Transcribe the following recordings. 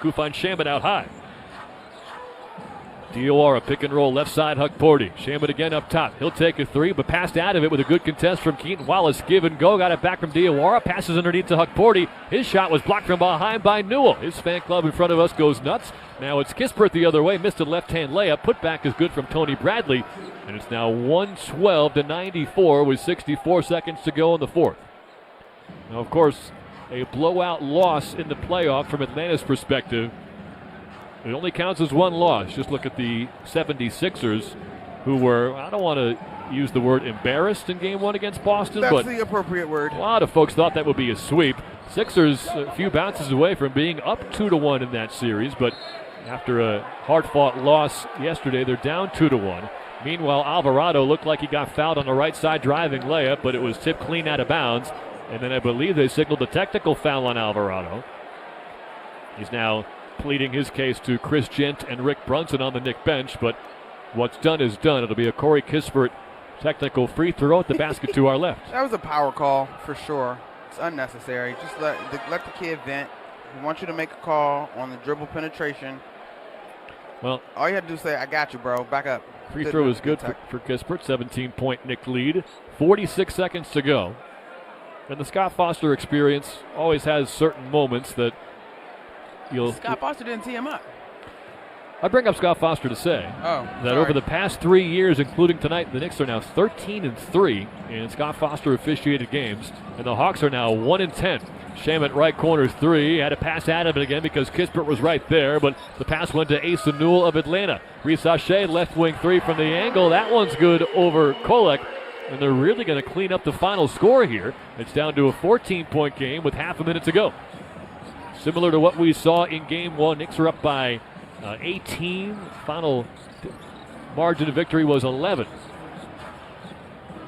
Who finds Shaman out high. Diawara pick and roll left side, Hukporti. Shaman again up top. He'll take a three, but passed out of it with a good contest from Keaton Wallace. Give and go. Got it back from Diawara. Passes underneath to Hukporti. His shot was blocked from behind by Newell. His fan club in front of us goes nuts. Now it's Kispert the other way. Missed a left-hand layup. Put back is good from Tony Bradley. And it's now 112-94 with 64 seconds to go in the fourth. Now, of course, a blowout loss in the playoff from Atlanta's perspective. It only counts as one loss. Just look at the 76ers, who were, I don't want to use the word embarrassed in game one against Boston. That's but the appropriate word. A lot of folks thought that would be a sweep. Sixers a few bounces away from being up 2-1 in that series, but after a hard-fought loss yesterday, they're down 2-1. Meanwhile, Alvarado looked like he got fouled on the right side driving layup, but it was tipped clean out of bounds. And then I believe they signaled a technical foul on Alvarado. He's now pleading his case to Chris Gent and Rick Brunson on the Knick bench, but what's done is done. It'll be a Corey Kispert technical free throw at the basket to our left. That was a power call for sure. It's unnecessary. Just let the kid vent. We want you to make a call on the dribble penetration. Well, all you had to do is say, I got you, bro. Back up. Free throw is good for Kispert. 17-point Knick lead. 46 seconds to go. And the Scott Foster experience always has certain moments that Scott Foster didn't tee him up. I bring up Scott Foster to say that over the past 3 years, including tonight, the Knicks are now 13-3 in Scott Foster officiated games, and the Hawks are now 1-10. Shamet right corner three, had to pass out of it again because Kispert was right there, but the pass went to Asa Newell of Atlanta. Reese Sachet left wing three from the angle. That one's good over Kolek. And they're really going to clean up the final score here. It's down to a 14-point game with half a minute to go. Similar to what we saw in game one, Knicks are up by 18. Final margin of victory was 11.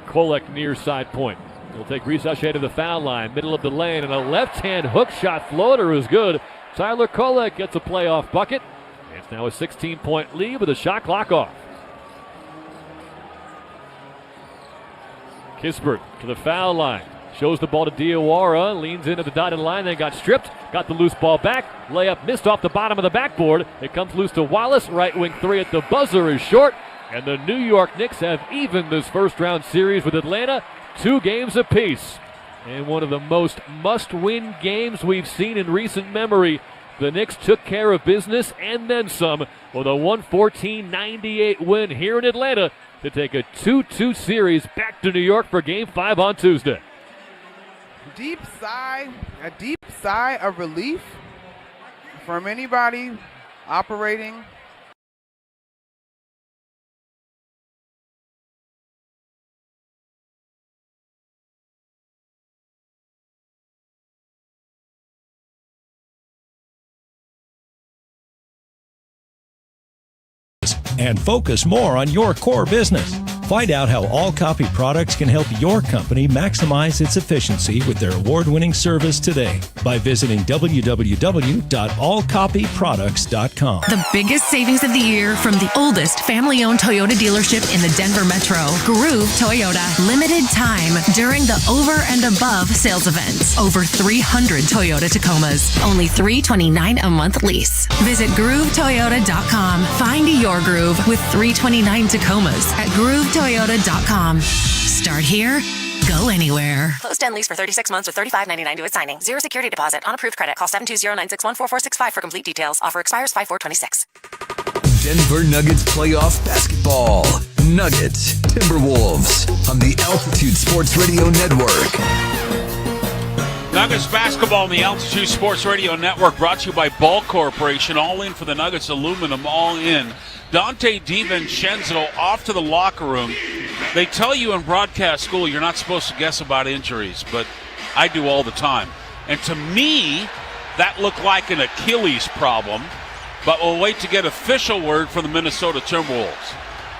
Kolek near side point. He'll take Reese Sachet to the foul line, middle of the lane, and a left-hand hook shot floater is good. Tyler Kolek gets a playoff bucket. It's now a 16-point lead with a shot clock off. Kispert to the foul line. Shows the ball to Diawara. Leans into the dotted line. Then got stripped. Got the loose ball back. Layup missed off the bottom of the backboard. It comes loose to Wallace. Right wing three at the buzzer is short. And the New York Knicks have evened this first round series with Atlanta. 2 games apiece. And one of the most must-win games we've seen in recent memory. The Knicks took care of business and then some with a 114-98 win here in Atlanta to take a 2-2 series back to New York for Game 5 on Tuesday. A deep sigh of relief from anybody operating and focus more on your core business. Find out how All Copy products can help your company maximize its efficiency with their award-winning service today by visiting www.allcopyproducts.com. The biggest savings of the year from the oldest family-owned Toyota dealership in the Denver Metro, Groove Toyota. Limited time during the Over and Above sales events. Over 300 Toyota Tacomas. Only $329 a month lease. Visit GrooveToyota.com. Find your groove with 329 Tacomas at GrooveToyota.com. Start here, go anywhere. Closed end lease for 36 months with $35.99 due at signing. Zero security deposit on approved credit. Call 720-961-4465 for complete details. Offer expires 5/4/26. Denver Nuggets playoff basketball. Nuggets, Timberwolves on the Altitude Sports Radio Network. Nuggets basketball on the Altitude Sports Radio Network brought to you by Ball Corporation. All in for the Nuggets, aluminum, all in. Dante DiVincenzo off to the locker room. They tell you in broadcast school you're not supposed to guess about injuries, but I do all the time. And to me, that looked like an Achilles problem, but we'll wait to get official word from the Minnesota Timberwolves.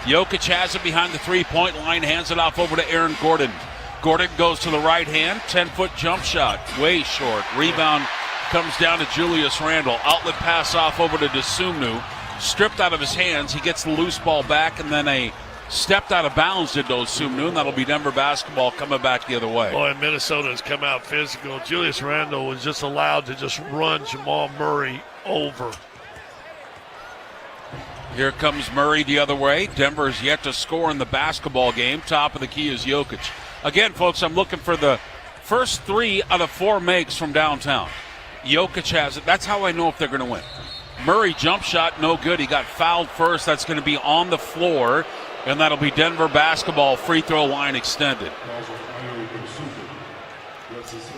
Jokic has it behind the three-point line, hands it off over to Aaron Gordon. Gordon goes to the right hand, 10-foot jump shot, way short. Rebound comes down to Julius Randle. Outlet pass off over to Dosunmu. Stripped out of his hands, he gets the loose ball back, and then a stepped out of bounds to Dosunmu, and that'll be Denver basketball coming back the other way. Boy, Minnesota has come out physical. Julius Randle was just allowed to just run Jamal Murray over. Here comes Murray the other way. Denver's yet to score in the basketball game. Top of the key is Jokic. Again, folks, I'm looking for the first 3 out of 4 makes from downtown. Jokic has it. That's how I know if they're going to win. Murray jump shot, no good. He got fouled first. That's going to be on the floor, and that'll be Denver basketball, free throw line extended.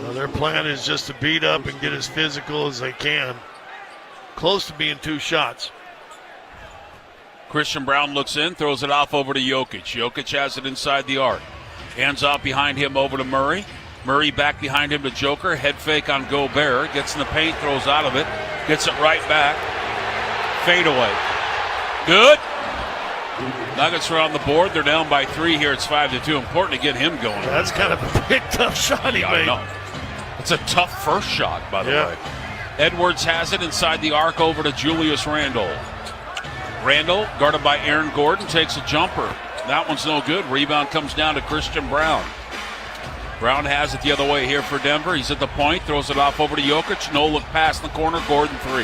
Well, their plan is just to beat up and get as physical as they can. Close to being 2 shots. Christian Brown looks in, throws it off over to Jokic. Jokic has it inside the arc. Hands off behind him over to Murray. Murray back behind him to Joker. Head fake on Gobert. Gets in the paint, throws out of it. Gets it right back. Fade away. Good. Nuggets are on the board. They're down by 3 here. It's 5-2. Important to get him going. That's kind of a big, tough shot he made. I know. It's a tough first shot, by the way. Edwards has it inside the arc over to Julius Randle. Randle, guarded by Aaron Gordon, takes a jumper. That one's no good. Rebound comes down to Christian Brown. Brown has it the other way here for Denver. He's at the point, throws it off over to Jokic. No look pass in the corner. Gordon 3.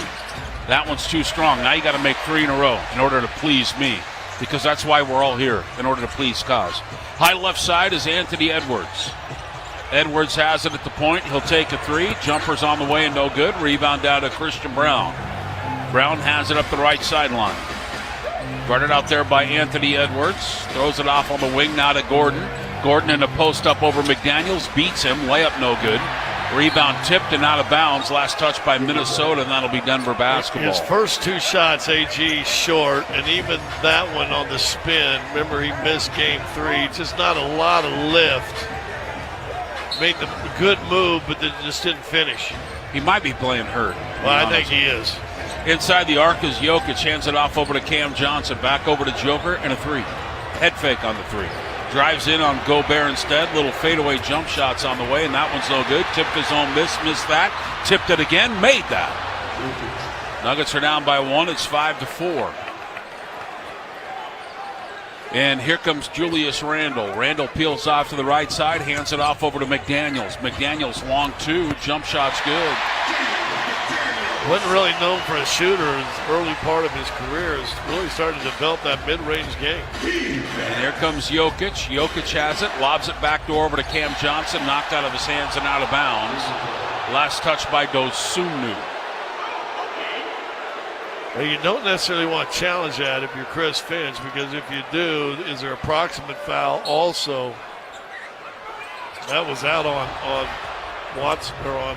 That one's too strong. Now you got to make 3 in a row in order to please me, because that's why we're all here, in order to please Kaz. High left side is Anthony Edwards. Edwards has it at the point. He'll take a 3. Jumper's on the way and no good. Rebound down to Christian Brown. Brown has it up the right sideline. Guarded out there by Anthony Edwards. Throws it off on the wing now to Gordon. Gordon in a post up over McDaniels. Beats him. Layup no good. Rebound tipped and out of bounds. Last touch by Minnesota, and that'll be Denver basketball. His first 2 shots, AG, short, and even that one on the spin. Remember, he missed game 3. Just not a lot of lift. Made the good move, but then just didn't finish. He might be playing hurt. Well, I think he is. Inside the arc is Jokic. Hands it off over to Cam Johnson. Back over to Joker and a 3. Head fake on the 3. Drives in on Gobert instead. Little fadeaway jump shots on the way, and that one's no good. Tipped his own miss. Missed that. Tipped it again. Made that. Nuggets are down by 1. It's 5-4. And here comes Julius Randle. Randle peels off to the right side. Hands it off over to McDaniels. McDaniels long 2. Jump shot's good. Wasn't really known for a shooter in the early part of his career. He's really started to develop that mid-range game. And here comes Jokic. Jokic has it, lobs it back door over to Cam Johnson, knocked out of his hands and out of bounds. Last touch by Dosunmu. Well, you don't necessarily want to challenge that if you're Chris Finch, because if you do, is there a proximate foul also? That was out on Watson or on.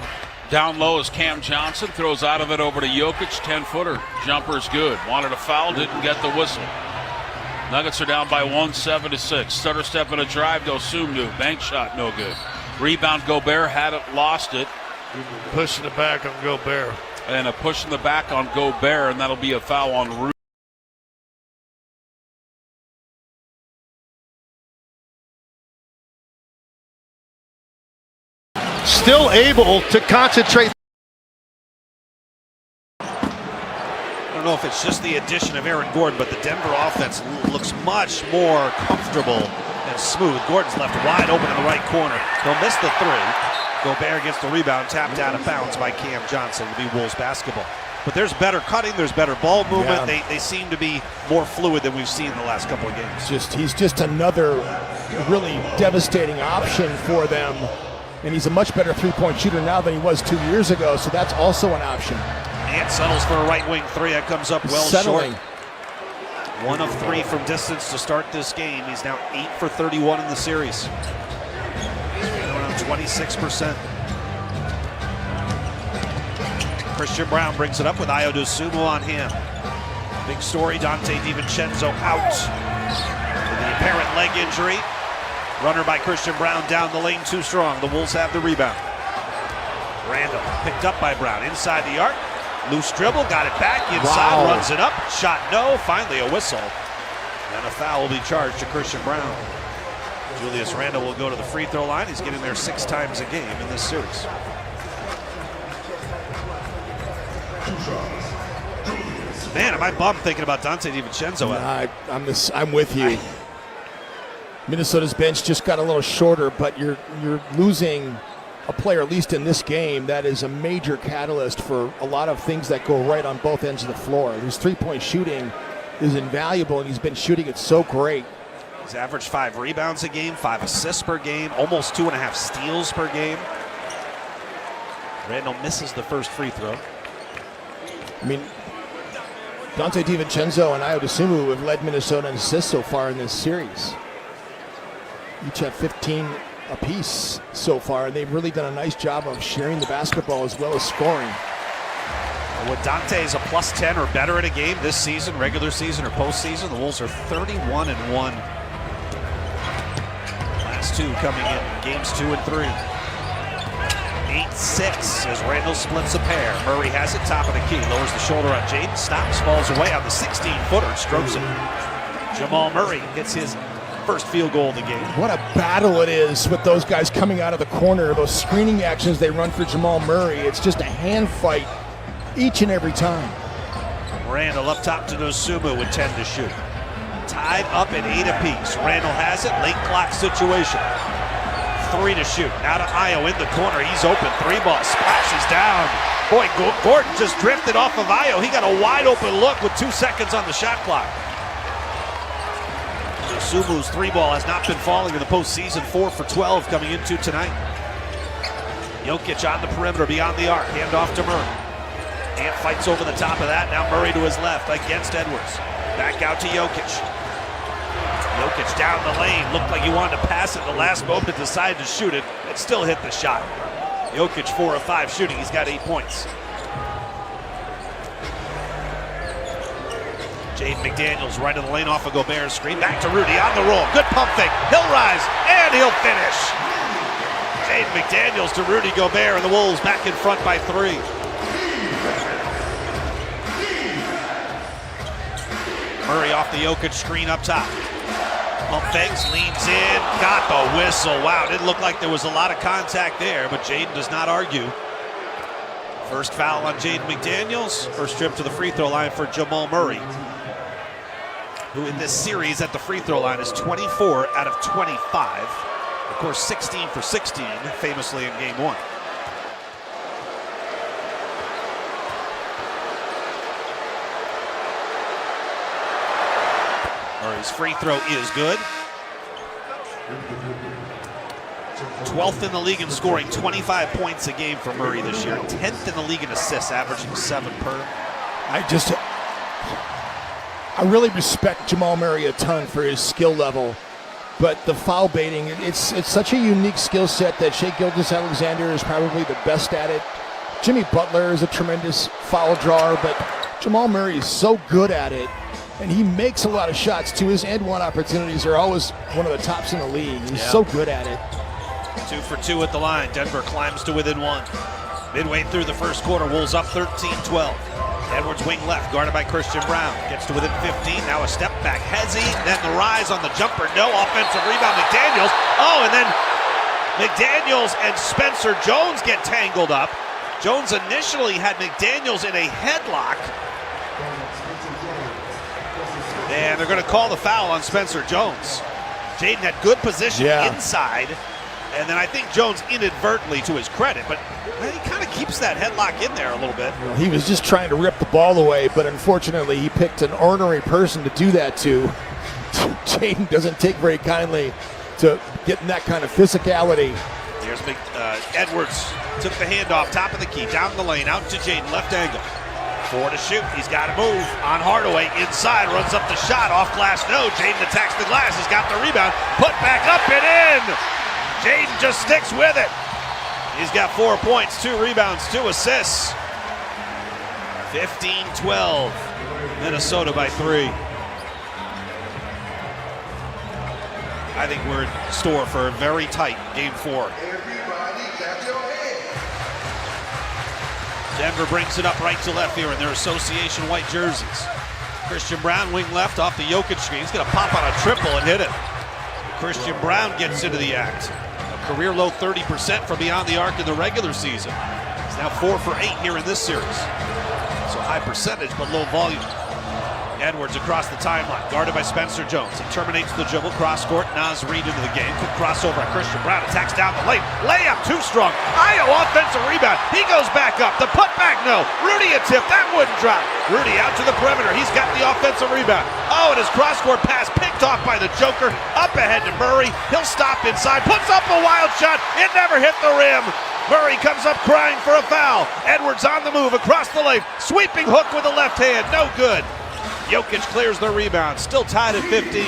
Down low is Cam Johnson, throws out of it over to Jokic, 10-footer. Jumper's good. Wanted a foul, didn't get the whistle. Nuggets are down by 1, 7-6. Stutter step and a drive, Dosunmu. Bank shot, no good. Rebound, Gobert had it, lost it. Pushing it back on Gobert. And a push in the back on Gobert, and that'll be a foul on Rudy. Still able to concentrate. I don't know if it's just the addition of Aaron Gordon, but the Denver offense looks much more comfortable and smooth. Gordon's left wide open in the right corner. He'll miss the 3. Gobert gets the rebound, tapped out of bounds by Cam Johnson. It'll be Wolves basketball. But there's better cutting, there's better ball movement. Yeah. They seem to be more fluid than we've seen in the last couple of games. He's just another really devastating option for them. And he's a much better three-point shooter now than he was 2 years ago, so that's also an option. And settles for a right wing 3. That comes up well Settling. short. 1 of 3 from distance to start this game. He's now 8 for 31 in the series. Around 26%. Christian Brown brings it up with Ayo Dosunmu on him. Big story, Dante DiVincenzo out with the apparent leg injury. Runner by Christian Brown down the lane, too strong. The Wolves have the rebound. Randle picked up by Brown inside the arc. Loose dribble, got it back inside, runs it up. Shot no, finally a whistle. And a foul will be charged to Christian Brown. Julius Randle will go to the free throw line. He's getting there 6 times a game in this series. Man, am I bummed thinking about Dante DiVincenzo. I'm with you. Minnesota's bench just got a little shorter, but you're losing a player, at least in this game, that is a major catalyst for a lot of things that go right on both ends of the floor. His three-point shooting is invaluable, and he's been shooting it so great. He's averaged 5 rebounds a game, 5 assists per game, almost 2.5 steals per game. Randall misses the first free throw. I mean, Dante DiVincenzo and Ayo Dosunmu have led Minnesota in assists so far in this series. Each have 15 apiece so far, and they've really done a nice job of sharing the basketball as well as scoring. When Dante is a plus 10 or better in a game this season, regular season or postseason, the Wolves are 31-1. Last two coming in games 2 and 3. 8-6 as Randall splits a pair. Murray has it, top of the key, lowers the shoulder on Jaden, stops, falls away on the 16-footer, strokes it. Jamal Murray hits his first field goal of the game. What a battle it is with those guys coming out of the corner, those screening actions they run for Jamal Murray. It's just a hand fight each and every time. Randall up top to Dosunmu with 10 to shoot. Tied up at 8 apiece. Randall has it, late clock situation. 3 to shoot. Now to Ayo in the corner. He's open. 3-ball splashes down. Boy, Gordon just drifted off of Ayo. He got a wide open look with 2 seconds on the shot clock. Dosunmu's 3-ball has not been falling in the postseason. 4 for 12 coming into tonight. Jokic on the perimeter beyond the arc. Hand off to Murray. Ant fights over the top of that. Now Murray to his left against Edwards. Back out to Jokic. Jokic down the lane. Looked like he wanted to pass it at the last moment, decided to shoot it, and still hit the shot. Jokic 4 of 5 shooting. He's got 8 points. Jaden McDaniels right in the lane off of Gobert's screen. Back to Rudy on the roll. Good pump fake. He'll rise, and he'll finish. Jaden McDaniels to Rudy Gobert, and the Wolves back in front by 3. Murray off the Jokic screen up top. Pump fakes, leans in, got the whistle. Wow, didn't look like there was a lot of contact there, but Jaden does not argue. First foul on Jaden McDaniels. First trip to the free throw line for Jamal Murray, who in this series at the free throw line is 24 out of 25. Of course, 16 for 16, famously in game 1. Murray's free throw is good. 12th in the league in scoring, 25 points a game for Murray this year. 10th in the league in assists, averaging 7 per. I really respect Jamal Murray a ton for his skill level, but the foul baiting, it's such a unique skill set that Shai Gilgeous-Alexander is probably the best at it. Jimmy Butler is a tremendous foul drawer, but Jamal Murray is so good at it. And he makes a lot of shots too. His and-one opportunities are always one of the tops in the league. He's so good at it. 2 for 2 at the line. Denver climbs to within 1. Midway through the first quarter, Wolves up 13-12. Edwards wing left, guarded by Christian Brown. Gets to within 15. Now a step back. Hezzy, then the rise on the jumper. No offensive rebound. McDaniels. Oh, and then McDaniels and Spencer Jones get tangled up. Jones initially had McDaniels in a headlock. And they're going to call the foul on Spencer Jones. Jaden had good position inside, and then I think Jones inadvertently, to his credit, but he kind of keeps that headlock in there a little bit. Well, he was just trying to rip the ball away, but unfortunately he picked an ornery person to do that to. Jaden doesn't take very kindly to getting that kind of physicality. Here's Edwards, took the handoff, top of the key, down the lane, out to Jaden, left angle. 4 to shoot. He's got to move on Hardaway inside, runs up the shot, off glass. No, Jaden attacks the glass. He's got the rebound, put back up and in. Jaden just sticks with it. He's got 4 points, 2 rebounds, 2 assists. 15-12. Minnesota by 3. I think we're in store for a very tight game 4. Denver brings it up right to left here in their association white jerseys. Christian Brown, wing left off the Jokic screen. He's going to pop on a triple and hit it. Christian Brown gets into the act. A career low 30% from beyond the arc in the regular season. He's now 4 for 8 here in this series. So high percentage, but low volume. Edwards across the timeline, guarded by Spencer Jones. He terminates the dribble, cross court. Naz Reid into the game. Quick crossover at Christian Brown. Attacks down the lane. Layup too strong. Io offensive rebound. He goes back up. The putback, no. Rudy a tip. That wouldn't drop. Rudy out to the perimeter. He's got the offensive rebound. Oh, and his cross court pass picked off by the Joker. Up ahead to Murray. He'll stop inside. Puts up a wild shot. It never hit the rim. Murray comes up crying for a foul. Edwards on the move across the lane. Sweeping hook with the left hand. No good. Jokic clears the rebound, still tied at 15.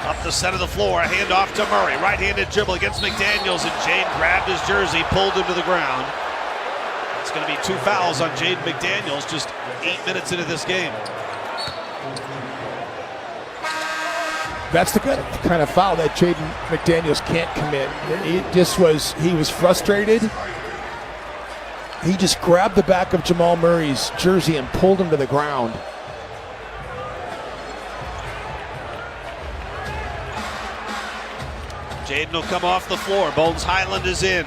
Up the center of the floor, a handoff to Murray. Right-handed dribble against McDaniels, and Jade grabbed his jersey, pulled him to the ground. It's going to be 2 fouls on Jade McDaniels just 8 minutes into this game. That's the kind of foul that Jaden McDaniels can't commit. He was frustrated. He just grabbed the back of Jamal Murray's jersey and pulled him to the ground. Jaden will come off the floor. Bones Highland is in.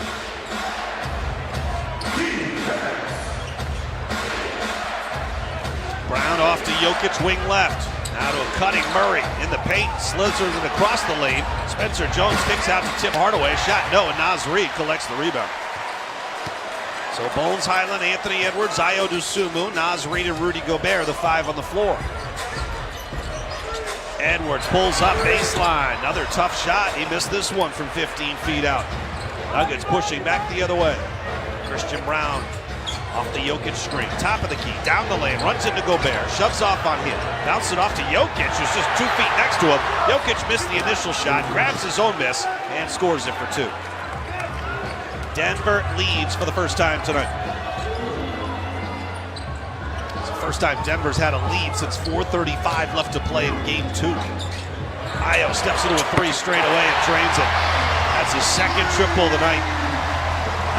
Brown off to Jokic, wing left. Now to a cutting Murray in the paint. Slithers it across the lane. Spencer Jones kicks out to Tim Hardaway. Shot no, and Naz Reid collects the rebound. So Bones Highland, Anthony Edwards, Io Dosunmu, Naz Reid, and Rudy Gobert, the 5 on the floor. Edwards pulls up baseline. Another tough shot. He missed this one from 15 feet out. Nuggets pushing back the other way. Christian Brown off the Jokic screen. Top of the key, down the lane, runs into Gobert, shoves off on him. Bounces it off to Jokic, who's just 2 feet next to him. Jokic missed the initial shot, grabs his own miss, and scores it for 2. Denver leads for the first time tonight. It's the first time Denver's had a lead since 4:35 left to play in game 2. Io steps into a 3 straight away and drains it. That's his second triple tonight.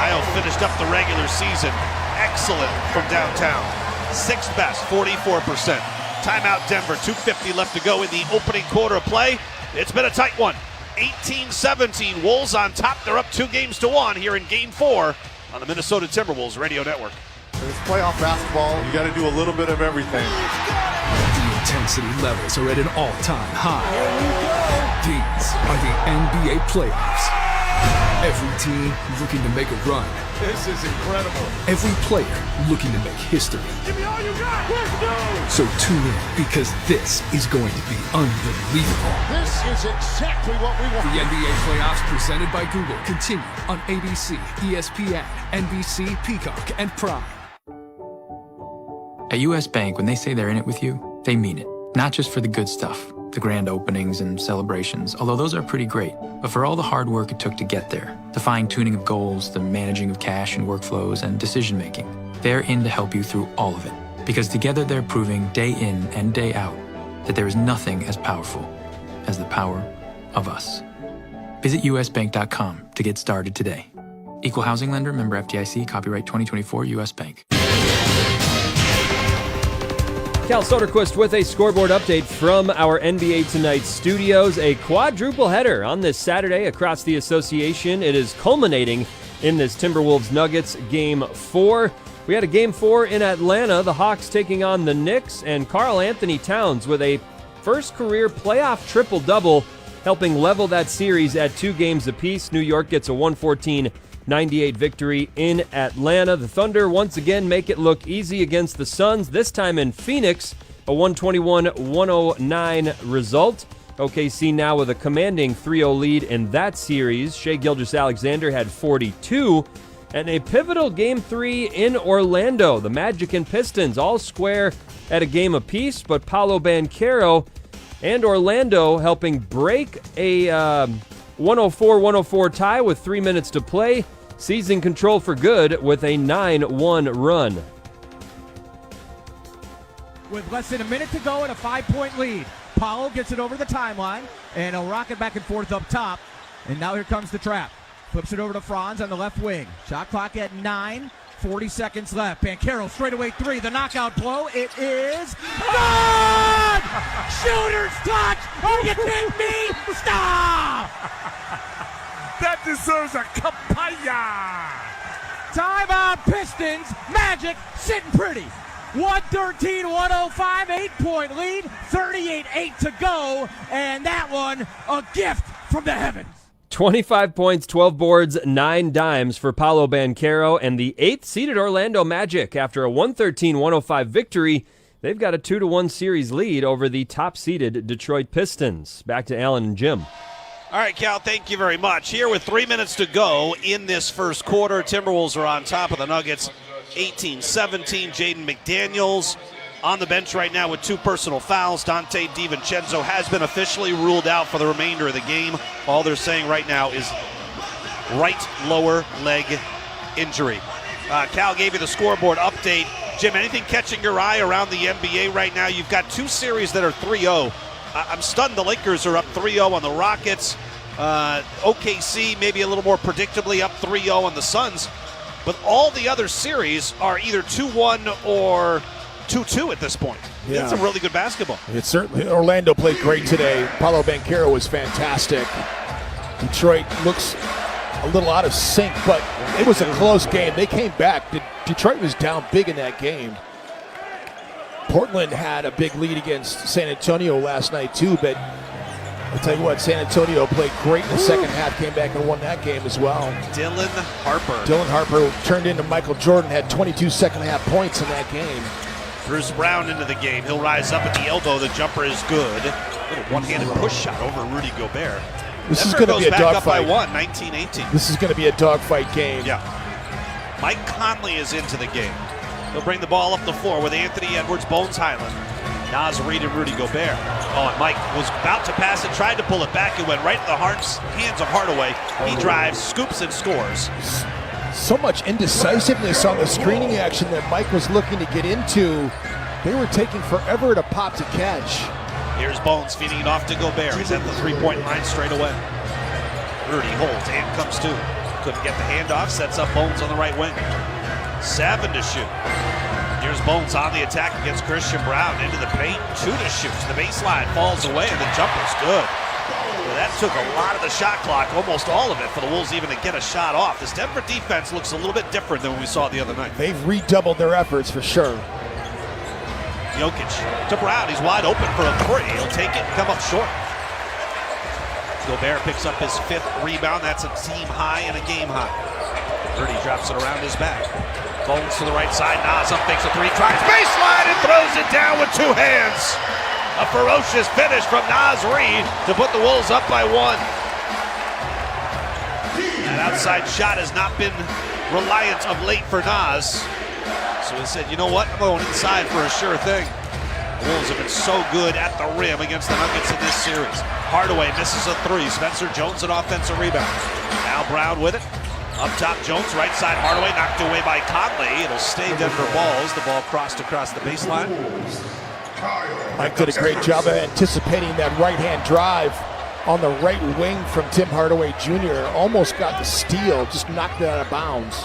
Io finished up the regular season excellent from downtown. 6th best, 44%. Timeout Denver, 2:50 left to go in the opening quarter of play. It's been a tight one. 18-17, Wolves on top. They're up 2-1 here in Game 4 on the Minnesota Timberwolves Radio Network. It's playoff basketball. You got to do a little bit of everything. The intensity levels are at an all-time high. These are the NBA playoffs. Every team looking to make a run. This is incredible. Every player looking to make history. Give me all you got. Let's go. So tune in, because this is going to be unbelievable. This is exactly what we want. The NBA playoffs presented by Google continue on ABC, ESPN, NBC, Peacock, and Prime. At U.S. Bank, when they say they're in it with you, they mean it. Not just for the good stuff, the grand openings and celebrations, although those are pretty great, but for all the hard work it took to get there, the fine-tuning of goals, the managing of cash and workflows, and decision-making. They're in to help you through all of it, because together they're proving day in and day out that there is nothing as powerful as the power of us. Visit usbank.com to get started today. Equal housing lender, member FDIC, copyright 2024 U.S. Bank. Cal Soderquist with a scoreboard update from our NBA Tonight studios. A quadruple header on this Saturday across the association. It is culminating in this Timberwolves Nuggets Game 4. We had a Game 4 in Atlanta, the Hawks taking on the Knicks, and Karl Anthony Towns with a first career playoff triple-double, helping level that series at 2 games apiece. New York gets a 114-98 victory in Atlanta. The Thunder once again make it look easy against the Suns, this time in Phoenix, a 121-109 result. OKC now with a commanding 3-0 lead in that series. Shai Gilgeous-Alexander had 42. And a pivotal Game 3 in Orlando. The Magic and Pistons all square at a game apiece, but Paolo Banchero and Orlando helping break a 104-104 tie with 3 minutes to play, seizing control for good with a 9-1 run. With less than a minute to go and a 5-point lead, Paolo gets it over the timeline, and he'll rock it back and forth up top. And now here comes the trap. Flips it over to Franz on the left wing. Shot clock at 9, 40 seconds left. Banchero straightaway 3, the knockout blow. It is good! Shooter's touch! Are you kidding me? Stop! That deserves a kapaya. Timeout Pistons. Magic sitting pretty. 113-105, 8-point lead, 38-8 to go, and that one a gift from the heavens. 25 points, 12 boards, 9 dimes for Paolo Banchero and the 8th-seeded Orlando Magic. After a 113-105 victory, they've got a 2-1 series lead over the top-seeded Detroit Pistons. Back to Alan and Jim. All right, Cal, thank you very much. Here with 3 minutes to go in this first quarter, Timberwolves are on top of the Nuggets, 18-17. Jaden McDaniels on the bench right now with 2 personal fouls. Donte DiVincenzo has been officially ruled out for the remainder of the game. All they're saying right now is right lower leg injury. Cal gave you the scoreboard update. Jim, anything catching your eye around the NBA right now? You've got 2 series that are 3-0. I'm stunned the Lakers are up 3-0 on the Rockets. OKC maybe a little more predictably up 3-0 on the Suns. But all the other series are either 2-1 or 2-2 at this point. Yeah. It's a really good basketball. It's certainly. Orlando played great today. Paolo Banchero was fantastic. Detroit looks a little out of sync, but it was a close game. They came back. Detroit was down big in that game. Portland had a big lead against San Antonio last night too, but I'll tell you what, San Antonio played great in the second half, came back and won that game as well. Dylan Harper turned into Michael Jordan, had 22 second half points in that game. Bruce Brown into the game. He'll rise up at the elbow. The jumper is good. Little one-handed push shot over Rudy Gobert. This is going to be a dogfight. 19-18. This is going to be a dogfight game. Yeah. Mike Conley is into the game. He'll bring the ball up the floor with Anthony Edwards, Bones Highland, Naz Reid, and Rudy Gobert. Oh, and Mike was about to pass it, tried to pull it back. It went right in the hands of Hardaway. He drives, scoops, and scores. So much indecisiveness on the screening action that Mike was looking to get into. They were taking forever to pop to catch. Here's Bones feeding it off to Gobert. He's at the three-point line straight away. Rudy holds, and comes to. Couldn't get the handoff, sets up Bones on the right wing. 7 to shoot. Here's Bones on the attack against Christian Brown. Into the paint, 2 to shoot. The baseline falls away, and the jumper's good. Well, that took a lot of the shot clock, almost all of it, for the Wolves even to get a shot off. This Denver defense looks a little bit different than we saw the other night. They've redoubled their efforts for sure. Jokic to Brown. He's wide open for a 3. He'll take it and come up short. Gobert picks up his 5th rebound. That's a team high and a game high. Rudy drops it around his back. Bones to the right side. Naz up, fakes a 3, tries baseline and throws it down with 2 hands. A ferocious finish from Naz Reid to put the Wolves up by 1. That outside shot has not been reliant of late for Naz. So he said, you know what? I'm going inside for a sure thing. The Wolves have been so good at the rim against the Nuggets in this series. Hardaway misses a 3. Spencer Jones an offensive rebound. Now Brown with it. Up top, Jones, right side, Hardaway knocked away by Conley. It'll stay Denver balls. The ball crossed across the baseline. Mike did a great job of anticipating that right-hand drive on the right wing from Tim Hardaway Jr. Almost got the steal, just knocked it out of bounds.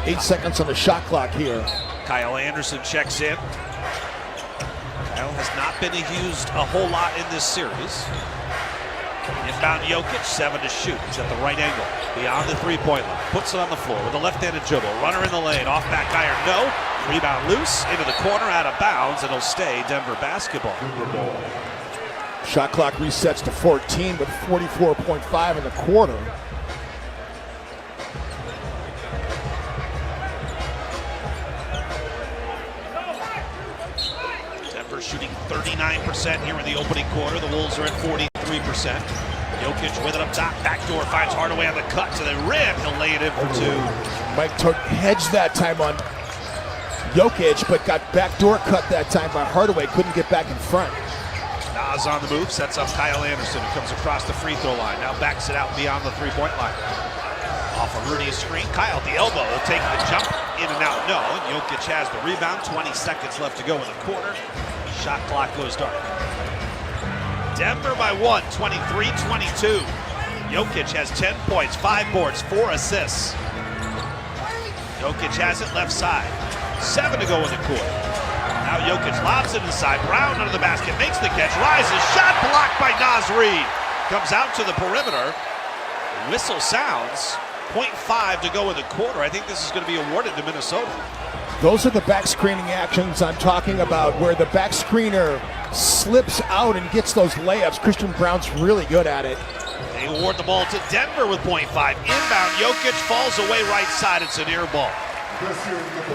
8 seconds on the shot clock here. Kyle Anderson checks in. Kyle has not been used a whole lot in this series. Inbound Jokic, 7 to shoot. He's at the right angle, beyond the three-point line. Puts it on the floor with a left-handed dribble. Runner in the lane, off back iron, no. Rebound loose, into the corner, out of bounds. It'll stay Denver basketball. Shot clock resets to 14 with 44.5 in the quarter. Denver shooting 39% here in the opening quarter. The Wolves are at 43%. Jokic with it up top. Backdoor finds Hardaway on the cut to the rim. He'll lay it in for 2. Mike took hedge that time on Jokic, but got backdoor cut that time by Hardaway. Couldn't get back in front. Naz on the move, sets up Kyle Anderson, who comes across the free throw line. Now backs it out beyond the three-point line. Off of Rudy's screen, Kyle at the elbow will take the jump, in and out, no. And Jokic has the rebound, 20 seconds left to go in the quarter. Shot clock goes dark. Denver by 1, 23-22. Jokic has 10 points, 5 boards, 4 assists. Jokic has it left side. 7 to go in the quarter. Now Jokic lobs it inside. Brown under the basket, makes the catch, rises, shot blocked by Naz Reid. Comes out to the perimeter. Whistle sounds. 0.5 to go in the quarter. I think this is going to be awarded to Minnesota. Those are the back screening actions I'm talking about, where the back screener slips out and gets those layups. Christian Brown's really good at it. They award the ball to Denver with .5. Inbound, Jokic falls away right side. It's an air ball.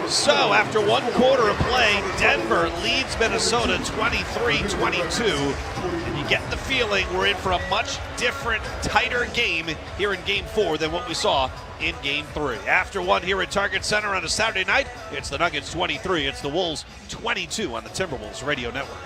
So after 1 quarter of play, Denver leads Minnesota 23-22. And you get the feeling we're in for a much different, tighter game here in Game 4 than what we saw in Game 3. After 1 here at Target Center on a Saturday night, it's the Nuggets 23. It's the Wolves 22 on the Timberwolves Radio Network.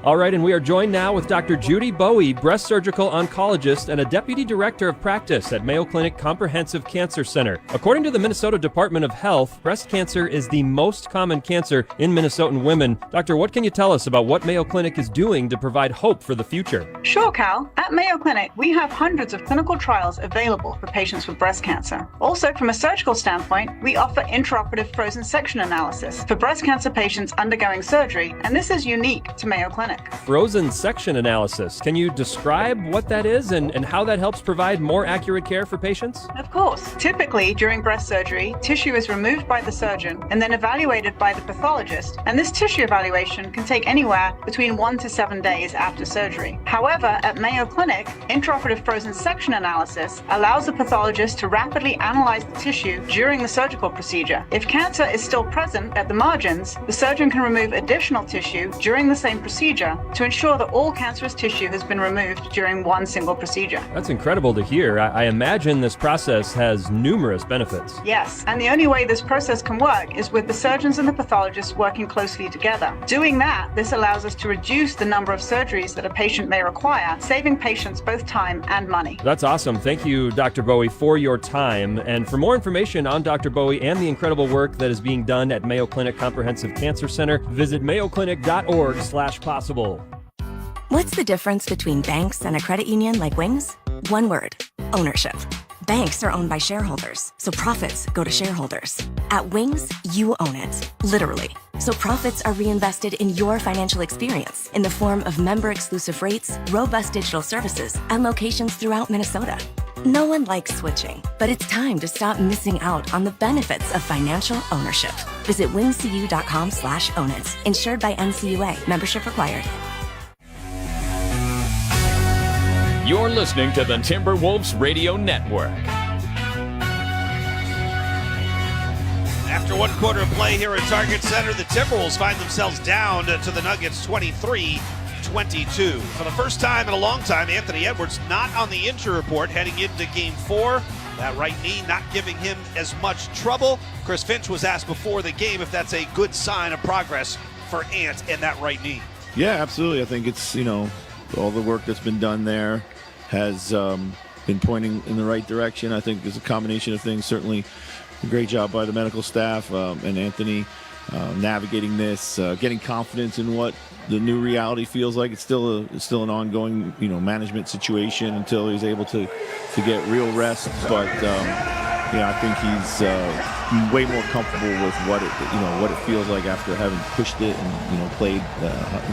All right, and we are joined now with Dr. Judy Bowie, breast surgical oncologist and a deputy director of practice at Mayo Clinic Comprehensive Cancer Center. According to the Minnesota Department of Health, breast cancer is the most common cancer in Minnesotan women. Doctor, what can you tell us about what Mayo Clinic is doing to provide hope for the future? Sure, Cal. At Mayo Clinic, we have hundreds of clinical trials available for patients with breast cancer. Also, from a surgical standpoint, we offer intraoperative frozen section analysis for breast cancer patients undergoing surgery, and this is unique to Mayo Clinic. Frozen section analysis. Can you describe what that is and how that helps provide more accurate care for patients? Of course. Typically, during breast surgery, tissue is removed by the surgeon and then evaluated by the pathologist, and this tissue evaluation can take anywhere between 1 to 7 days after surgery. However, at Mayo Clinic, intraoperative frozen section analysis allows the pathologist to rapidly analyze the tissue during the surgical procedure. If cancer is still present at the margins, the surgeon can remove additional tissue during the same procedure to ensure that all cancerous tissue has been removed during one single procedure. That's incredible to hear. I imagine this process has numerous benefits. Yes, and the only way this process can work is with the surgeons and the pathologists working closely together. Doing that, this allows us to reduce the number of surgeries that a patient may require, saving patients both time and money. That's awesome. Thank you, Dr. Bowie, for your time. And for more information on Dr. Bowie and the incredible work that is being done at Mayo Clinic Comprehensive Cancer Center, visit mayoclinic.org/possible. What's the difference between banks and a credit union like Wings? One word: ownership. Banks are owned by shareholders, so profits go to shareholders. At Wings, you own it, literally. So profits are reinvested in your financial experience in the form of member-exclusive rates, robust digital services, and locations throughout Minnesota. No one likes switching, but it's time to stop missing out on the benefits of financial ownership. Visit wingcu.com/own it. Insured by NCUA. Membership required. You're listening to the Timberwolves Radio Network. After 1 quarter of play here at Target Center, the Timberwolves find themselves down to the Nuggets 23-22. For the first time in a long time, Anthony Edwards not on the injury report heading into Game 4. That right knee not giving him as much trouble. Chris Finch was asked before the game if that's a good sign of progress for Ant and that right knee. Yeah, absolutely. I think it's, all the work that's been done there has been pointing in the right direction. I think there's a combination of things. Certainly a great job by the medical staff and Anthony navigating this, getting confidence in what the new reality feels like. It's still an ongoing, management situation until he's able to get real rest. But I think he's way more comfortable with what it feels like after having pushed it and played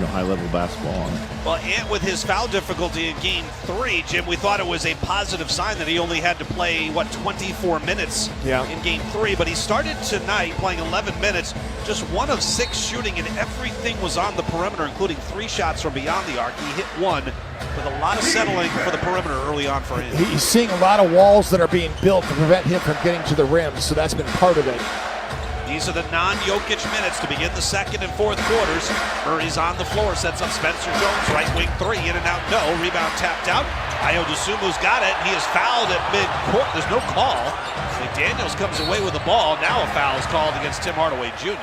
high-level basketball on it. Well, Ant with his foul difficulty in Game 3, Jim, we thought it was a positive sign that he only had to play 24 minutes in Game 3, but he started tonight playing 11 minutes, just 1 of 6 shooting, and everything was on the perimeter, including 3 shots from beyond the arc. He hit 1 with a lot of settling for the perimeter early on for him. He's seeing a lot of walls that are being built to prevent him from getting to the rim, so that's been part of it. These are the non-Jokic minutes to begin the second and fourth quarters. Murray's on the floor, sets up Spencer Jones, right wing 3, in and out, no. Rebound tapped out. Ayo Dosunmu's got it. He is fouled at mid-court. There's no call. McDaniels comes away with the ball. Now a foul is called against Tim Hardaway Jr.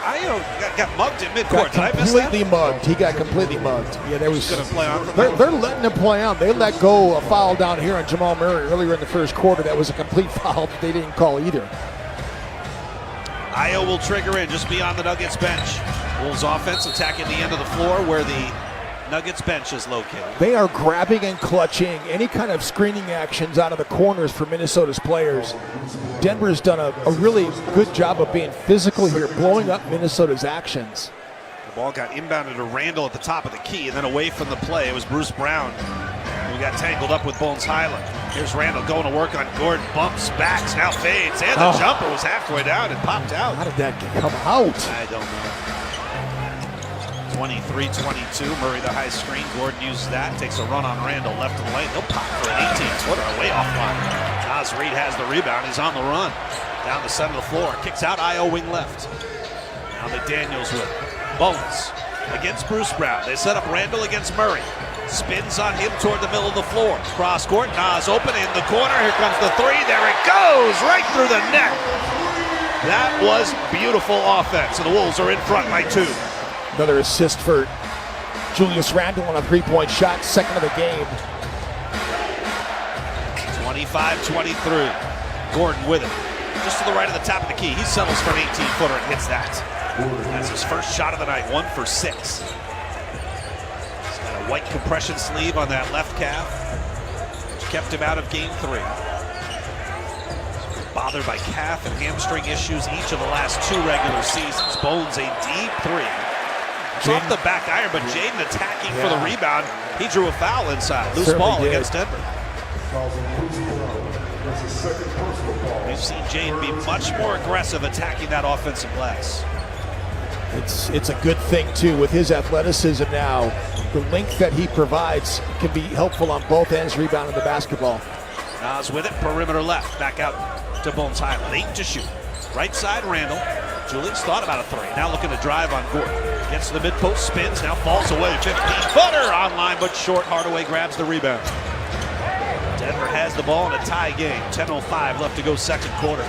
Ayo got mugged in midcourt. Did I miss that? Completely mugged. He got completely mugged. Yeah, there was. He's going to play on. They're letting him play on. They let go a foul down here on Jamal Murray earlier in the first quarter. That was a complete foul that they didn't call either. Ayo will trigger in just beyond the Nuggets bench. Wolves offense attacking the end of the floor where the Nuggets bench is located. They are grabbing and clutching any kind of screening actions out of the corners for Minnesota's players. Denver's done a really good job of being physical here, blowing up Minnesota's actions. The ball got inbounded to Randall at the top of the key and then away from the play. It was Bruce Brown who got tangled up with Bones Highland. Here's Randall going to work on Gordon. Bumps, backs, now fades. And the jumper was halfway down and popped out. How did that come out? I don't know. 23-22. Murray the high screen. Gordon uses that. Takes a run on Randall left of the lane. He'll pop for an 18-footer way offline. Nas Reed has the rebound. He's on the run. Down the center of the floor. Kicks out. Io wing left. Now McDaniels with it. Bones against Bruce Brown. They set up Randall against Murray. Spins on him toward the middle of the floor. Cross court. Nas open in the corner. Here comes the three. There it goes. Right through the net. That was beautiful offense. And the Wolves are in front by 2. Another assist for Julius Randle on a three-point shot, second of the game. 25-23. Gordon with it. Just to the right of the top of the key. He settles for an 18-footer and hits that. That's his first shot of the night, 1 for 6. He's got a white compression sleeve on that left calf, which kept him out of game 3. Bothered by calf and hamstring issues each of the last 2 regular seasons. Bones a deep 3. It's off the back iron, but Jaden attacking for the rebound. He drew a foul inside. Loose Certainly ball did. against Denver. We've seen Jaden be much more aggressive attacking that offensive glass. It's a good thing, too, with his athleticism now. The length that he provides can be helpful on both ends, rebounding the basketball. Nas with it, perimeter left. Back out to Bones Highland. 8 to shoot. Right side, Randall. Julius thought about a 3. Now looking to drive on Gordon. Gets to the mid-post, spins, now falls away. 15-footer online, but short. Hardaway grabs the rebound. Denver has the ball in a tie game. 10:05 left to go second quarter.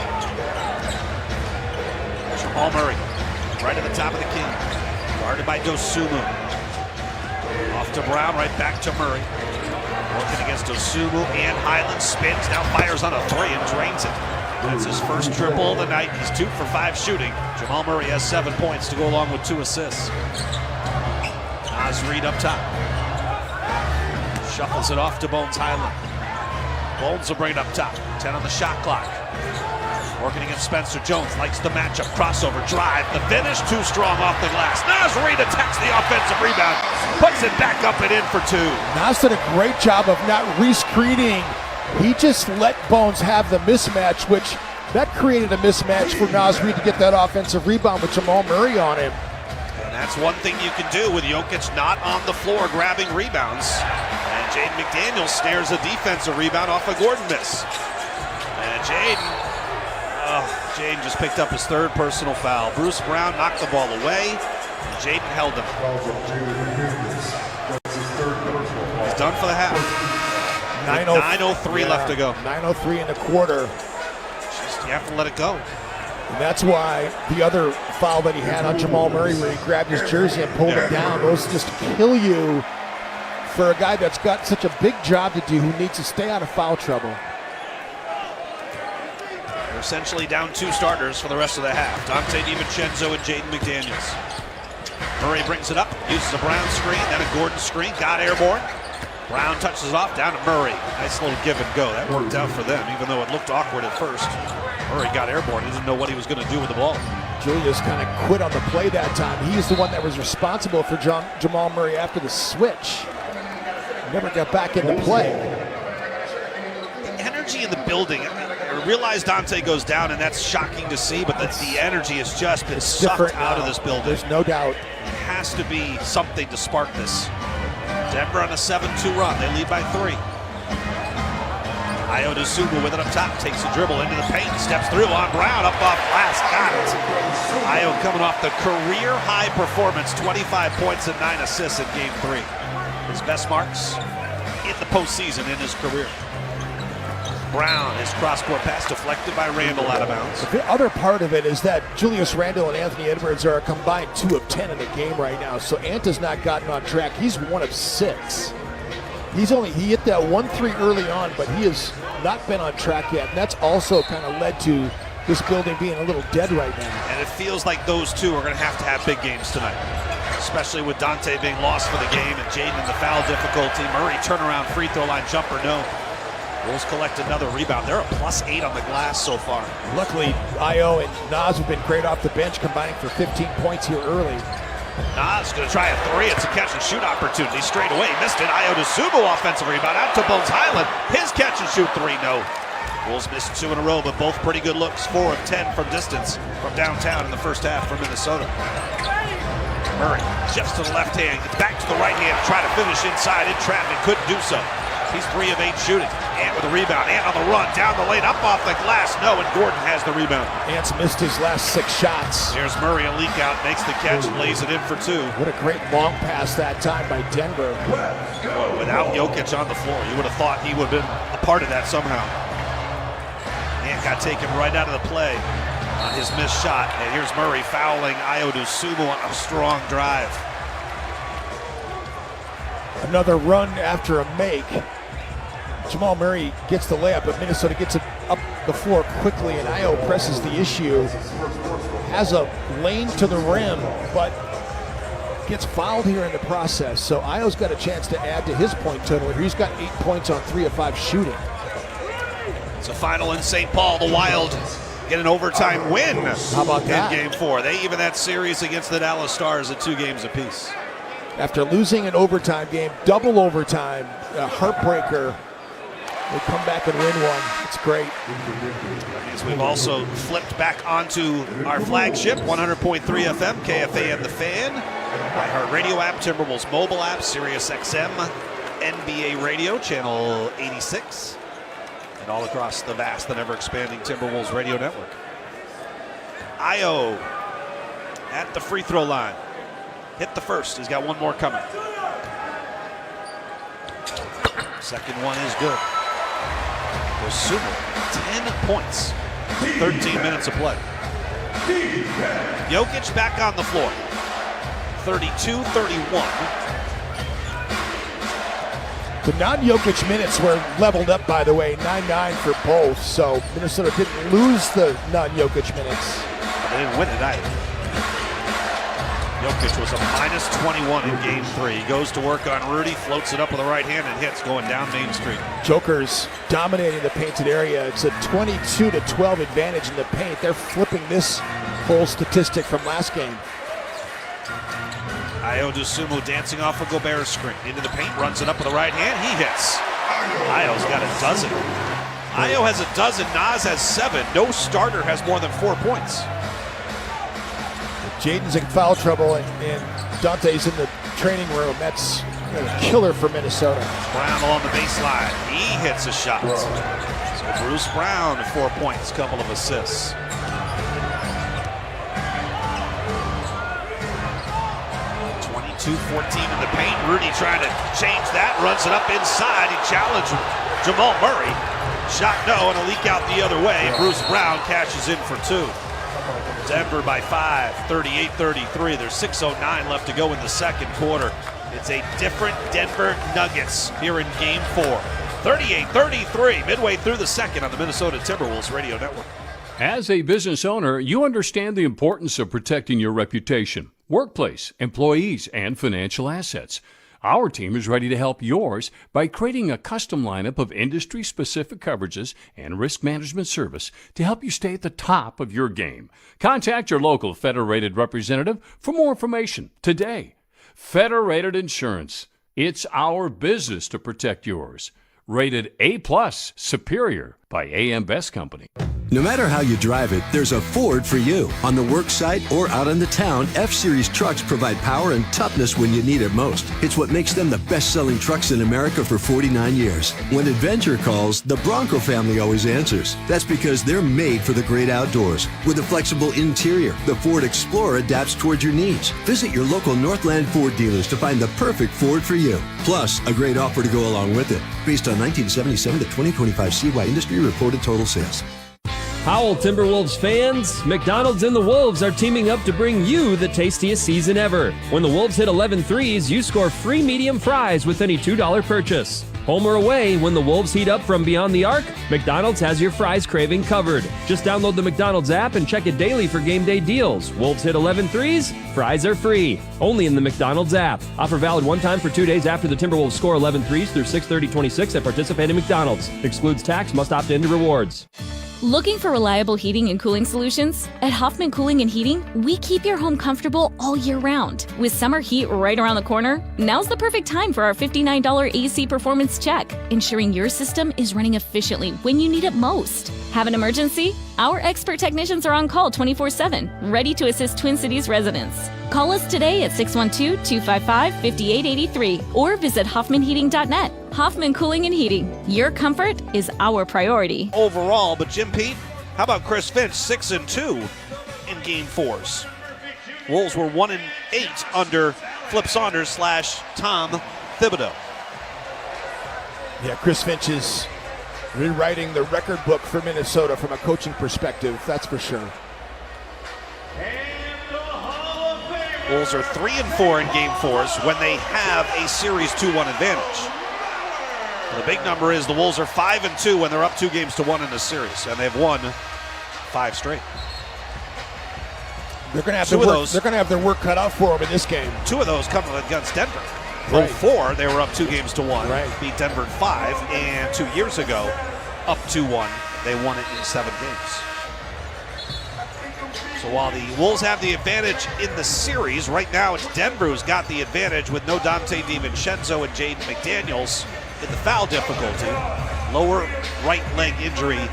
Jamal Murray, right at the top of the key. Guarded by Dosumu. Off to Brown, right back to Murray. Working against Dosumu and Highland. Spins, now fires on a 3 and drains it. That's his first triple of the night. He's 2 for 5 shooting. Jamal Murray has 7 points to go along with 2 assists. Nas Reed up top. Shuffles it off to Bones Highland. Bones will bring it up top. 10 on the shot clock. Working against Spencer Jones. Likes the matchup. Crossover drive. The finish too strong off the glass. Nas Reed attacks the offensive rebound. Puts it back up and in for 2. Nas did a great job of not re-screening. He just let Bones have the mismatch, which that created a mismatch for Nas Reed to get that offensive rebound with Jamal Murray on him. And that's one thing you can do with Jokic not on the floor grabbing rebounds. And Jaden McDaniels snares a defensive rebound off a Gordon miss. And Jaden just picked up his 3rd personal foul. Bruce Brown knocked the ball away, and Jaden held him. He's done for the half. 9:03 left to go. 9:03 in the quarter. You have to let it go. And that's why the other foul that he had on Jamal Murray, where he grabbed his jersey and pulled it down, those just kill you for a guy that's got such a big job to do who needs to stay out of foul trouble. They're essentially down 2 starters for the rest of the half. Dante DiVincenzo and Jaden McDaniels. Murray brings it up, uses a Brown screen, then a Gordon screen, got airborne. Brown touches off, down to Murray. Nice little give and go. That worked out for them, even though it looked awkward at first. Murray got airborne. He didn't know what he was going to do with the ball. Julius kind of quit on the play that time. He's the one that was responsible for Jamal Murray after the switch. Never got back into play. The energy in the building. I realize Dante goes down, and that's shocking to see, but the energy has just been sucked out of this building. There's no doubt. It has to be something to spark this. Denver on a 7-2 run. They lead by 3. Io DeSumo with it up top. Takes a dribble into the paint. Steps through on Brown. Up off glass. Got it. Io coming off the career-high performance. 25 points and 9 assists in Game 3. His best marks in the postseason in his career. Brown, his cross-court pass deflected by Randall out of bounds. The other part of it is that Julius Randle and Anthony Edwards are a combined 2 of 10 in the game right now. So Ant has not gotten on track. He's 1 of 6. He hit that 1-3 early on, but he has not been on track yet. And that's also kind of led to this building being a little dead right now. And it feels like those 2 are going to have big games tonight, especially with Dante being lost for the game and Jaden in the foul difficulty. Murray turnaround free throw line jumper, no. Wolves collect another rebound. They're a +8 on the glass so far. Luckily, Io and Nas have been great off the bench, combining for 15 points here early. Nas going to try a three. It's a catch-and-shoot opportunity straight away. Missed it. Ayo DeSumo offensive rebound out to Bones Highland. His catch-and-shoot three, no. Wolves missed 2 in a row, but both pretty good looks. 4 of 10 from distance from downtown in the first half for Minnesota. Murray shifts to the left hand, gets back to the right hand, try to finish inside in traffic, couldn't do so. He's 3 of 8 shooting. Ant with a rebound. Ant on the run, down the lane, up off the glass. No, and Gordon has the rebound. Ant's missed his last 6 shots. There's Murray, a leak out, makes the catch, lays it in for 2. What a great long pass that time by Denver. Without Jokic on the floor, you would have thought he would have been a part of that somehow. Ant got taken right out of the play on his missed shot. And here's Murray fouling Ayo DeSumo on a strong drive. Another run after a make. Jamal Murray gets the layup, but Minnesota gets it up the floor quickly, and Ayo presses the issue. Has a lane to the rim, but gets fouled here in the process. So Ayo's got a chance to add to his point total. He's got 8 points on 3 of 5 shooting. It's a final in St. Paul. The Wild get an overtime win. How about that? In Game 4. They even that series against the Dallas Stars at 2 games apiece. After losing an overtime game, double overtime, a heartbreaker, they come back and win one. It's great. We've also flipped back onto our flagship, 100.3 FM, KFAN The Fan, iHeartRadio app, Timberwolves mobile app, Sirius XM, NBA Radio, channel 86, and all across the vast and ever-expanding Timberwolves radio network. Ayo at the free throw line. Hit the first. He's got one more coming. Second one is good. DeSumo, 10 points, 13 minutes of play. Jokic back on the floor, 32-31. The non-Jokic minutes were leveled up, by the way, 9-9 for both. So Minnesota didn't lose the non-Jokic minutes. But they didn't win it either. Jokic was a minus 21 in Game 3. He goes to work on Rudy, floats it up with the right hand and hits, going down Main Street. Joker's dominating the painted area. It's a 22-12 advantage in the paint. They're flipping this whole statistic from last game. Ayo DeSumo dancing off a Gobert screen. Into the paint, runs it up with the right hand. He hits. Ayo's got a dozen. Ayo has a dozen. Nas has 7. No starter has more than 4 points. Jaden's in foul trouble, and Dante's in the training room. That's a killer for Minnesota. Brown along the baseline. He hits a shot. So Bruce Brown, 4 points, couple of assists. 22-14 in the paint. Rudy trying to change that, runs it up inside. He challenged Jamal Murray. Shot no, and a leak out the other way. Bruce Brown cashes in for 2. Denver by 5, 38-33. There's 6:09 left to go in the second quarter. It's a different Denver Nuggets here in Game 4. 38-33, midway through the second on the Minnesota Timberwolves radio network. As a business owner, you understand the importance of protecting your reputation, workplace, employees, and financial assets. Our team is ready to help yours by creating a custom lineup of industry-specific coverages and risk management service to help you stay at the top of your game. Contact your local Federated representative for more information today. Federated Insurance. It's our business to protect yours. Rated A+, superior by AM Best Company. No matter how you drive it, there's a Ford for you. On the work site or out on the town, F-Series trucks provide power and toughness when you need it most. It's what makes them the best-selling trucks in America for 49 years. When adventure calls, the Bronco family always answers. That's because they're made for the great outdoors. With a flexible interior, the Ford Explorer adapts towards your needs. Visit your local Northland Ford dealers to find the perfect Ford for you. Plus, a great offer to go along with it. Based on 1977 to 2025 CY industry reported total sales. Howell Timberwolves fans, McDonald's and the Wolves are teaming up to bring you the tastiest season ever. When the Wolves hit 11 threes, you score free medium fries with any $2 purchase. Home or away, when the Wolves heat up from beyond the arc, McDonald's has your fries craving covered. Just download the McDonald's app and check it daily for game day deals. Wolves hit 11 threes, fries are free. Only in the McDonald's app. Offer valid one time for 2 days after the Timberwolves score 11 threes through 6/30/26 at participating McDonald's. Excludes tax, must opt into rewards. Looking for reliable heating and cooling solutions? At Hoffman Cooling and Heating, we keep your home comfortable all year round. With summer heat right around the corner, now's the perfect time for our $59 AC Performance Check, ensuring your system is running efficiently when you need it most. Have an emergency? Our expert technicians are on call 24/7, ready to assist Twin Cities residents. Call us today at 612-255-5883 or visit hoffmanheating.net. Hoffman Cooling and Heating. Your comfort is our priority. Overall, but Jim Pete, how about Chris Finch, 6-2 in Game 4s? Wolves were 1-8 under Flip Saunders / Tom Thibodeau. Yeah, Chris Finch is rewriting the record book for Minnesota from a coaching perspective, that's for sure. Wolves are 3-4 in Game 4s when they have a Series 2-1 advantage. The big number is the Wolves are 5-2 when they're up 2-1 in the series, and they've won 5 straight. They're going to have their work cut out for them in this game. 2 of those come against Denver. Right. 0-4, they were up 2-1. Right. Beat Denver in 5, and 2 years ago, up 2-1, they won it in 7 games. So while the Wolves have the advantage in the series, right now it's Denver who's got the advantage with no Dante DiVincenzo and Jaden McDaniels in the foul difficulty. Lower right leg injury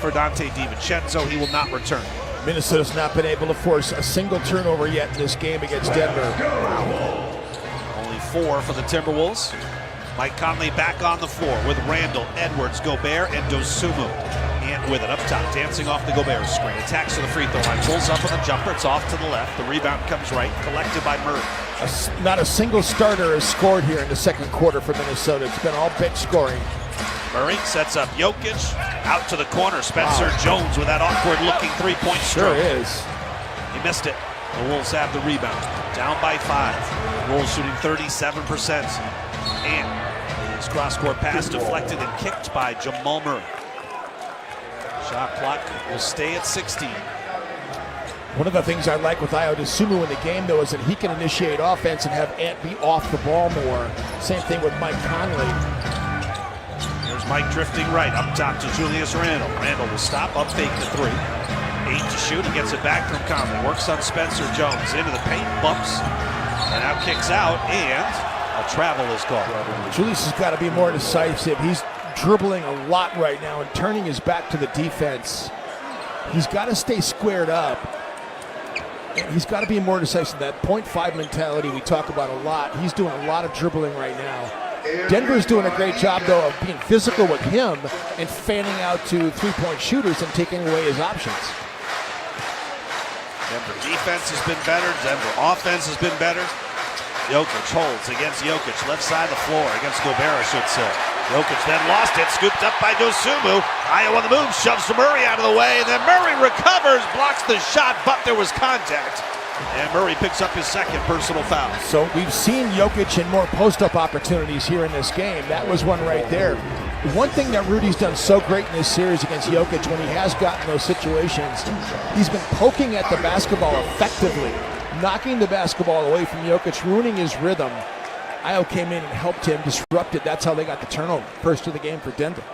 for Dante DiVincenzo. He will not return. Minnesota's not been able to force a single turnover yet in this game against Denver. Only 4 for the Timberwolves. Mike Conley back on the floor with Randall, Edwards, Gobert, and Dosunmu. And with it up top, dancing off the Gobert screen. Attacks to the free throw line. Pulls up on the jumper. It's off to the left. The rebound comes right. Collected by Murray. Not a single starter has scored here in the second quarter for Minnesota. It's been all bench scoring. Murray sets up Jokic. Out to the corner. Spencer Jones with that awkward-looking three-point stroke. Sure is. He missed it. The Wolves have the rebound. Down by 5. The Wolves shooting 37%. And his cross-court pass deflected and kicked by Jamal Murray. Shot clock will stay at 16. One of the things I like with Ayo Dosunmu in the game, though, is that he can initiate offense and have Ant be off the ball more. Same thing with Mike Conley. There's Mike drifting right, up top to Julius Randle. Randle will stop, up fake the 3. 8 to shoot, he gets it back from Conley. Works on Spencer Jones, into the paint, bumps, and now kicks out, and a travel is called. Julius has got to be more decisive. He's dribbling a lot right now and turning his back to the defense. He's got to stay squared up. And he's got to be more decisive. That 0.5 mentality we talk about a lot. He's doing a lot of dribbling right now. Denver's doing a great job, though, of being physical with him and fanning out to three-point shooters and taking away his options. Denver defense has been better. Denver offense has been better. Jokic holds against Jokic, left side of the floor against Gobert, I should say. Jokic then lost it, scooped up by Dosunmu. Ayo on the move, shoves Murray out of the way, and then Murray recovers, blocks the shot, but there was contact. And Murray picks up his second personal foul. So we've seen Jokic in more post-up opportunities here in this game. That was one right there. One thing that Rudy's done so great in this series against Jokic when he has gotten those situations, he's been poking at the basketball effectively, knocking the basketball away from Jokic, ruining his rhythm. Ayo came in and helped him, disrupted. That's how they got the turnover. First of the game for Denver.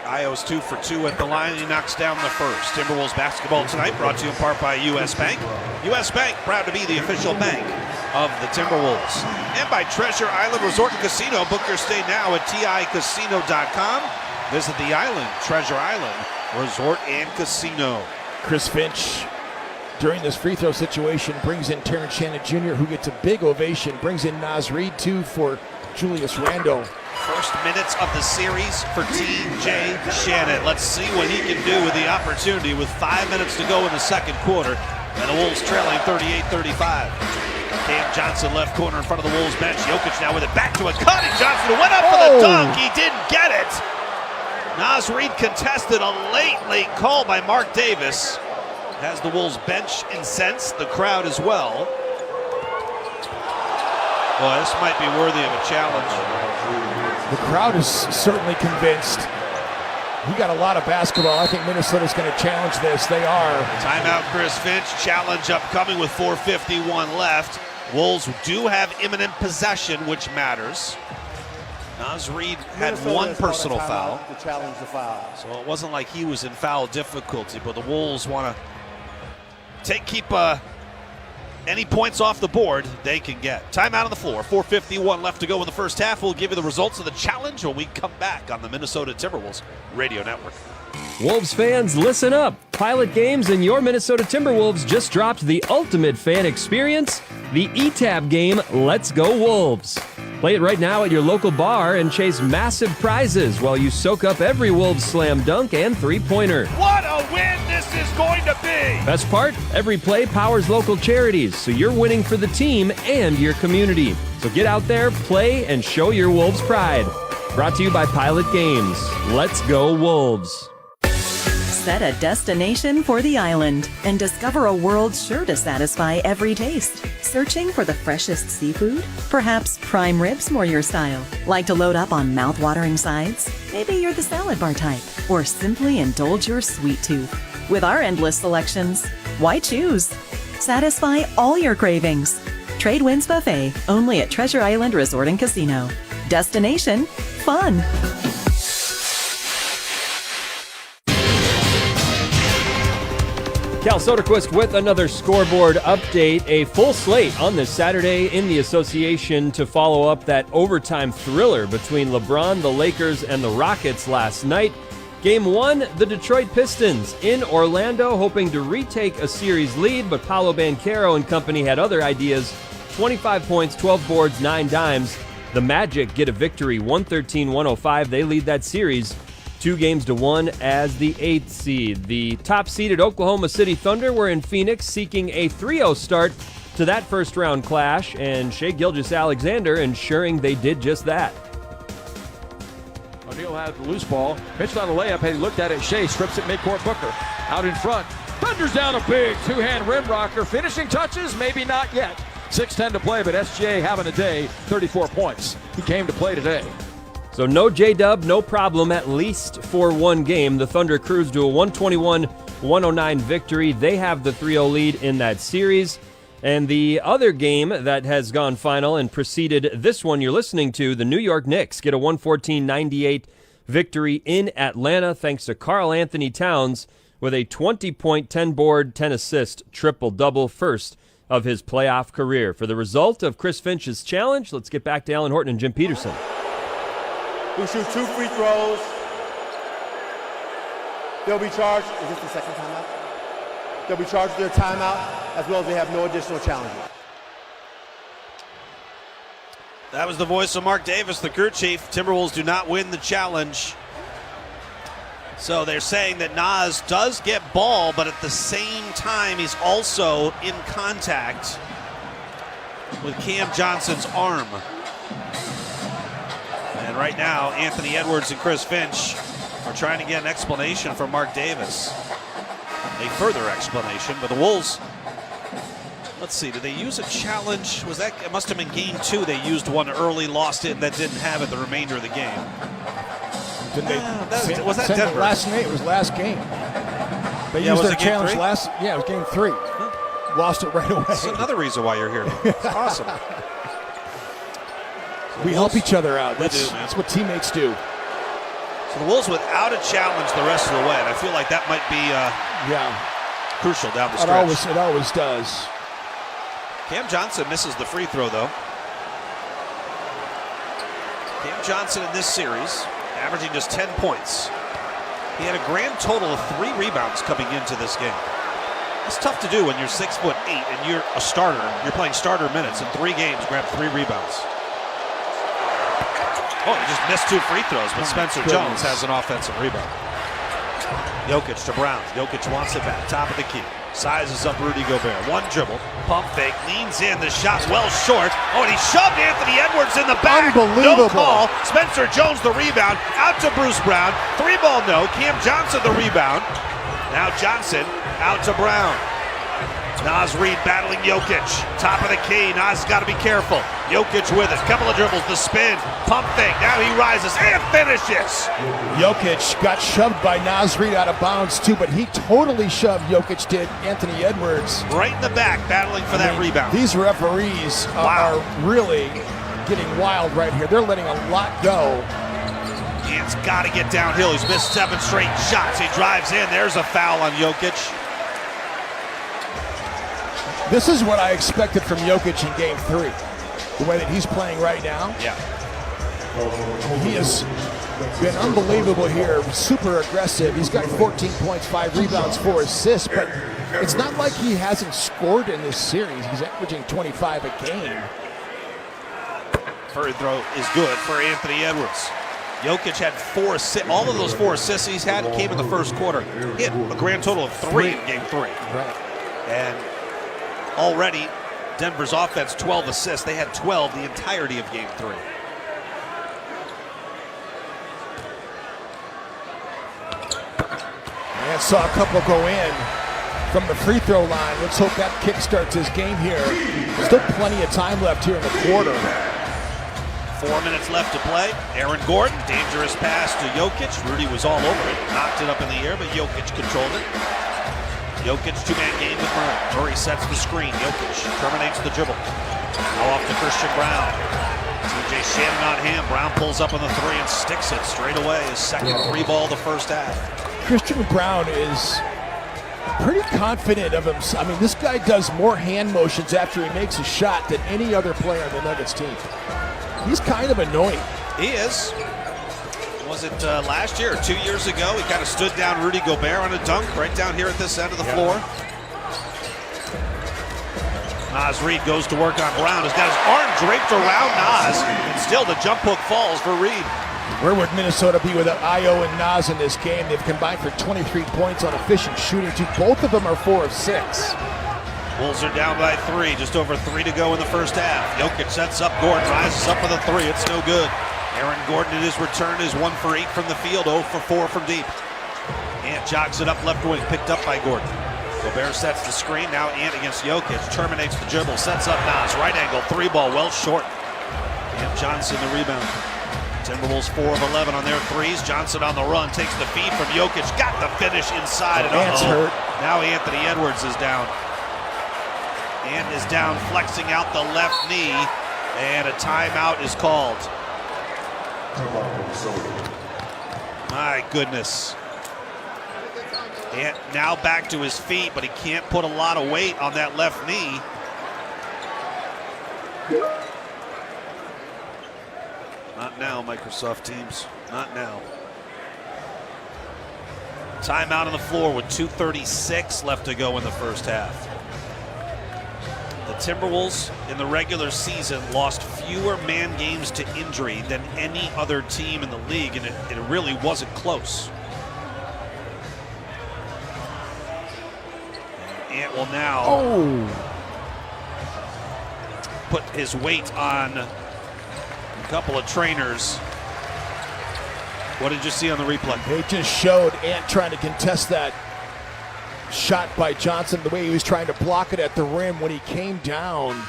Ayo's 2 for 2 at the line. He knocks down the first. Timberwolves basketball tonight brought to you in part by U.S. Bank. U.S. Bank, proud to be the official bank of the Timberwolves. And by Treasure Island Resort and Casino. Book your stay now at TICasino.com. Visit the island, Treasure Island Resort and Casino. Chris Finch, during this free throw situation, brings in Terrence Shannon Jr., who gets a big ovation. Brings in Naz Reid, too, for Julius Randle. First minutes of the series for T.J. Shannon. Let's see what he can do with the opportunity with 5 minutes to go in the second quarter. And the Wolves trailing 38-35. Cam Johnson left corner in front of the Wolves bench. Jokic now with it back to a cutting. Johnson went up for the dunk. He didn't get it. Naz Reid contested a late call by Mark Davis. Has the Wolves bench incensed, the crowd as well. Boy, this might be worthy of a challenge. The crowd is certainly convinced. He got a lot of basketball. I think Minnesota's going to challenge this. They are. Timeout, Chris Finch. Challenge upcoming with 4:51 left. Wolves do have imminent possession, which matters. Naz Reid had one personal foul. To challenge the foul. So it wasn't like he was in foul difficulty, but the Wolves want to keep any points off the board they can get. Timeout on the floor. 4:51 left to go in the first half. We'll give you the results of the challenge when we come back on the Minnesota Timberwolves Radio Network. Wolves fans, listen up. Pilot Games and your Minnesota Timberwolves just dropped the ultimate fan experience, the ETAB game, Let's Go Wolves. Play it right now at your local bar and chase massive prizes while you soak up every Wolves slam dunk and three-pointer. What a win this is going to be! Best part? Every play powers local charities, so you're winning for the team and your community. So get out there, play, and show your Wolves pride. Brought to you by Pilot Games. Let's go Wolves. Set a destination for the island and discover a world sure to satisfy every taste. Searching for the freshest seafood? Perhaps prime ribs more your style. Like to load up on mouth-watering sides? Maybe you're the salad bar type. Or simply indulge your sweet tooth. With our endless selections, why choose? Satisfy all your cravings. Trade Winds Buffet, only at Treasure Island Resort and Casino. Destination, fun. Cal Soderquist with another scoreboard update. A full slate on this Saturday in the association to follow up that overtime thriller between LeBron, the Lakers, and the Rockets last night. Game 1, the Detroit Pistons in Orlando, hoping to retake a series lead, but Paolo Banchero and company had other ideas. 25 points, 12 boards, 9 dimes. The Magic get a victory, 113-105. They lead that series 2-1 as the 8th seed. The top-seeded Oklahoma City Thunder were in Phoenix seeking a 3-0 start to that first-round clash, and Shai Gilgeous-Alexander ensuring they did just that. O'Neal had the loose ball, pitched on a layup, and he looked at it. Shai strips it midcourt. Booker out in front. Thunders down a big two-hand rim rocker. Finishing touches, maybe not yet. 6:10 to play, but SGA having a day, 34 points. He came to play today. So no J-Dub, no problem, at least for one game. The Thunder cruise to a 121-109 victory. They have the 3-0 lead in that series. And the other game that has gone final and preceded this one you're listening to, the New York Knicks get a 114-98 victory in Atlanta thanks to Karl Anthony Towns with a 20-point, 10-board, 10-assist triple-double, first of his playoff career. For the result of Chris Finch's challenge, let's get back to Alan Horton and Jim Peterson. Who shoots 2 free throws, they'll be charged. Is this the second timeout? They'll be charged with their timeout, as well as they have no additional challenges. That was the voice of Mark Davis, the crew chief. Timberwolves do not win the challenge. So they're saying that Naz does get ball, but at the same time, he's also in contact with Cam Johnson's arm. And right now, Anthony Edwards and Chris Finch are trying to get an explanation from Mark Davis. A further explanation, but the Wolves, let's see, did they use a challenge? Was that, it must have been game 2. They used one early, lost it, and that didn't have it the remainder of the game. Was that Denver? Last night, it was last game. They used their challenge last, it was game 3. Lost it right away. That's another reason why you're here. It's awesome. We help each other out. That's what teammates do. So the Wolves without a challenge the rest of the way, and I feel like that might be crucial down the stretch. It always does. Cam Johnson misses the free throw, though. Cam Johnson in this series, averaging just 10 points. He had a grand total of 3 rebounds coming into this game. It's tough to do when you're 6'8" and you're a starter. You're playing starter minutes. In 3 games, grab 3 rebounds. Oh, he just missed 2 free throws, but Spencer Jones has an offensive rebound. Jokic to Brown. Jokic wants it back. Top of the key. Sizes up Rudy Gobert. One dribble. Pump fake. Leans in. The shot well short. Oh, and he shoved Anthony Edwards in the back. Unbelievable. No call. Spencer Jones the rebound. Out to Bruce Brown. 3-ball no. Cam Johnson the rebound. Now Johnson out to Brown. Naz Reid battling Jokic. Top of the key. Naz got to be careful. Jokic with it. Couple of dribbles. The spin. Pump fake. Now he rises and finishes. Jokic got shoved by Naz Reid out of bounds too, but he totally shoved. Jokic did. Anthony Edwards right in the back, battling for that rebound. These referees are really getting wild right here. They're letting a lot go. Ant's got to get downhill. He's missed 7 straight shots. He drives in. There's a foul on Jokic. This is what I expected from Jokic in Game 3. The way that he's playing right now. Yeah. He has been unbelievable here. Super aggressive. He's got 14 points, 5 rebounds, 4 assists. But it's not like he hasn't scored in this series. He's averaging 25 a game. Free throw is good for Anthony Edwards. Jokic had 4 assists. All of those 4 assists he's had came in the first quarter. He had a grand total of 3 in Game 3. Right. And already, Denver's offense, 12 assists. They had 12 the entirety of Game 3. And saw a couple go in from the free throw line. Let's hope that kickstarts his game here. Still plenty of time left here in the quarter. 4 minutes left to play. Aaron Gordon, dangerous pass to Jokic. Rudy was all over it, knocked it up in the air, but Jokic controlled it. Jokic, 2-man game with Murray. Murray sets the screen. Jokic terminates the dribble. Now off to Christian Brown. TJ Shannon on him. Brown pulls up on the 3 and sticks it straight away. His second 3-ball of the first half. Christian Brown is pretty confident of himself. I mean, this guy does more hand motions after he makes a shot than any other player on the Nuggets team. He's kind of annoying. He is. Was it last year or 2 years ago? He kind of stood down Rudy Gobert on a dunk right down here at this end of the floor. Naz Reid goes to work on Brown. He's got his arm draped around Naz, and still the jump hook falls for Reid. Where would Minnesota be without Ayo and Naz in this game? They've combined for 23 points on efficient shooting, too. Both of them are 4 of 6. Wolves are down by 3, just over 3 to go in the first half. Jokic sets up Gordon, rises up for the 3. It's no good. Aaron Gordon in his return is 1 for 8 from the field, 0 for 4 from deep. Ant jogs it up left wing, picked up by Gordon. Gobert sets the screen, now Ant against Jokic, terminates the dribble, sets up Naz, right angle, 3-ball, well short. Ant Johnson the rebound. Timberwolves 4 of 11 on their 3s. Johnson on the run, takes the feed from Jokic, got the finish inside. And Ant's hurt. Now Anthony Edwards is down. Ant is down, flexing out the left knee, and a timeout is called. My goodness. Ant now back to his feet, but he can't put a lot of weight on that left knee. Not now, Microsoft Teams. Not now. Timeout on the floor with 2:36 left to go in the first half. The Timberwolves in the regular season lost fewer man games to injury than any other team in the league, and it really wasn't close. Ant will now put his weight on a couple of trainers. What did you see on the replay? It just showed Ant trying to contest that shot by Johnson, the way he was trying to block it at the rim. When he came down,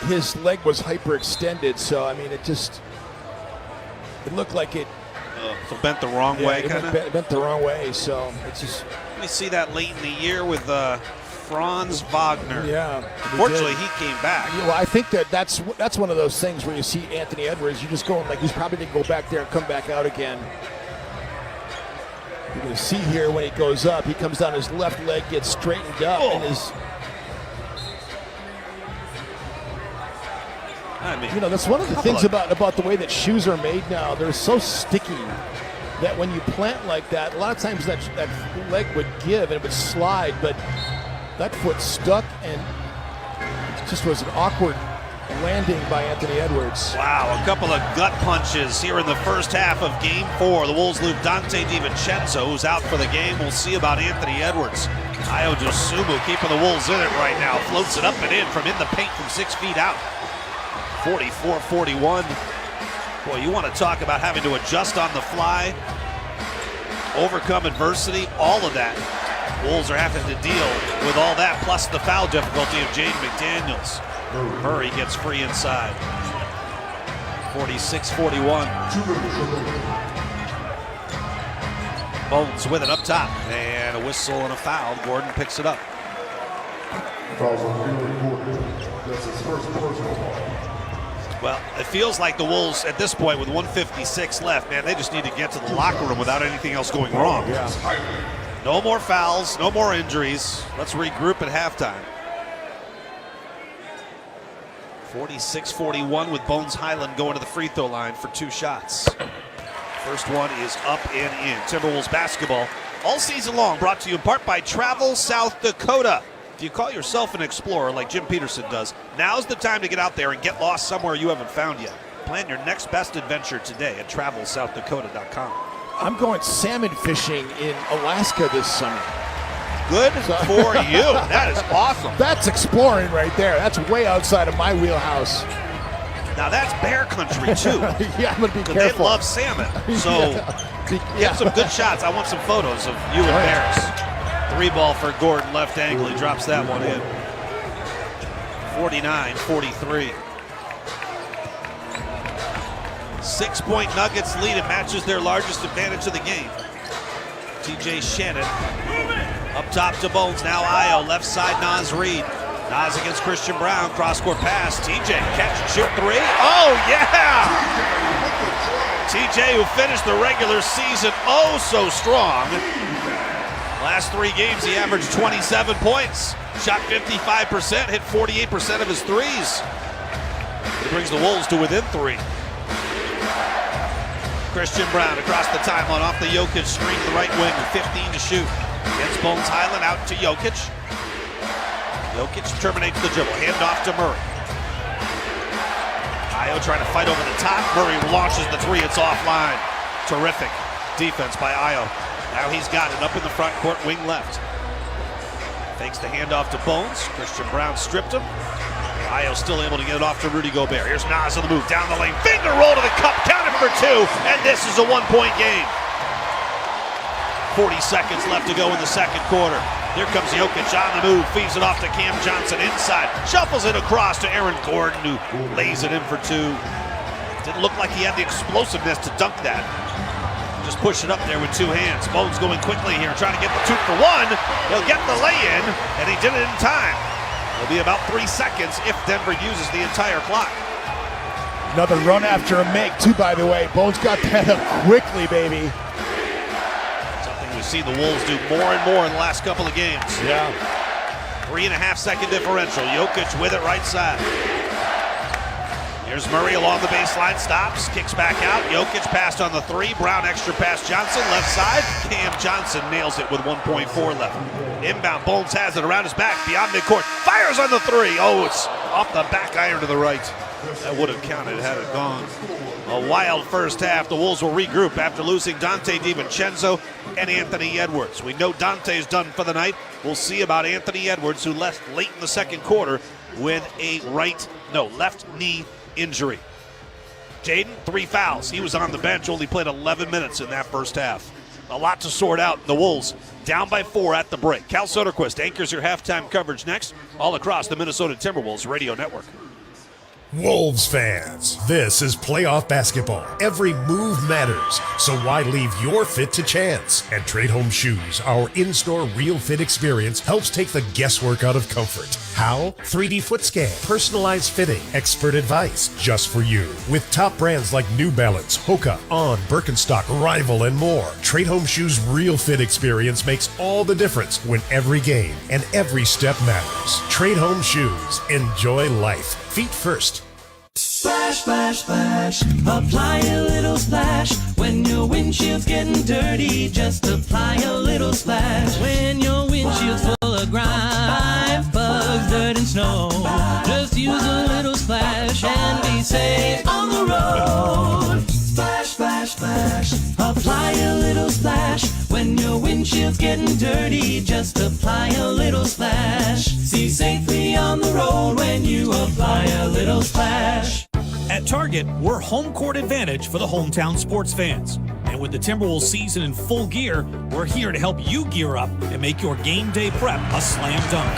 his leg was hyperextended, so I mean, it looked like it so bent the wrong way, kind of bent the wrong way. So it's just. We see that late in the year with Franz Wagner. Yeah. Fortunately, he came back. Yeah, well, I think that's one of those things where you see Anthony Edwards, you're just going like he's probably going to go back there and come back out again. You're going to see here when he goes up, he comes down, his left leg gets straightened up, and his. I mean, that's one of the things about the way that shoes are made now. They're so sticky that when you plant like that, a lot of times that leg would give and it would slide, but that foot stuck, and it just was an awkward landing by Anthony Edwards. Wow, a couple of gut punches here in the first half of Game 4. The Wolves lose Dante DiVincenzo, who's out for the game. We'll see about Anthony Edwards. Ayo Dosunmu keeping the Wolves in it right now. Floats it up and in from in the paint from 6 feet out. 44-41. Boy, you want to talk about having to adjust on the fly, overcome adversity, all of that. Wolves are having to deal with all that, plus the foul difficulty of Jaden McDaniels. Murray gets free inside. 46-41. Bones with it up top, and a whistle and a foul. Gordon picks it up. Fouls on Gordon. That's his first personal foul. Well, it feels like the Wolves at this point with 1:56 left, man, they just need to get to the locker room without anything else going wrong. Yeah. No more fouls, no more injuries. Let's regroup at halftime. 46-41 with Bones Highland going to the free throw line for 2 shots. First one is up and in. Timberwolves basketball all season long, brought to you in part by Travel South Dakota. If you call yourself an explorer like Jim Peterson does, now's the time to get out there and get lost somewhere you haven't found yet. Plan your next best adventure today at TravelSouthDakota.com. I'm going salmon fishing in Alaska this summer. Good for you. That is awesome. That's exploring right there. That's way outside of my wheelhouse. Now that's bear country too. Yeah, I'm going to be careful. They love salmon. So get some good shots. I want some photos of you and bears. 3-ball for Gordon, left angle. He drops that one in. 49-43. 6-point Nuggets lead. It matches their largest advantage of the game. TJ Shannon up top to Bones. Now Ayo, left side Naz Reid. Naz against Christian Brown. Cross-court pass. TJ catch and shoot 3. Oh, yeah! TJ, who finished the regular season oh so strong. Last 3 games, he averaged 27 points. Shot 55%, hit 48% of his threes. He brings the Wolves to within 3. Christian Brown across the timeline off the Jokic screen to the right wing with 15 to shoot. Against Bones Highland, out to Jokic. Jokic terminates the dribble. Hand off to Murray. Ayo trying to fight over the top. Murray launches the 3. It's offline. Terrific defense by Ayo. Now he's got it up in the front court, wing left. Fakes the handoff to Bones. Christian Brown stripped him. Ayo still able to get it off to Rudy Gobert. Here's Naz on the move, down the lane. Finger roll to the cup, counted for 2, and this is a 1-point game. 40 seconds left to go in the second quarter. Here comes Jokic on the move, feeds it off to Cam Johnson inside. Shuffles it across to Aaron Gordon, who lays it in for 2. Didn't look like he had the explosiveness to dunk that. Just push it up there with 2 hands. Bones going quickly here, trying to get the 2 for 1. He'll get the lay-in, and he did it in time. It'll be about 3 seconds if Denver uses the entire clock. Another run after a make, too, by the way. Bones got that up quickly, baby. Something we see the Wolves do more and more in the last couple of games. Yeah. 3.5-second differential. Jokic with it right side. Here's Murray along the baseline, stops, kicks back out. Jokic passed on the 3. Brown extra pass Johnson, left side. Cam Johnson nails it with 1.4 left. Inbound, Bones has it around his back, beyond midcourt. Fires on the 3. Oh, it's off the back iron to the right. That would have counted had it gone. A wild first half. The Wolves will regroup after losing Dante DiVincenzo and Anthony Edwards. We know Dante's done for the night. We'll see about Anthony Edwards, who left late in the second quarter with a left knee injury. Jaden, 3 fouls. He was on the bench, only played 11 minutes in that first half. A lot to sort out. The Wolves down by 4 at the break. Cal Soderquist anchors your halftime coverage next, all across the Minnesota Timberwolves radio network. Wolves fans, this is playoff basketball. Every move matters, so why leave your fit to chance? At Trade Home Shoes, our in-store real fit experience helps take the guesswork out of comfort. How? 3D foot scan, personalized fitting, expert advice just for you. With top brands like New Balance, Hoka, On, Birkenstock, Rival, and more. Trade Home Shoes' real fit experience makes all the difference when every game and every step matters. Trade Home Shoes. Enjoy life. Feet first. Splash, splash, splash. Apply a little splash. When your windshield's getting dirty, just apply a little splash. When your windshield's full of grime, bugs, dirt, and snow, just use a little splash and be safe on the road. Splash, splash, splash. Apply a little splash. When your windshield's getting dirty, just apply a little splash. See safely on the road when you apply a little splash. At Target, we're home court advantage for the hometown sports fans. And with the Timberwolves season in full gear, we're here to help you gear up and make your game day prep a slam dunk.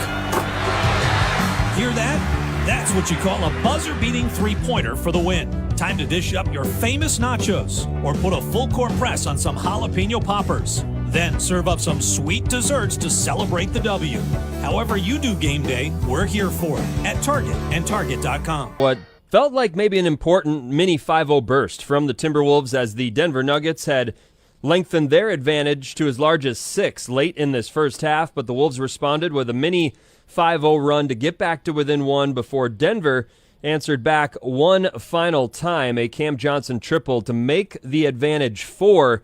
Hear that? That's what you call a buzzer-beating three-pointer for the win. Time to dish up your famous nachos or put a full-court press on some jalapeno poppers. Then serve up some sweet desserts to celebrate the W. However you do game day, we're here for it at Target and Target.com. What Felt like maybe an important mini 5-0 burst from the Timberwolves as the Denver Nuggets had lengthened their advantage to as large as 6 late in this first half, but the Wolves responded with a mini 5-0 run to get back to within 1 before Denver answered back one final time, a Cam Johnson triple to make the advantage 4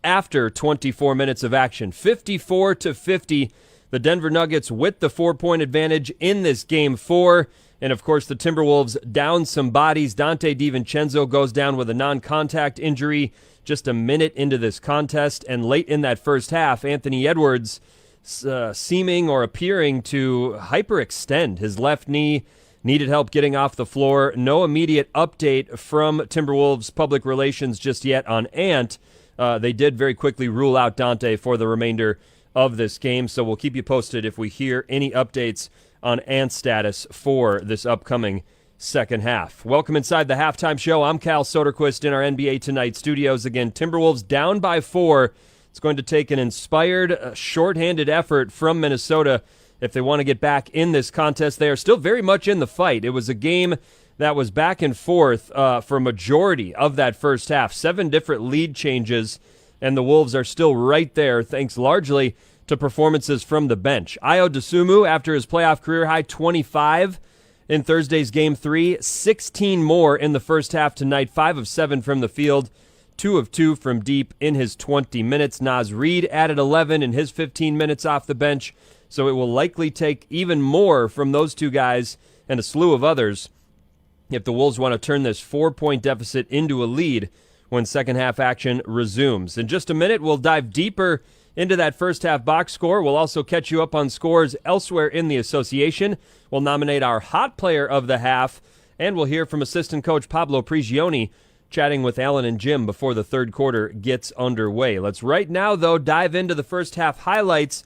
after 24 minutes of action. 54-50, the Denver Nuggets with the 4-point advantage in this game 4. And, of course, the Timberwolves down some bodies. Donte DiVincenzo goes down with a non-contact injury just a minute into this contest. And late in that first half, Anthony Edwards seeming or appearing to hyperextend his left knee, needed help getting off the floor. No immediate update from Timberwolves public relations just yet on Ant. They did very quickly rule out Donte for the remainder of this game, so we'll keep you posted if we hear any updates on Ant's status for this upcoming second half. Welcome inside the halftime show. I'm Cal Soderquist in our NBA Tonight studios. Again, Timberwolves down by 4. It's going to take an inspired, shorthanded effort from Minnesota if they want to get back in this contest. They are still very much in the fight. It was a game that was back and forth for a majority of that first half. 7 different lead changes, and the Wolves are still right there, thanks largely to performances from the bench. Ayo Dosunmu, after his playoff career-high 25 in Thursday's Game 3, 16 more in the first half tonight, 5 of 7 from the field, 2 of 2 from deep in his 20 minutes. Naz Reid added 11 in his 15 minutes off the bench, so it will likely take even more from those two guys and a slew of others if the Wolves want to turn this 4-point deficit into a lead when second half action resumes. In just a minute, we'll dive deeper into that first half box score. We'll also catch you up on scores elsewhere in the association. We'll nominate our hot player of the half, and we'll hear from assistant coach Pablo Prigioni chatting with Alan and Jim before the third quarter gets underway. Let's right now, though, dive into the first half highlights.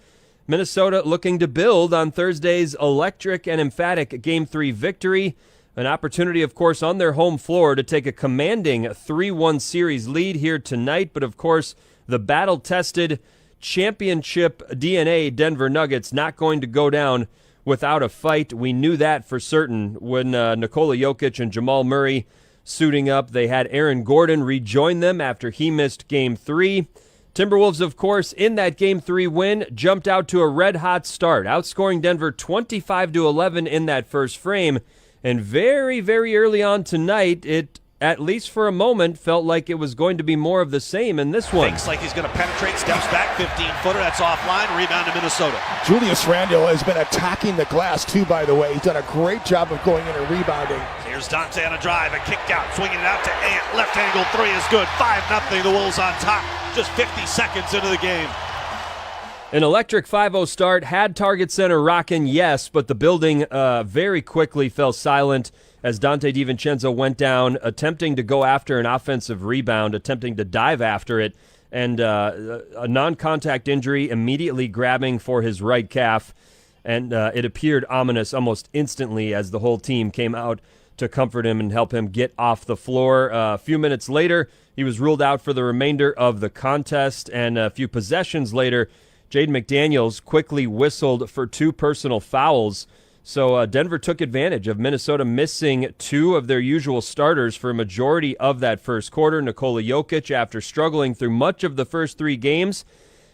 Minnesota looking to build on Thursday's electric and emphatic Game 3 victory. An opportunity, of course, on their home floor to take a commanding 3-1 series lead here tonight. But, of course, the battle-tested championship DNA Denver Nuggets not going to go down without a fight. We knew that for certain when Nikola Jokic and Jamal Murray suiting up. They had Aaron Gordon rejoin them after he missed Game 3. Timberwolves, of course, in that Game 3 win, jumped out to a red-hot start, outscoring Denver 25-11 in that first frame. And very, very early on tonight, it, at least for a moment, felt like it was going to be more of the same in this one. Thinks like he's going to penetrate, steps back, 15-footer, that's offline, rebound to Minnesota. Julius Randle has been attacking the glass, too, by the way. He's done a great job of going in and rebounding. Here's Donte on a drive, a kick out, swinging it out to Ant. Left angle 3 is good, 5-0, the Wolves on top, just 50 seconds into the game. An electric 5-0 start had Target Center rocking, yes, but the building very quickly fell silent as Donte DiVincenzo went down, attempting to go after an offensive rebound, attempting to dive after it, and a non-contact injury immediately grabbing for his right calf, and it appeared ominous almost instantly as the whole team came out to comfort him and help him get off the floor. A few minutes later, he was ruled out for the remainder of the contest, and a few possessions later, Jaden McDaniels quickly whistled for 2 personal fouls. So Denver took advantage of Minnesota missing 2 of their usual starters for a majority of that first quarter. Nikola Jokic, after struggling through much of the first 3 games,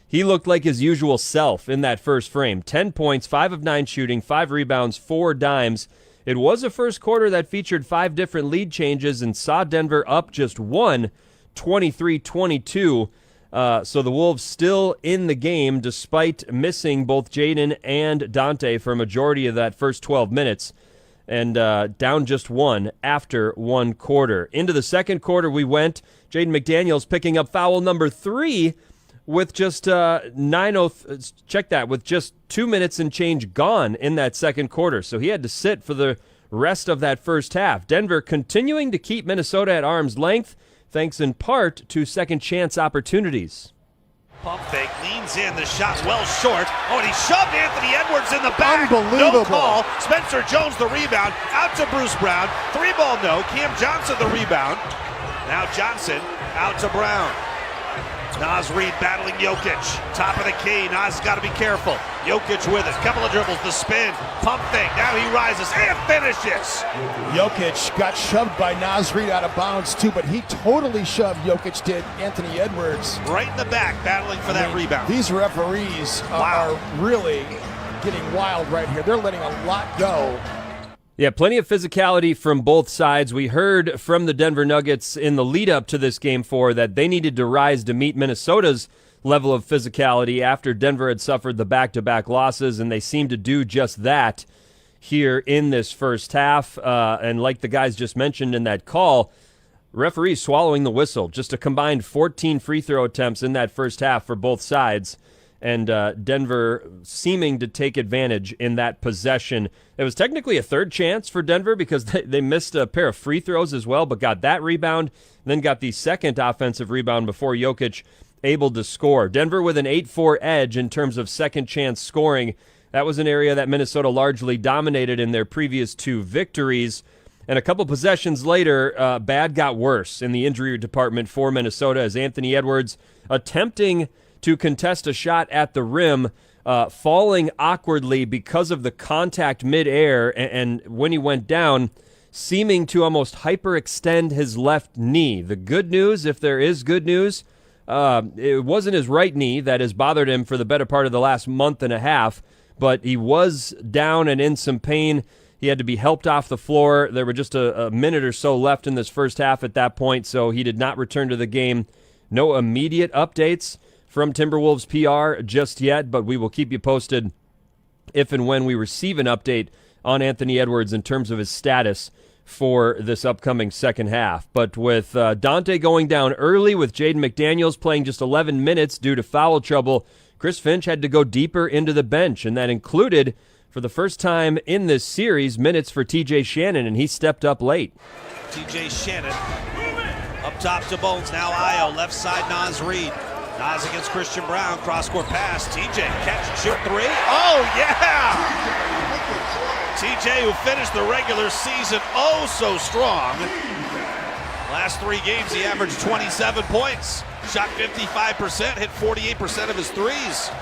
he looked like his usual self in that first frame. 10 points, 5 of 9 shooting, 5 rebounds, 4 dimes. It was a first quarter that featured 5 different lead changes and saw Denver up just 1, 23-22. So the Wolves still in the game despite missing both Jaden and Donte for a majority of that first 12 minutes and down just 1 after 1 quarter. Into the second quarter we went. Jaden McDaniels picking up foul number 3 with just with just 2 minutes and change gone in that second quarter. So he had to sit for the rest of that first half. Denver continuing to keep Minnesota at arm's length, thanks in part to second chance opportunities. Pump fake, leans in, the shot well short. Oh, and he shoved Anthony Edwards in the back. Unbelievable. No call. Spencer Jones the rebound. Out to Bruce Brown. 3-ball no. Cam Johnson the rebound. Now Johnson out to Brown. Naz Reid battling Jokic. Top of the key. Naz got to be careful. Jokic with it. Couple of dribbles. The spin. Pump fake. Now he rises and finishes. Jokic got shoved by Naz Reid out of bounds too, but he totally shoved. Jokic did. Anthony Edwards. Right in the back, battling for that rebound. These referees are really getting wild right here. They're letting a lot go. Yeah, plenty of physicality from both sides. We heard from the Denver Nuggets in the lead-up to this Game 4 that they needed to rise to meet Minnesota's level of physicality after Denver had suffered the back-to-back losses, and they seemed to do just that here in this first half. And like the guys just mentioned in that call, referees swallowing the whistle. Just a combined 14 free throw attempts in that first half for both sides. And Denver seeming to take advantage in that possession. It was technically a third chance for Denver because they missed a pair of free throws as well, but got that rebound, then got the second offensive rebound before Jokic able to score. Denver with an 8-4 edge in terms of second chance scoring. That was an area that Minnesota largely dominated in their previous two victories. And a couple possessions later, bad got worse in the injury department for Minnesota as Anthony Edwards attempting to contest a shot at the rim, falling awkwardly because of the contact midair, and when he went down, seeming to almost hyperextend his left knee. The good news, if there is good news, it wasn't his right knee that has bothered him for the better part of the last month and a half, but he was down and in some pain. He had to be helped off the floor. There were just a minute or so left in this first half at that point, so he did not return to the game. No immediate updates from Timberwolves PR just yet, but we will keep you posted if and when we receive an update on Anthony Edwards in terms of his status for this upcoming second half. But with Dante going down early, with Jaden McDaniels playing just 11 minutes due to foul trouble, Chris Finch had to go deeper into the bench, and that included, for the first time in this series, minutes for TJ Shannon, and he stepped up late. TJ Shannon up top to Bones. Now Ayo, left side Naz Reid. Naz against Christian Brown, cross-court pass. TJ, catch and shoot three. Oh, yeah! TJ, who finished the regular season oh so strong. Last 3 games, he averaged 27 points. Shot 55%, hit 48% of his threes.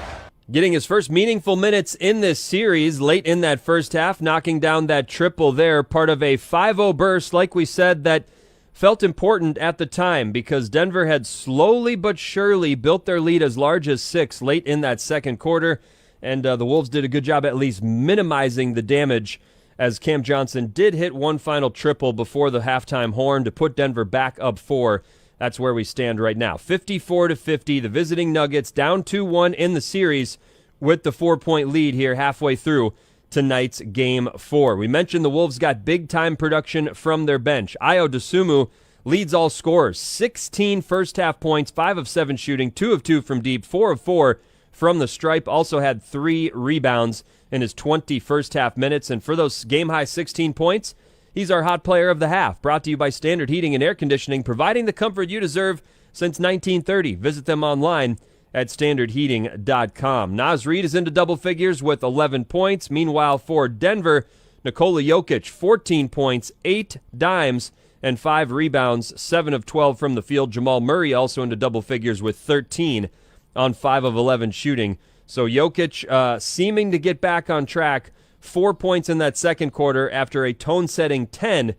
Getting his first meaningful minutes in this series late in that first half, knocking down that triple there, part of a 5-0 burst, like we said, that felt important at the time because Denver had slowly but surely built their lead as large as 6 late in that second quarter, and the Wolves did a good job at least minimizing the damage as Cam Johnson did hit one final triple before the halftime horn to put Denver back up 4. That's where we stand right now. 54-50, the visiting Nuggets down 2-1 in the series with the 4-point lead here halfway through tonight's Game 4. We mentioned the Wolves got big-time production from their bench. Ayo Dosunmu leads all scorers. 16 first-half points, 5 of 7 shooting, 2 of 2 from deep, 4 of 4 from the stripe. Also had 3 rebounds in his 20 first-half minutes. And for those game-high 16 points, he's our hot player of the half. Brought to you by Standard Heating and Air Conditioning, providing the comfort you deserve since 1930. Visit them online at standardheating.com. Naz Reid is into double figures with 11 points. Meanwhile, for Denver, Nikola Jokic, 14 points, 8 dimes, and 5 rebounds, 7 of 12 from the field. Jamal Murray also into double figures with 13 on 5 of 11 shooting. So Jokic seeming to get back on track. 4 points in that second quarter after a tone-setting 10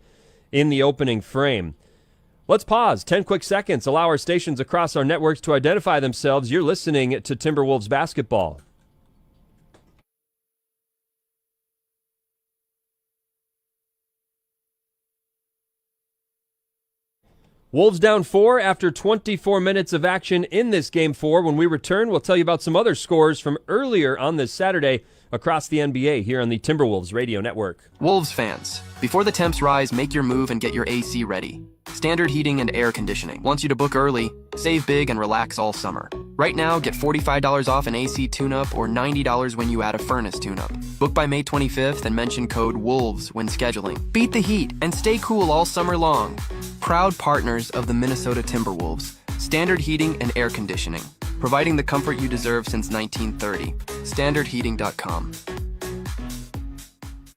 in the opening frame. Let's pause. 10 quick seconds. Allow our stations across our networks to identify themselves. You're listening to Timberwolves basketball. Wolves down 4 after 24 minutes of action in this Game 4. When we return, we'll tell you about some other scores from earlier on this Saturday across the NBA here on the Timberwolves Radio Network. Wolves fans, before the temps rise, make your move and get your AC ready. Standard Heating and Air Conditioning wants you to book early, save big, and relax all summer. Right now, get $45 off an AC tune-up or $90 when you add a furnace tune-up. Book by May 25th and mention code WOLVES when scheduling. Beat the heat and stay cool all summer long. Proud partners of the Minnesota Timberwolves, Standard Heating and Air Conditioning, providing the comfort you deserve since 1930. StandardHeating.com.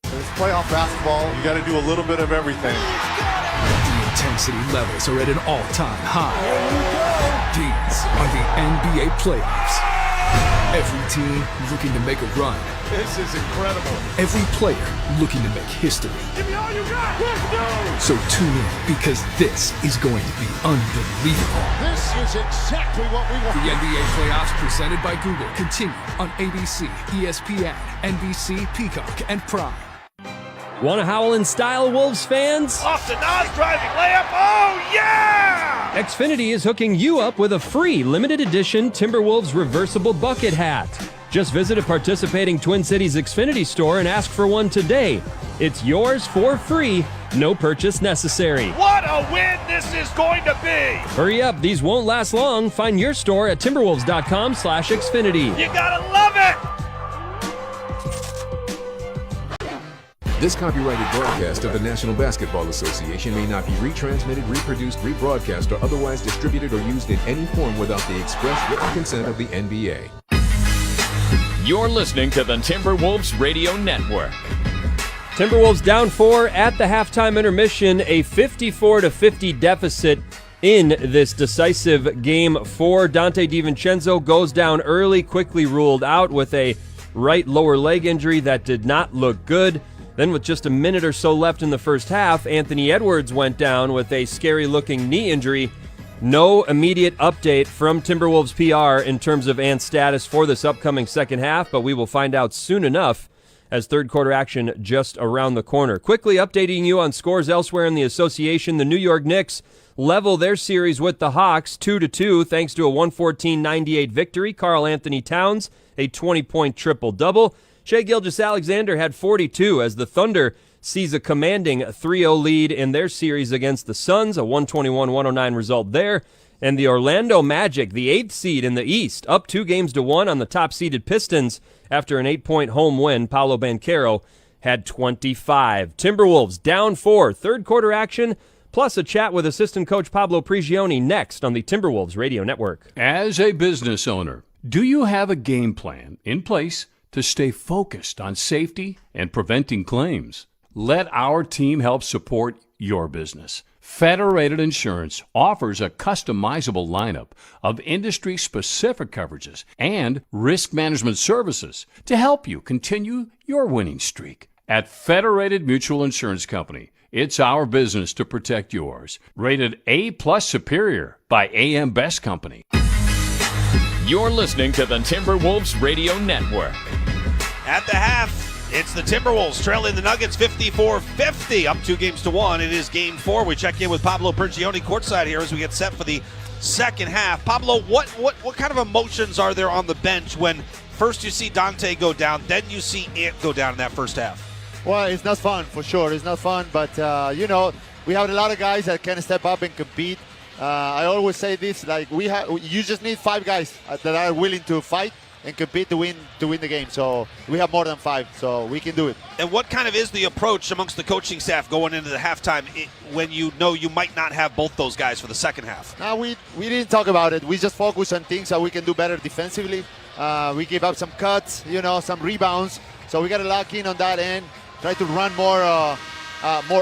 It's playoff basketball. You got to do a little bit of everything. The intensity levels are at an all-time high. These are the NBA playoffs. Every team looking to make a run. This is incredible. Every player looking to make history. Give me all you got. Let's go. So tune in, because this is going to be unbelievable. This is exactly what we want. The NBA playoffs presented by Google continue on ABC, ESPN, NBC, Peacock, and Prime. Want to howl in style, Wolves fans? Off to Nas, driving layup. Oh, yeah! Xfinity is hooking you up with a free limited edition Timberwolves reversible bucket hat. Just visit a participating Twin Cities Xfinity store and ask for one today. It's yours for free, no purchase necessary. What a win this is going to be! Hurry up, these won't last long. Find your store at timberwolves.com/Xfinity. You gotta love it! This copyrighted broadcast of the National Basketball Association may not be retransmitted, reproduced, rebroadcast, or otherwise distributed or used in any form without the express written consent of the NBA. You're listening to the Timberwolves Radio Network. Timberwolves down 4 at the halftime intermission, a 54-50 deficit in this decisive game 4. Dante DiVincenzo goes down early, quickly ruled out with a right lower leg injury that did not look good. Then with just a minute or so left in the first half, Anthony Edwards went down with a scary-looking knee injury. No immediate update from Timberwolves PR in terms of Ant's status for this upcoming second half, but we will find out soon enough as third quarter action just around the corner. Quickly updating you on scores elsewhere in the association, the New York Knicks level their series with the Hawks 2-2 thanks to a 114-98 victory. Karl Anthony Towns, a 20-point triple-double. Shai Gilgeous-Alexander had 42 as the Thunder sees a commanding 3-0 lead in their series against the Suns, a 121-109 result there. And the Orlando Magic, the 8th seed in the East, up 2-1 on the top-seeded Pistons after an 8-point home win. Paolo Banchero had 25. Timberwolves down 4, third quarter action, plus a chat with assistant coach Pablo Prigioni next on the Timberwolves Radio Network. As a business owner, do you have a game plan in place to stay focused on safety and preventing claims? Let our team help support your business. Federated Insurance offers a customizable lineup of industry-specific coverages and risk management services to help you continue your winning streak. At Federated Mutual Insurance Company, it's our business to protect yours. Rated A+ Superior by AM Best Company. You're listening to the Timberwolves Radio Network. At the half, it's the Timberwolves trailing the Nuggets 54-50, up 2-1. It is game 4. We check in with Pablo Prigioni courtside here as we get set for the second half. Pablo, what kind of emotions are there on the bench when first you see Dante go down, then you see Ant go down in that first half? Well, it's not fun, for sure. It's not fun, but, we have a lot of guys that can step up and compete. I always say this, you just need 5 guys that are willing to fight and compete to win the game. So we have more than 5, so we can do it. And what kind of is the approach amongst the coaching staff going into the halftime when you know you might not have both those guys for the second half? No, we didn't talk about it. We just focus on things that we can do better defensively. We give up some cuts, some rebounds. So we got to lock in on that end, try to run more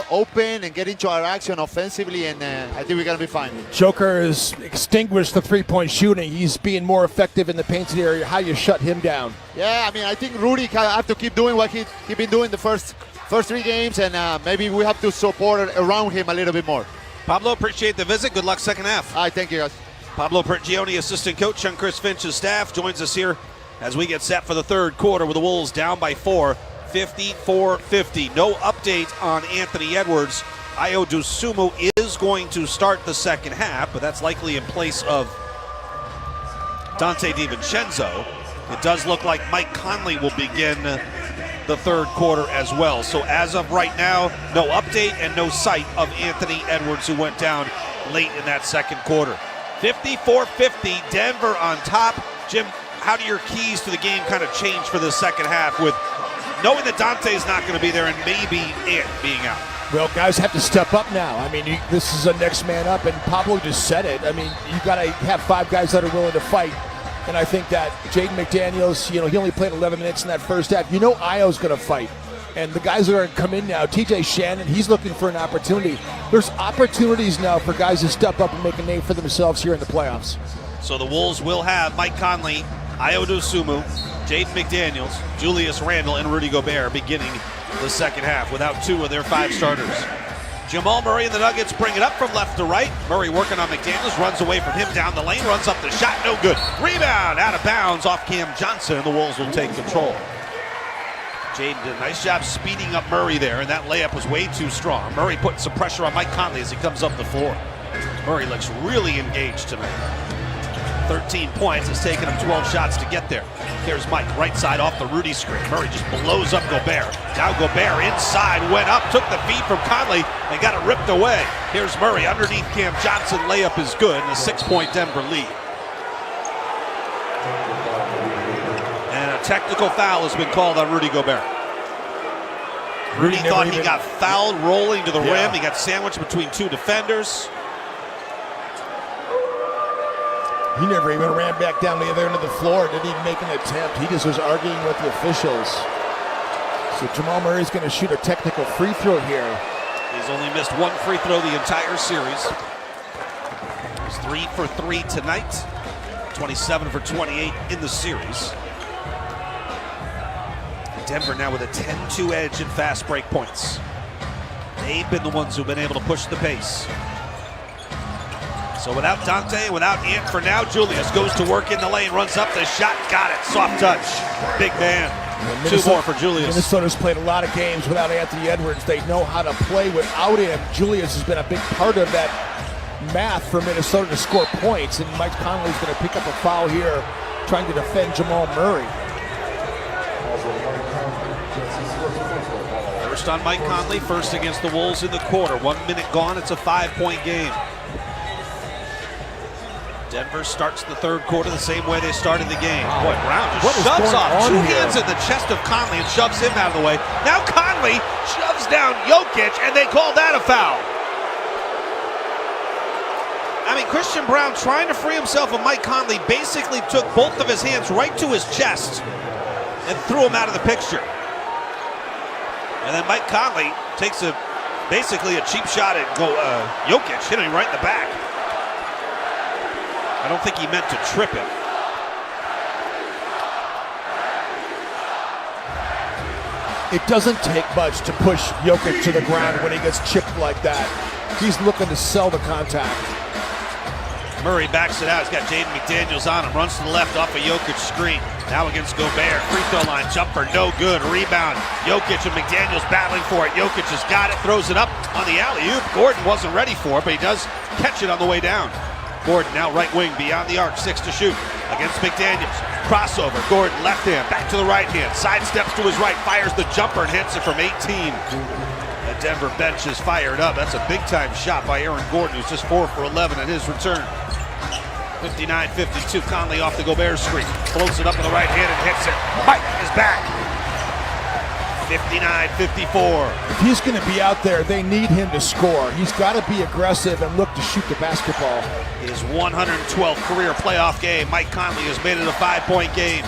open and get into our action offensively, and I think we're going to be fine. Joker has extinguished the three-point shooting. He's being more effective in the painted area. How you shut him down? Yeah, I think Rudy have to keep doing what he been doing the first 3 games, and maybe we have to support around him a little bit more. Pablo, appreciate the visit. Good luck second half. All right, thank you, guys. Pablo Prigioni, assistant coach on Chris Finch's staff, joins us here as we get set for the third quarter with the Wolves down by 4. 54-50. No update on Anthony Edwards. Ayo Dosunmu is going to start the second half, but that's likely in place of Dante DiVincenzo. It does look like Mike Conley will begin the third quarter as well. So as of right now, no update and no sight of Anthony Edwards, who went down late in that second quarter. 54-50, Denver on top. Jim, how do your keys to the game kind of change for the second half with knowing that Dante's not going to be there and maybe Ant being out? Well, guys have to step up now. This is a next man up, and Pablo just said it. You got to have 5 guys that are willing to fight. And I think that Jaden McDaniels, he only played 11 minutes in that first half. Ayo's going to fight. And the guys that are going to come in now, TJ Shannon, he's looking for an opportunity. There's opportunities now for guys to step up and make a name for themselves here in the playoffs. So the Wolves will have Mike Conley, Ayo Dosunmu, Jaden McDaniels, Julius Randle, and Rudy Gobert beginning the second half without 2 of their 5 starters. Jamal Murray and the Nuggets bring it up from left to right. Murray working on McDaniels, runs away from him down the lane, runs up the shot, no good. Rebound, out of bounds off Cam Johnson, and the Wolves will take control. Jaden did a nice job speeding up Murray there, and that layup was way too strong. Murray putting some pressure on Mike Conley as he comes up the floor. Murray looks really engaged tonight. 13 points. It's taken him 12 shots to get there. Here's Mike, right side off the Rudy screen. Murray just blows up Gobert. Now Gobert inside, went up, took the feed from Conley, and got it ripped away. Here's Murray underneath Cam Johnson. Layup is good, and a 6-point Denver lead. And a technical foul has been called on Rudy Gobert. Rudy thought he got fouled rolling to the rim. He got sandwiched between 2 defenders. He never even ran back down the other end of the floor, didn't even make an attempt. He just was arguing with the officials. So Jamal Murray's going to shoot a technical free throw here. He's only missed 1 free throw the entire series. He's 3 for 3 tonight, 27 for 28 in the series. Denver now with a 10-2 edge in fast break points. They've been the ones who've been able to push the pace. So without Dante, without Ant for now, Julius goes to work in the lane, runs up the shot, got it, soft touch, big man. 2 more for Julius. Minnesota's played a lot of games without Anthony Edwards. They know how to play without him. Julius has been a big part of that math for Minnesota to score points, and Mike Conley's going to pick up a foul here, trying to defend Jamal Murray. First on Mike Conley, first against the Wolves in the quarter. 1 minute gone, it's a 5-point game. Denver starts the third quarter the same way they started the game. Boy, Brown just shoves off 2 hands in the chest of Conley and shoves him out of the way. Now Conley shoves down Jokic, and they call that a foul. I mean, Christian Brown, trying to free himself of Mike Conley, basically took both of his hands right to his chest and threw him out of the picture. And then Mike Conley takes basically a cheap shot at Jokic, hitting him right in the back. I don't think he meant to trip him. It doesn't take much to push Jokic to the ground when he gets chipped like that. He's looking to sell the contact. Murray backs it out. He's got Jaden McDaniels on him. Runs to the left off a Jokic screen. Now against Gobert. Free throw line jumper, no good. Rebound. Jokic and McDaniels battling for it. Jokic has got it. Throws it up on the alley-oop. Gordon wasn't ready for it, but he does catch it on the way down. Gordon now right wing beyond the arc, 6 to shoot against McDaniels. Crossover, Gordon left hand, back to the right hand, sidesteps to his right, fires the jumper and hits it from 18. The Denver bench is fired up. That's a big time shot by Aaron Gordon, who's just 4 for 11 at his return. 59-52, Conley off the Gobert screen, floats it up with the right hand and hits it. Mike is back. 59-54. If he's going to be out there, they need him to score. He's got to be aggressive and look to shoot the basketball. His 112th career playoff game. Mike Conley has made it a 5-point game.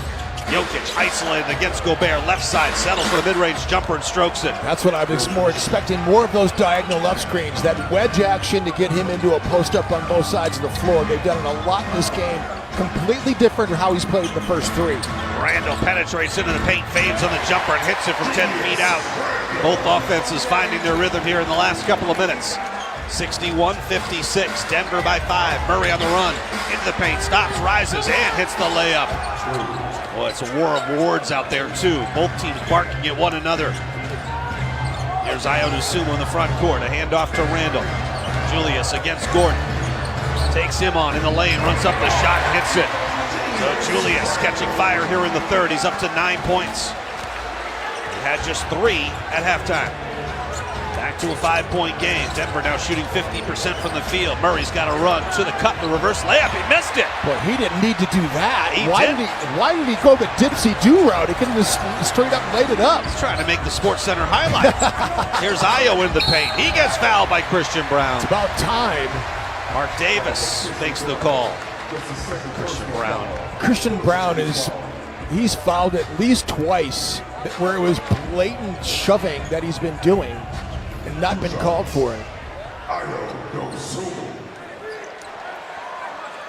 Jokic isolated against Gobert, left side, settles for the mid-range jumper and strokes it. That's what I was more expecting, more of those diagonal up screens, that wedge action to get him into a post-up on both sides of the floor. They've done it a lot in this game. Completely different from how he's played in the first 3. Randle penetrates into the paint, fades on the jumper, and hits it from 10 feet out. Both offenses finding their rhythm here in the last couple of minutes. 61-56, Denver by 5. Murray on the run, into the paint, stops, rises, and hits the layup. Well, it's a war of words out there, too. Both teams barking at one another. Here's Ayo Dosunmu in the front court, a handoff to Randle. Julius against Gordon. Takes him on in the lane, runs up the shot, and hits it. So Julius catching fire here in the third. He's up to 9 points. He had just 3 at halftime. Back to a 5-point game. Denver now shooting 50% from the field. Murray's got a run to the cup, the reverse layup. He missed it. But he didn't need to do that. He Why did he go the dipsy-do route? He could have just straight up laid it up. He's trying to make the Sports Center highlight. Here's Ayo in the paint. He gets fouled by Christian Brown. It's about time. Mark Davis makes the call. Christian Brown he's fouled at least twice where it was blatant shoving that he's been doing and not been called for it.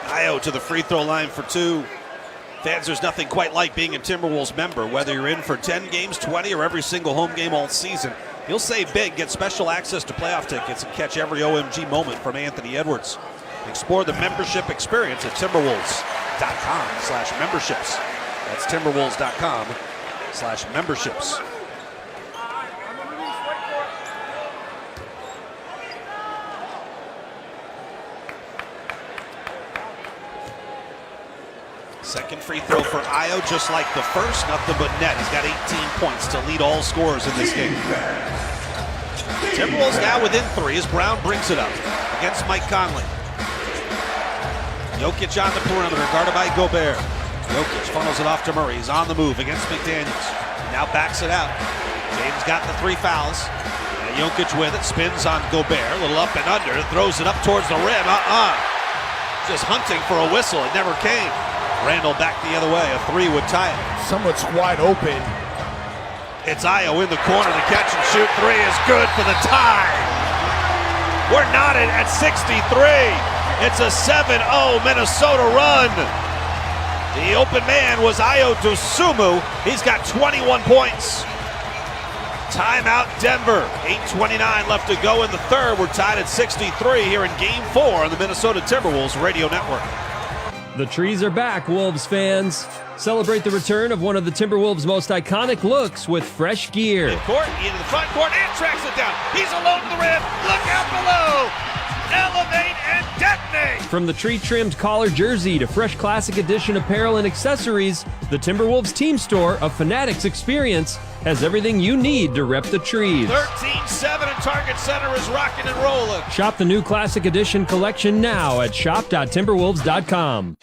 Ayo to the free throw line for 2. Fans, there's nothing quite like being a Timberwolves member. Whether you're in for 10 games, 20, or every single home game all season, you'll save big, get special access to playoff tickets, and catch every OMG moment from Anthony Edwards. Explore the membership experience at Timberwolves.com/memberships. That's Timberwolves.com/memberships. Second free throw for Ayo, just like the first, nothing but net. He's got 18 points to lead all scorers in this game. Timberwolves now within 3 as Brown brings it up against Mike Conley. Jokic on the perimeter, guarded by Gobert. Jokic funnels it off to Murray. He's on the move against McDaniels. Now backs it out. James got the 3 fouls. And Jokic with it, spins on Gobert, a little up and under, throws it up towards the rim. Just hunting for a whistle, it never came. Randall back the other way, a 3 would tie it. Someone's wide open. It's Ayo in the corner, the catch and shoot 3 is good for the tie. We're knotted at 63. It's a 7-0 Minnesota run. The open man was Ayo Dosunmu. He's got 21 points. Timeout Denver. 8:29 left to go in the third. We're tied at 63 here in Game 4 on the Minnesota Timberwolves Radio Network. The trees are back, Wolves fans. Celebrate the return of one of the Timberwolves' most iconic looks with fresh gear. Midcourt, into the front court, and tracks it down. He's alone to the rim. Look out below. Elevate and detonate. From the tree-trimmed collar jersey to fresh classic edition apparel and accessories, the Timberwolves team store, a Fanatics experience, has everything you need to rep the trees. 13-7 and Target Center is rocking and rolling. Shop the new classic edition collection now at shop.timberwolves.com.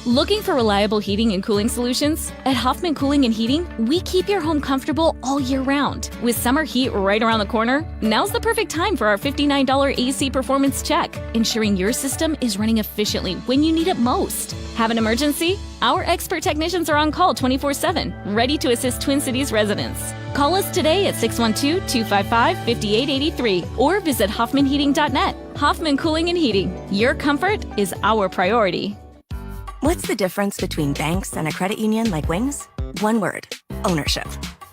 Looking for reliable heating and cooling solutions? At Hoffman Cooling and Heating, we keep your home comfortable all year round. With summer heat right around the corner, now's the perfect time for our $59 AC performance check, ensuring your system is running efficiently when you need it most. Have an emergency? Our expert technicians are on call 24/7, ready to assist Twin Cities residents. Call us today at 612-255-5883 or visit hoffmanheating.net. Hoffman Cooling and Heating. Your comfort is our priority. What's the difference between banks and a credit union like Wings? One word: ownership.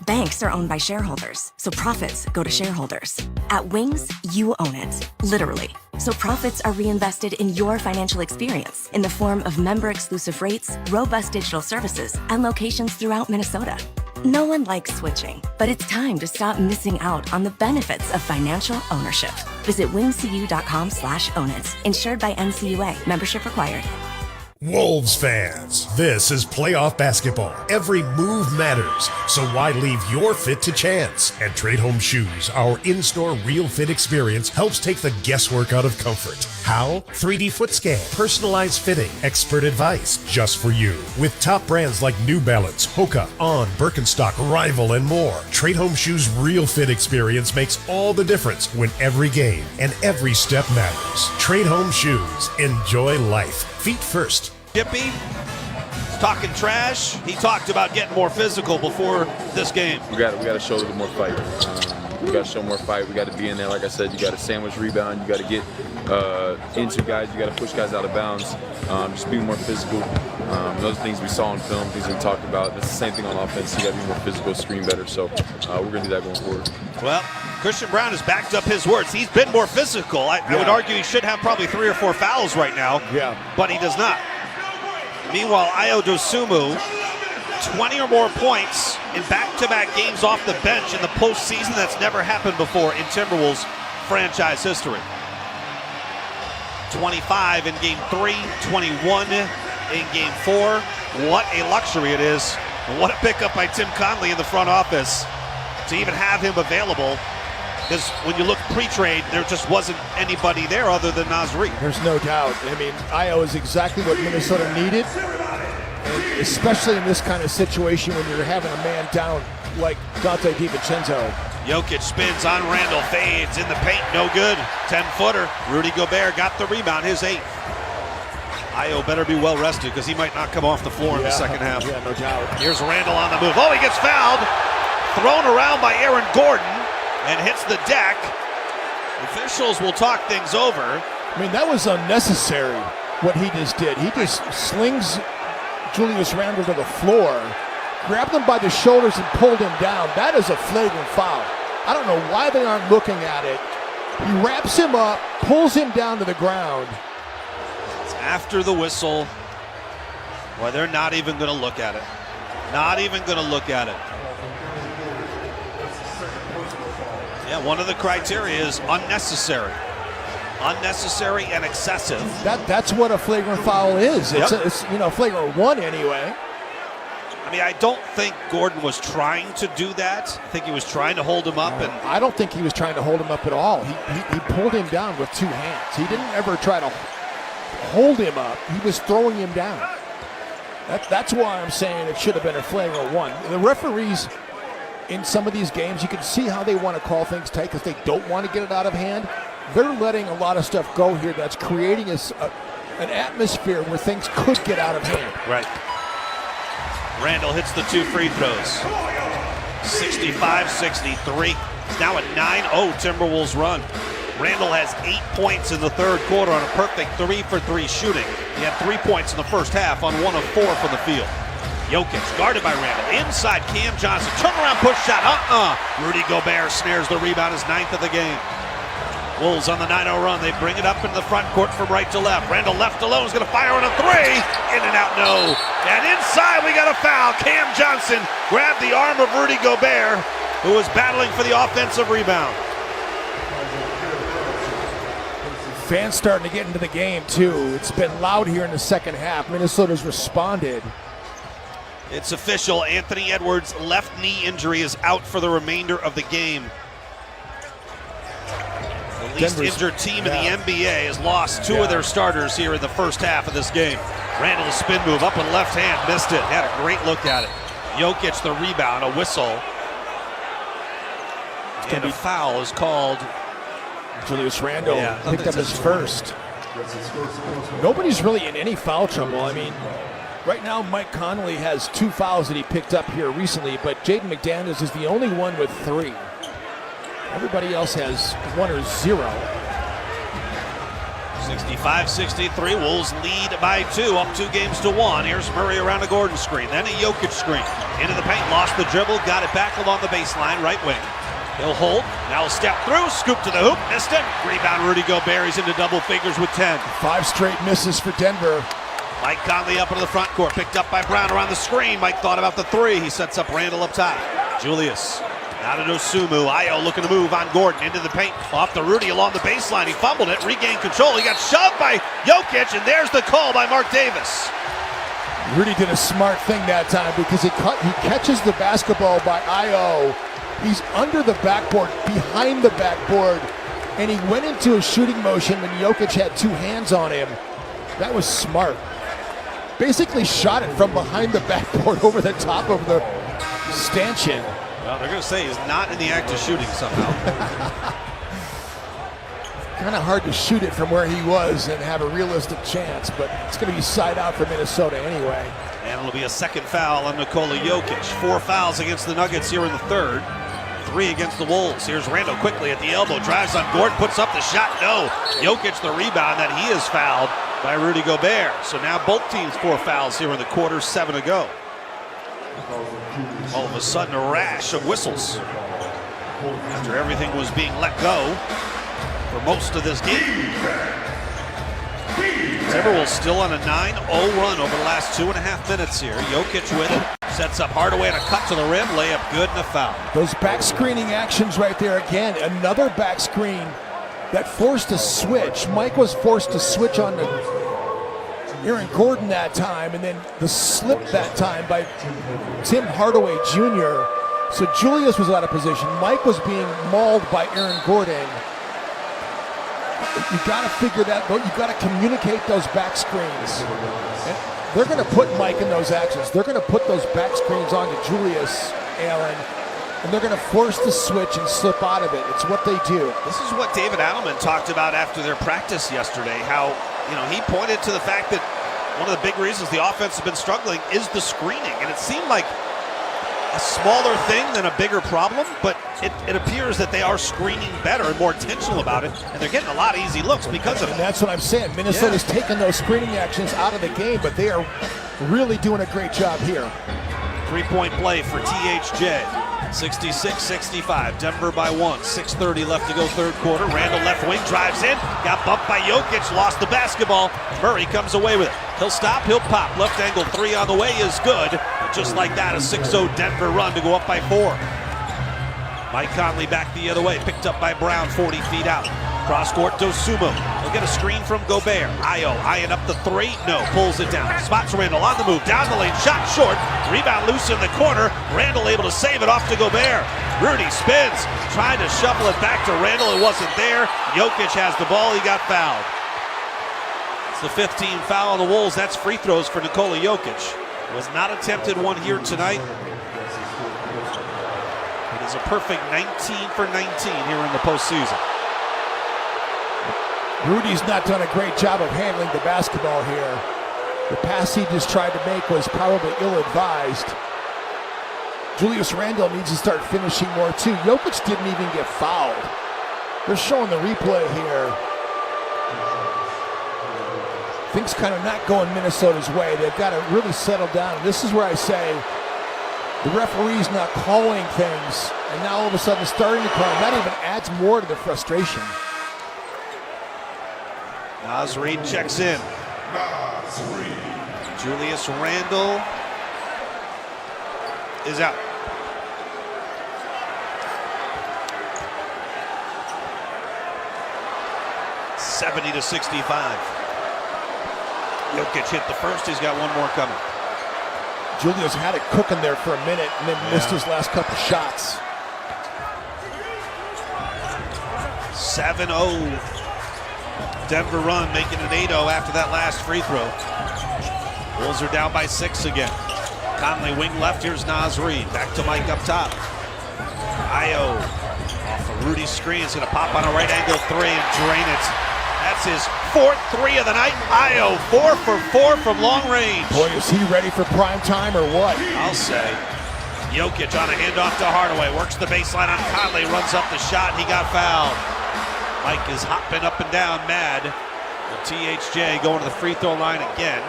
Banks are owned by shareholders, so profits go to shareholders. At Wings, you own it, literally. So profits are reinvested in your financial experience in the form of member-exclusive rates, robust digital services, and locations throughout Minnesota. No one likes switching, but it's time to stop missing out on the benefits of financial ownership. Visit wingcu.com/own it. Insured by NCUA. Membership required. Wolves fans, this is playoff basketball. Every move matters, so why leave your fit to chance? And Trade Home Shoes, our in-store real fit experience, helps take the guesswork out of comfort. How? 3D foot scan, personalized fitting, expert advice just for you. With top brands like New Balance, Hoka, On, Birkenstock, Rival, and more, Trade Home Shoes' real fit experience makes all the difference when every game and every step matters. Trade Home Shoes. Enjoy life. Feet first. Jippy talking trash. He talked about getting more physical before this game. We got to show a little more fight. We got to show more fight. We got to be in there. Like I said, you got to sandwich rebound. You got to get into guys. You got to push guys out of bounds. Just be more physical. Those things we saw in film, things we talked about. It's the same thing on offense. You got to be more physical, screen better. So we're going to do that going forward. Well, Christian Brown has backed up his words. He's been more physical. I would argue he should have probably 3 or 4 fouls right now. Yeah. But he does not. Meanwhile, Ayo Dosunmu, 20 or more points in back-to-back games off the bench in the postseason. That's never happened before in Timberwolves franchise history. 25 in Game 3, 21 in Game 4. What a luxury it is. And what a pickup by Tim Conley in the front office to even have him available. Because when you look pre-trade, there just wasn't anybody there other than Nasri. There's no doubt. I mean, Ayo is exactly what Minnesota needed, and especially in this kind of situation when you're having a man down like Dante DiVincenzo. Jokic spins on Randall, fades in the paint, no good. 10-footer. Rudy Gobert got the rebound, his 8th. Ayo better be well rested because he might not come off the floor in the second half. Yeah, no doubt. Here's Randall on the move. Oh, he gets fouled. Thrown around by Aaron Gordon and hits the deck. Officials will talk things over. I mean, that was unnecessary. what he just did. He just slings Julius Randle to the floor, grabbed him by the shoulders and pulled him down. That is a flagrant foul. I don't know why they aren't looking at it. He wraps him up, pulls him down to the ground. It's after the whistle. Well, they're not even going to look at it. Not even going to look at it. Yeah, one of the criteria is unnecessary. Unnecessary and excessive. That's what a flagrant foul is. It's flagrant one anyway. I mean, I don't think Gordon was trying to do that. I think he was trying to hold him up. And I don't think he was trying to hold him up at all. He pulled him down with two hands. He didn't ever try to hold him up. He was throwing him down. That's why I'm saying it should have been a flagrant one. The referees in some of these games, you can see how they want to call things tight because they don't want to get it out of hand. They're letting a lot of stuff go here that's creating an atmosphere where things could get out of hand. Right. Randle hits the 2 free throws. 65-63. It's now a 9-0 Timberwolves run. Randle has 8 points in the third quarter on a perfect 3-for-3 shooting. He had 3 points in the first half on 1 of 4 from the field. Jokic guarded by Randle. Inside Cam Johnson. Turnaround push shot. Rudy Gobert snares the rebound, his 9th of the game. Wolves on the 9-0 run. They bring it up into the front court from right to left. Randle left alone is going to fire on a 3. In and out, no. And inside we got a foul. Cam Johnson grabbed the arm of Rudy Gobert, who was battling for the offensive rebound. Fans starting to get into the game too. It's been loud here in the second half. Minnesota's responded. It's official. Anthony Edwards' left knee injury is out for the remainder of the game. The least injured team in the NBA has lost 2 of their starters here in the first half of this game. Randle, a spin move up with left hand, missed it. Had a great look at it. Jokic the rebound, a whistle. And a foul is called. Julius Randle picked up his first. Nobody's really in any foul trouble. I mean, right now Mike Conley has 2 fouls that he picked up here recently, but Jaden McDaniels is the only one with 3. Everybody else has 1 or 0. 65-63, Wolves lead by 2, up 2 games to 1. Here's Murray around a Gordon screen, then a Jokic screen. Into the paint, lost the dribble, got it back along the baseline, right wing. He'll hold, now a step through, scoop to the hoop, missed it. Rebound, Rudy Gobert, he's into double figures with 10. 5 straight misses for Denver. Mike Conley up into the front court, picked up by Brown around the screen. Mike thought about the 3, he sets up Randle up top. Julius, out of Dosumu, Ayo looking to move on Gordon, into the paint, off to Rudy along the baseline. He fumbled it, regained control, he got shoved by Jokic, and there's the call by Mark Davis. Rudy did a smart thing that time because he catches the basketball by Ayo. He's under the backboard, behind the backboard, and he went into a shooting motion when Jokic had 2 hands on him. That was smart. Basically shot it from behind the backboard over the top of the stanchion. Well, they're going to say he's not in the act of shooting somehow. Kind of hard to shoot it from where he was and have a realistic chance, but it's going to be side out for Minnesota anyway. And it'll be a second foul on Nikola Jokic. 4 fouls against the Nuggets here in the third. 3 against the Wolves. Here's Randle quickly at the elbow, drives on Gordon, puts up the shot, no. Jokic the rebound, that he is fouled by Rudy Gobert. So now both teams 4 fouls here in the quarter, 7 to go. All of a sudden a rash of whistles after everything was being let go for most of this game. Timberwolves still on a 9-0 run over the last 2.5 minutes here. Jokic with it. Sets up Hardaway and a cut to the rim. Layup good and a foul. Those back screening actions right there again. Another back screen that forced a switch. Mike was forced to switch on to Aaron Gordon that time, and then the slip that time by Tim Hardaway Jr. So Julius was out of position. Mike was being mauled by Aaron Gordon. You got to figure that out. You got to communicate those back screens. And they're going to put Mike in those actions. They're going to put those back screens onto Julius Allen, and they're going to force the switch and slip out of it. It's what they do. This is what David Adelman talked about after their practice yesterday. How, he pointed to the fact that one of the big reasons the offense has been struggling is the screening, and it seemed like a smaller thing than a bigger problem, but it appears that they are screening better and more intentional about it, and they're getting a lot of easy looks because of it. And that's what I'm saying. Minnesota's taking those screening actions out of the game, but they are really doing a great job here. Three-point play for THJ. 66-65, Denver by 1. 6:30 left to go third quarter. Randall left wing, drives in, got bumped by Jokic, lost the basketball. Murray comes away with it. He'll stop, he'll pop. Left angle three on the way is good. Just like that, a 6-0 Denver run to go up by 4. Mike Conley back the other way, picked up by Brown, 40 feet out. Cross court, Dosumo. He'll get a screen from Gobert. Ayo eyeing up the three. No, pulls it down. Spots Randall on the move. Down the lane, shot short. Rebound loose in the corner. Randall able to save it off to Gobert. Rudy spins, trying to shuffle it back to Randall. It wasn't there. Jokic has the ball. He got fouled. It's the 15th foul on the Wolves. That's free throws for Nikola Jokic. Was not attempted one here tonight. It is a perfect 19 for 19 here in the postseason. Rudy's not done a great job of handling the basketball here. The pass he just tried to make was probably ill-advised. Julius Randle needs to start finishing more too. Jokic didn't even get fouled. They're showing the replay here. Things kind of not going Minnesota's way. They've got to really settle down. This is where I say the referee's not calling things, and now all of a sudden starting to call. That even adds more to the frustration. Naz Reid checks in. Julius Randle is out. (70-65). Jokic hit the first. He's got one more coming. Julius had it cooking there for a minute and then missed his last couple shots. 7-0. Denver run, making it 8-0 after that last free throw. Wolves are down by 6 again. Conley wing left, here's Naz Reid. Back to Mike up top. Ayo off of Rudy's screen. It's gonna pop on a right angle three and drain it. That's his 4th three of the night. Ayo 4 for 4 from long range. Boy, is he ready for prime time or what? I'll say. Jokic on a handoff to Hardaway. Works the baseline on Conley, runs up the shot, he got fouled. Mike is hopping up and down, mad. And THJ going to the free throw line again.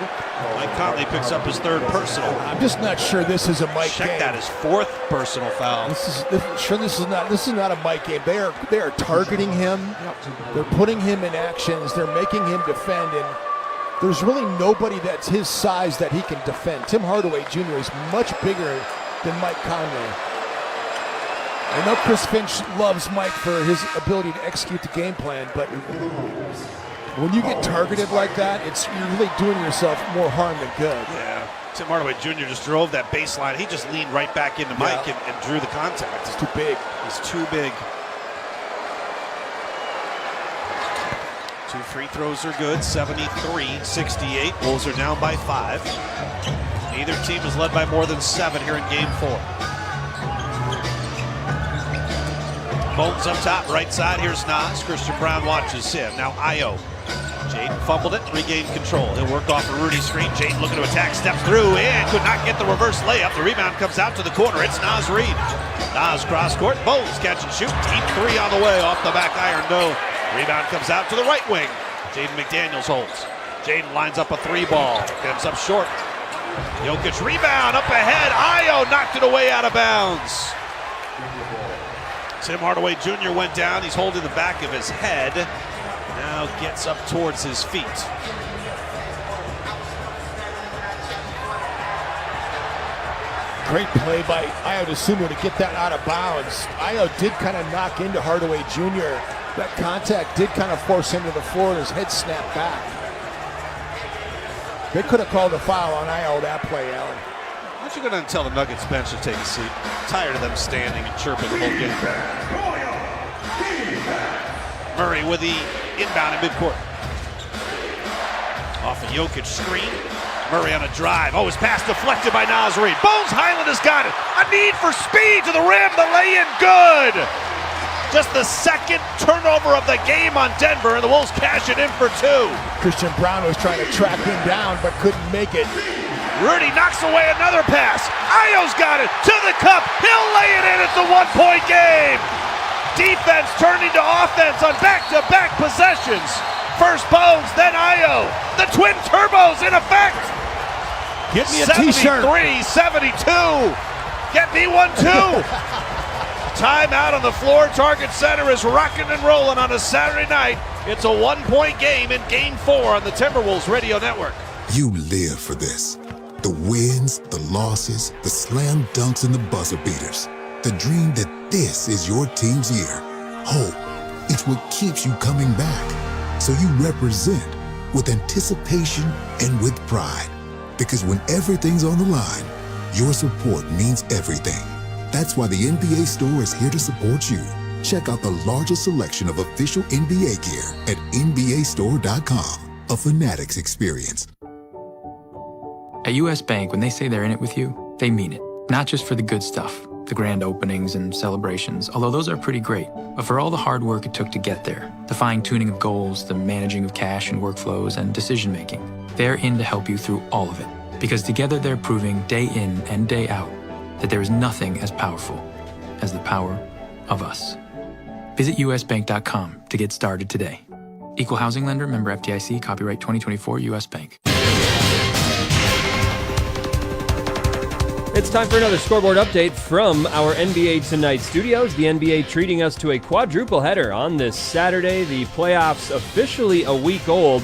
Mike Conley picks up his 3rd personal. I'm just not sure this is a Mike game. Check that, his 4th personal foul. This is not a Mike game. They are targeting him. They're putting him in actions. They're making him defend, and there's really nobody that's his size that he can defend. Tim Hardaway Jr. is much bigger than Mike Conley. I know Chris Finch loves Mike for his ability to execute the game plan, but when you get targeted like that, you're really doing yourself more harm than good. Yeah, Tim Hardaway Jr. just drove that baseline. He just leaned right back into Mike and drew the contact. It's too big. He's too big. 2 free throws are good, 73-68. Wolves are down by 5. Neither team is led by more than 7 here in game 4. Bones up top, right side. Here's Nas. Christian Brown watches him. Now Ayo. Jaden fumbled it, regained control. He'll work off a Rudy screen. Jaden looking to attack, steps through and could not get the reverse layup. The rebound comes out to the corner. It's Naz Reid. Nas cross court. Bones catch and shoot. Deep 3 on the way. Off the back iron. No. Rebound comes out to the right wing. Jaden McDaniels holds. Jaden lines up a 3 ball. Comes up short. Jokic rebound up ahead. Ayo knocked it away out of bounds. Tim Hardaway Jr. went down. He's holding the back of his head. Now gets up towards his feet. Great play by Ayo Dosunmu to get that out of bounds. Ayo did kind of knock into Hardaway Jr. That contact did kind of force him to the floor and his head snapped back. They could have called a foul on Ayo that play, Allen. Why don't you go down and tell the Nuggets bench to take a seat? I'm tired of them standing and chirping the whole game. Murray with the inbound in midcourt. Off a Jokic screen. Murray on a drive. Oh, his pass deflected by Naz Reid. Bones Highland has got it. A need for speed to the rim. The lay-in good. Just the 2nd turnover of the game on Denver, and the Wolves cash it in for 2. Christian Brown was trying to track him down, but couldn't make it. Rudy knocks away another pass. Ayo's got it to the cup. He'll lay it in. It's a 1-point game. Defense turning to offense on back-to-back possessions. First Bones, then Ayo. The twin turbos in effect. Get me a t-shirt. 73-72. Get me one too. Timeout on the floor. Target Center is rocking and rolling on a Saturday night. It's a 1-point game in Game 4 on the Timberwolves Radio Network. You live for this. The wins, the losses, the slam dunks, and the buzzer beaters. The dream that this is your team's year. Hope, it's what keeps you coming back. So you represent with anticipation and with pride. Because when everything's on the line, your support means everything. That's why the NBA Store is here to support you. Check out the largest selection of official NBA gear at NBAstore.com. A Fanatics experience. At U.S. Bank, when they say they're in it with you, they mean it. Not just for the good stuff, the grand openings and celebrations, although those are pretty great, but for all the hard work it took to get there, the fine-tuning of goals, the managing of cash and workflows, and decision-making. They're in to help you through all of it, because together they're proving day in and day out that there is nothing as powerful as the power of us. Visit usbank.com to get started today. Equal housing lender, member FDIC, copyright 2024 U.S. Bank. It's time for another scoreboard update from our NBA Tonight studios. The NBA treating us to a quadruple header on this Saturday. The playoffs officially a week old.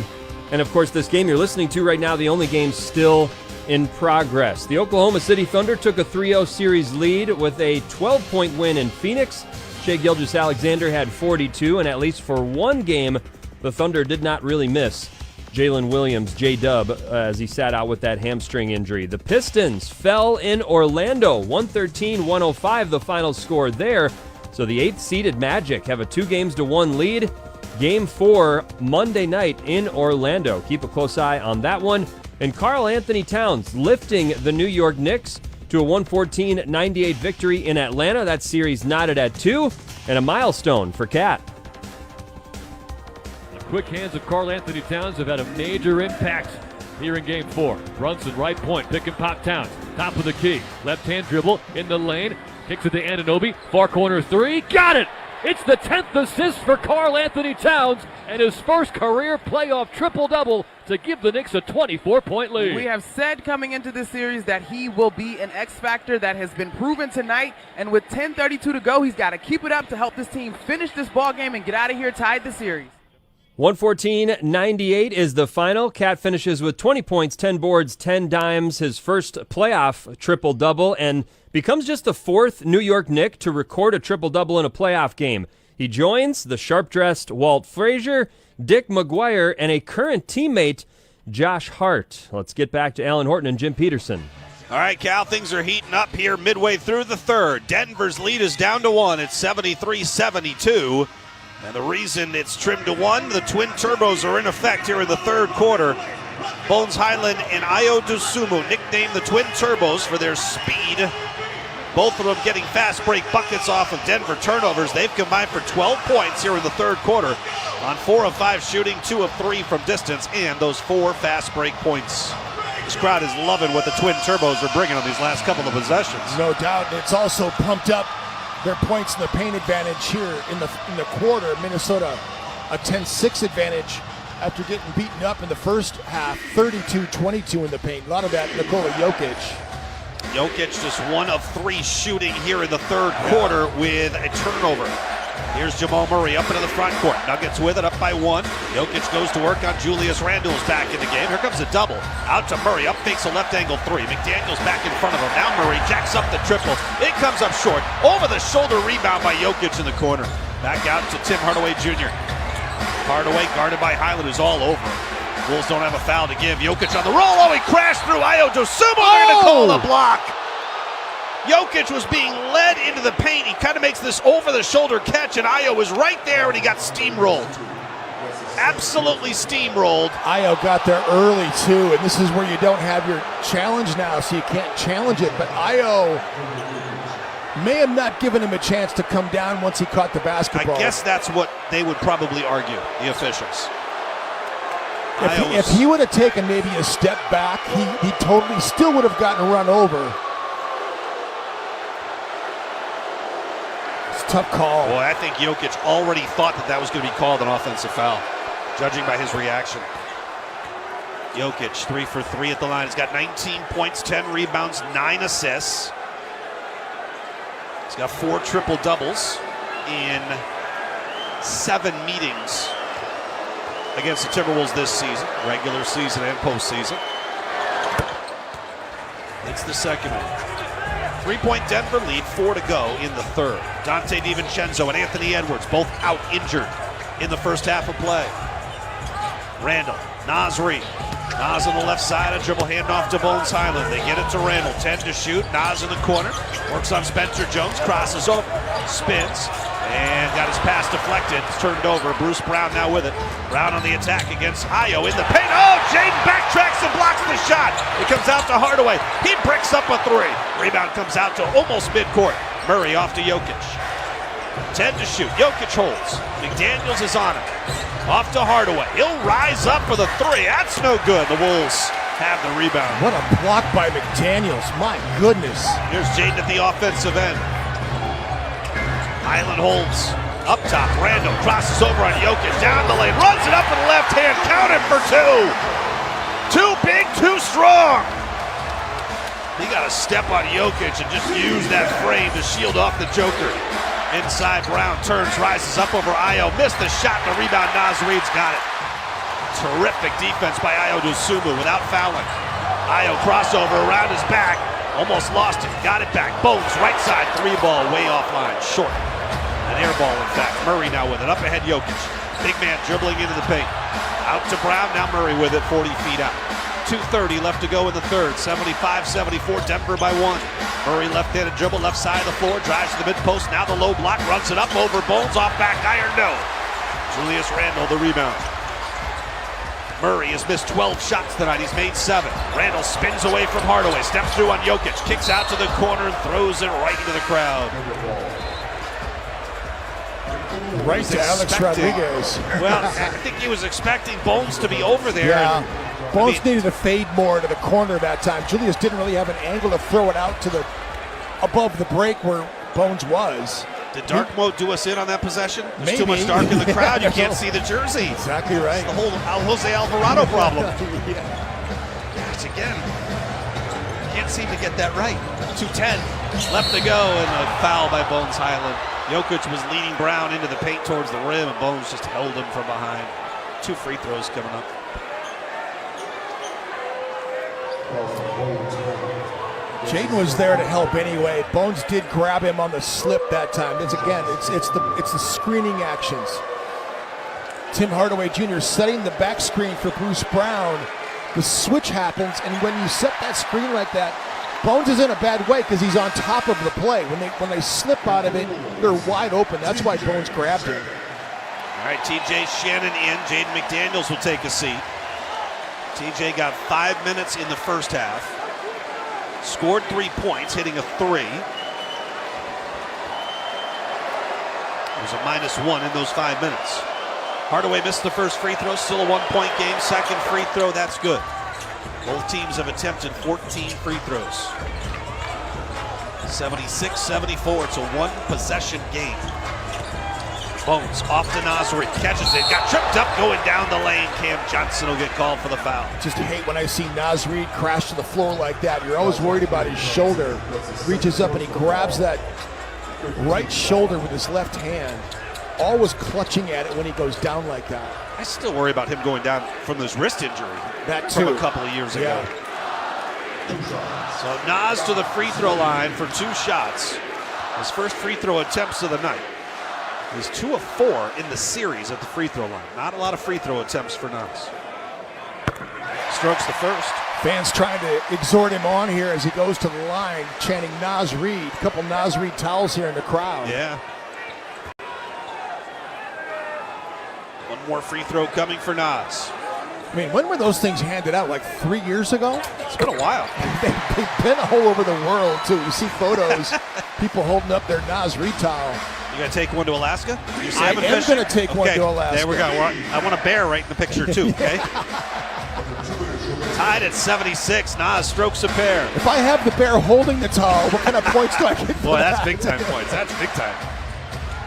And of course, this game you're listening to right now, the only game still in progress. The Oklahoma City Thunder took a 3-0 series lead with a 12-point win in Phoenix. Shai Gilgeous-Alexander had 42, and at least for one game, the Thunder did not really miss Jalen Williams, J-Dub, as he sat out with that hamstring injury. The Pistons fell in Orlando, 113-105, the final score there. So the 8th-seeded Magic have a 2-1 lead. Game 4, Monday night in Orlando. Keep a close eye on that one. And Karl Anthony Towns lifting the New York Knicks to a 114-98 victory in Atlanta. That series knotted at 2, and a milestone for Cat. Quick hands of Karl Anthony Towns have had a major impact here in Game 4. Brunson, right point, pick and pop Towns. Top of the key. Left-hand dribble in the lane. Kicks it to Anunoby. Far corner three. Got it! It's the 10th assist for Karl Anthony Towns and his first career playoff triple-double to give the Knicks a 24-point lead. We have said coming into this series that he will be an X-factor. That has been proven tonight. And with 10:32 to go, he's got to keep it up to help this team finish this ball game and get out of here tied the series. 114-98 is the final. Cat finishes with 20 points, 10 boards, 10 dimes, his first playoff triple-double, and becomes just the 4th New York Knick to record a triple-double in a playoff game. He joins the sharp-dressed Walt Frazier, Dick McGuire, and a current teammate, Josh Hart. Let's get back to Alan Horton and Jim Peterson. All right, Cal, things are heating up here midway through the third. Denver's lead is down to 1. It's 73-72. And the reason it's trimmed to 1, the twin turbos are in effect here in the third quarter. Bones Highland and Ayo Dosunmu nicknamed the twin turbos for their speed. Both of them getting fast break buckets off of Denver turnovers. They've combined for 12 points here in the third quarter on 4 of 5 shooting, 2 of 3 from distance, and those 4 fast break points. This crowd is loving what the twin turbos are bringing on these last couple of possessions. No doubt. It's also pumped up their points in the paint advantage here in the quarter. Minnesota a 10-6 advantage after getting beaten up in the first half, 32-22 in the paint. A lot of that Nikola Jokic. Jokic just 1 of 3 shooting here in the third quarter with a turnover. Here's Jamal Murray up into the front court. Nuggets with it, up by 1. Jokic goes to work on Julius Randle's back in the game. Here comes a double. Out to Murray. Up fakes a left angle 3. McDaniels back in front of him. Now Murray jacks up the triple. It comes up short. Over the shoulder rebound by Jokic in the corner. Back out to Tim Hardaway Jr. Hardaway guarded by Highland, who's all over him. Bulls don't have a foul to give. Jokic on the roll. Oh, he crashed through Ayo Dosunmu. They're going to call the block. Jokic was being led into the paint. He kind of makes this over-the-shoulder catch, and Ayo was right there, and he got steamrolled. Absolutely steamrolled. Ayo got there early, too, and this is where you don't have your challenge now, so you can't challenge it. But Ayo may have not given him a chance to come down once he caught the basketball. I guess that's what they would probably argue, the officials. If he would have taken maybe a step back, he totally still would have gotten run over. It's a tough call. Boy, I think Jokic already thought that was going to be called an offensive foul, judging by his reaction. Jokic, 3 for 3 at the line. He's got 19 points, 10 rebounds, 9 assists. He's got 4 triple-doubles in 7 meetings against the Timberwolves this season, regular season and postseason. It's the second one. 3-point Denver lead, 4 to go in the third. Dante DiVincenzo and Anthony Edwards both out injured in the first half of play. Randall, Naz Reid. Naz on the left side, a dribble handoff to Bones Highland. They get it to Randall, 10 to shoot. Naz in the corner, works on Spencer Jones, crosses over, spins, and got his pass deflected. It's turned over. Bruce Brown now with it. Brown on the attack against Ayo in the paint. Oh, Jaden backtracks and blocks the shot. It comes out to Hardaway. He bricks up a 3. Rebound comes out to almost midcourt. Murray off to Jokic. 10 to shoot. Jokic holds. McDaniels is on him. Off to Hardaway. He'll rise up for the 3. That's no good. The Wolves have the rebound. What a block by McDaniels. My goodness. Here's Jaden at the offensive end. Highland holds. Up top. Randall crosses over on Jokic. Down the lane. Runs it up with the left hand. Count it for 2. Too big, too strong. He got to step on Jokic and just use that frame to shield off the Joker. Inside, Brown turns, rises up over Ayo. Missed the shot. The rebound, Naz Reid's got it. Terrific defense by Ayo Dosunmu without fouling. Ayo crossover around his back. Almost lost it. Got it back. Bones, right side. 3-ball, way offline. Short. An air ball, in fact. Murray now with it. Up ahead, Jokic. Big man dribbling into the paint. Out to Brown. Now Murray with it. 40 feet out. 2:30 left to go in the third. 75-74, Denver by 1. Murray left-handed dribble, left side of the floor, drives to the mid-post. Now the low block, runs it up over Bones, off back iron, no. Julius Randle, the rebound. Murray has missed 12 shots tonight. He's made 7. Randle spins away from Hardaway, steps through on Jokic, kicks out to the corner and throws it right into the crowd. Right to Alex Rodriguez. Well, I think he was expecting Bones to be over there. Yeah. Bones needed to fade more to the corner that time. Julius didn't really have an angle to throw it out to the above the break where Bones was. Did dark mode do us in on that possession? There's Maybe. too much dark in the crowd. You can't see the jersey. Exactly right. It's the whole Jose Alvarado problem. Yeah. Which again, can't seem to get that right. 2:10 left to go, and a foul by Bones Highland. Jokic was leading Brown into the paint towards the rim, and Bones just held him from behind. 2 free throws coming up. Jaden was there to help anyway. Bones did grab him on the slip that time. It's the screening actions. Tim Hardaway Jr. setting the back screen for Bruce Brown. The switch happens, and when you set that screen like that, Bones is in a bad way because he's on top of the play. When they slip out of it, they're wide open. That's why Bones grabbed him. All right, TJ Shannon in. Jaden McDaniels will take a seat. TJ got 5 minutes in the first half. Scored 3 points, hitting a 3. It was a -1 in those 5 minutes. Hardaway missed the first free throw, still a 1-point game. Second free throw, that's good. Both teams have attempted 14 free throws. 76-74, it's a 1-possession game. Bones off to Naz Reid, catches it, got tripped up going down the lane. Cam Johnson will get called for the foul. Just hate when I see Naz Reid crash to the floor like that. You're always worried about his shoulder. Reaches up and he grabs that right shoulder with his left hand. Always clutching at it when he goes down like that. I still worry about him going down from his wrist injury. That too. From a couple of years ago. So Naz to the free throw line for 2 shots. His first free throw attempts of the night. He's 2 of 4 in the series at the free throw line. Not a lot of free throw attempts for Naz. Strokes the first. Fans trying to exhort him on here as he goes to the line, chanting Naz Reid. A couple Naz Reid towels here in the crowd. Yeah. One more free throw coming for Naz. I mean, when were those things handed out? Like 3 years ago? It's been a while. They've been all over the world, too. You see photos, people holding up their Nas towel. You going to take one to Alaska? You I am going to take one to Alaska. There we go. I want a bear right in the picture, too, okay? Tied at 76. Nas strokes a pair. If I have the bear holding the towel, what kind of points do I get for Boy, that's that? big-time points. That's big time.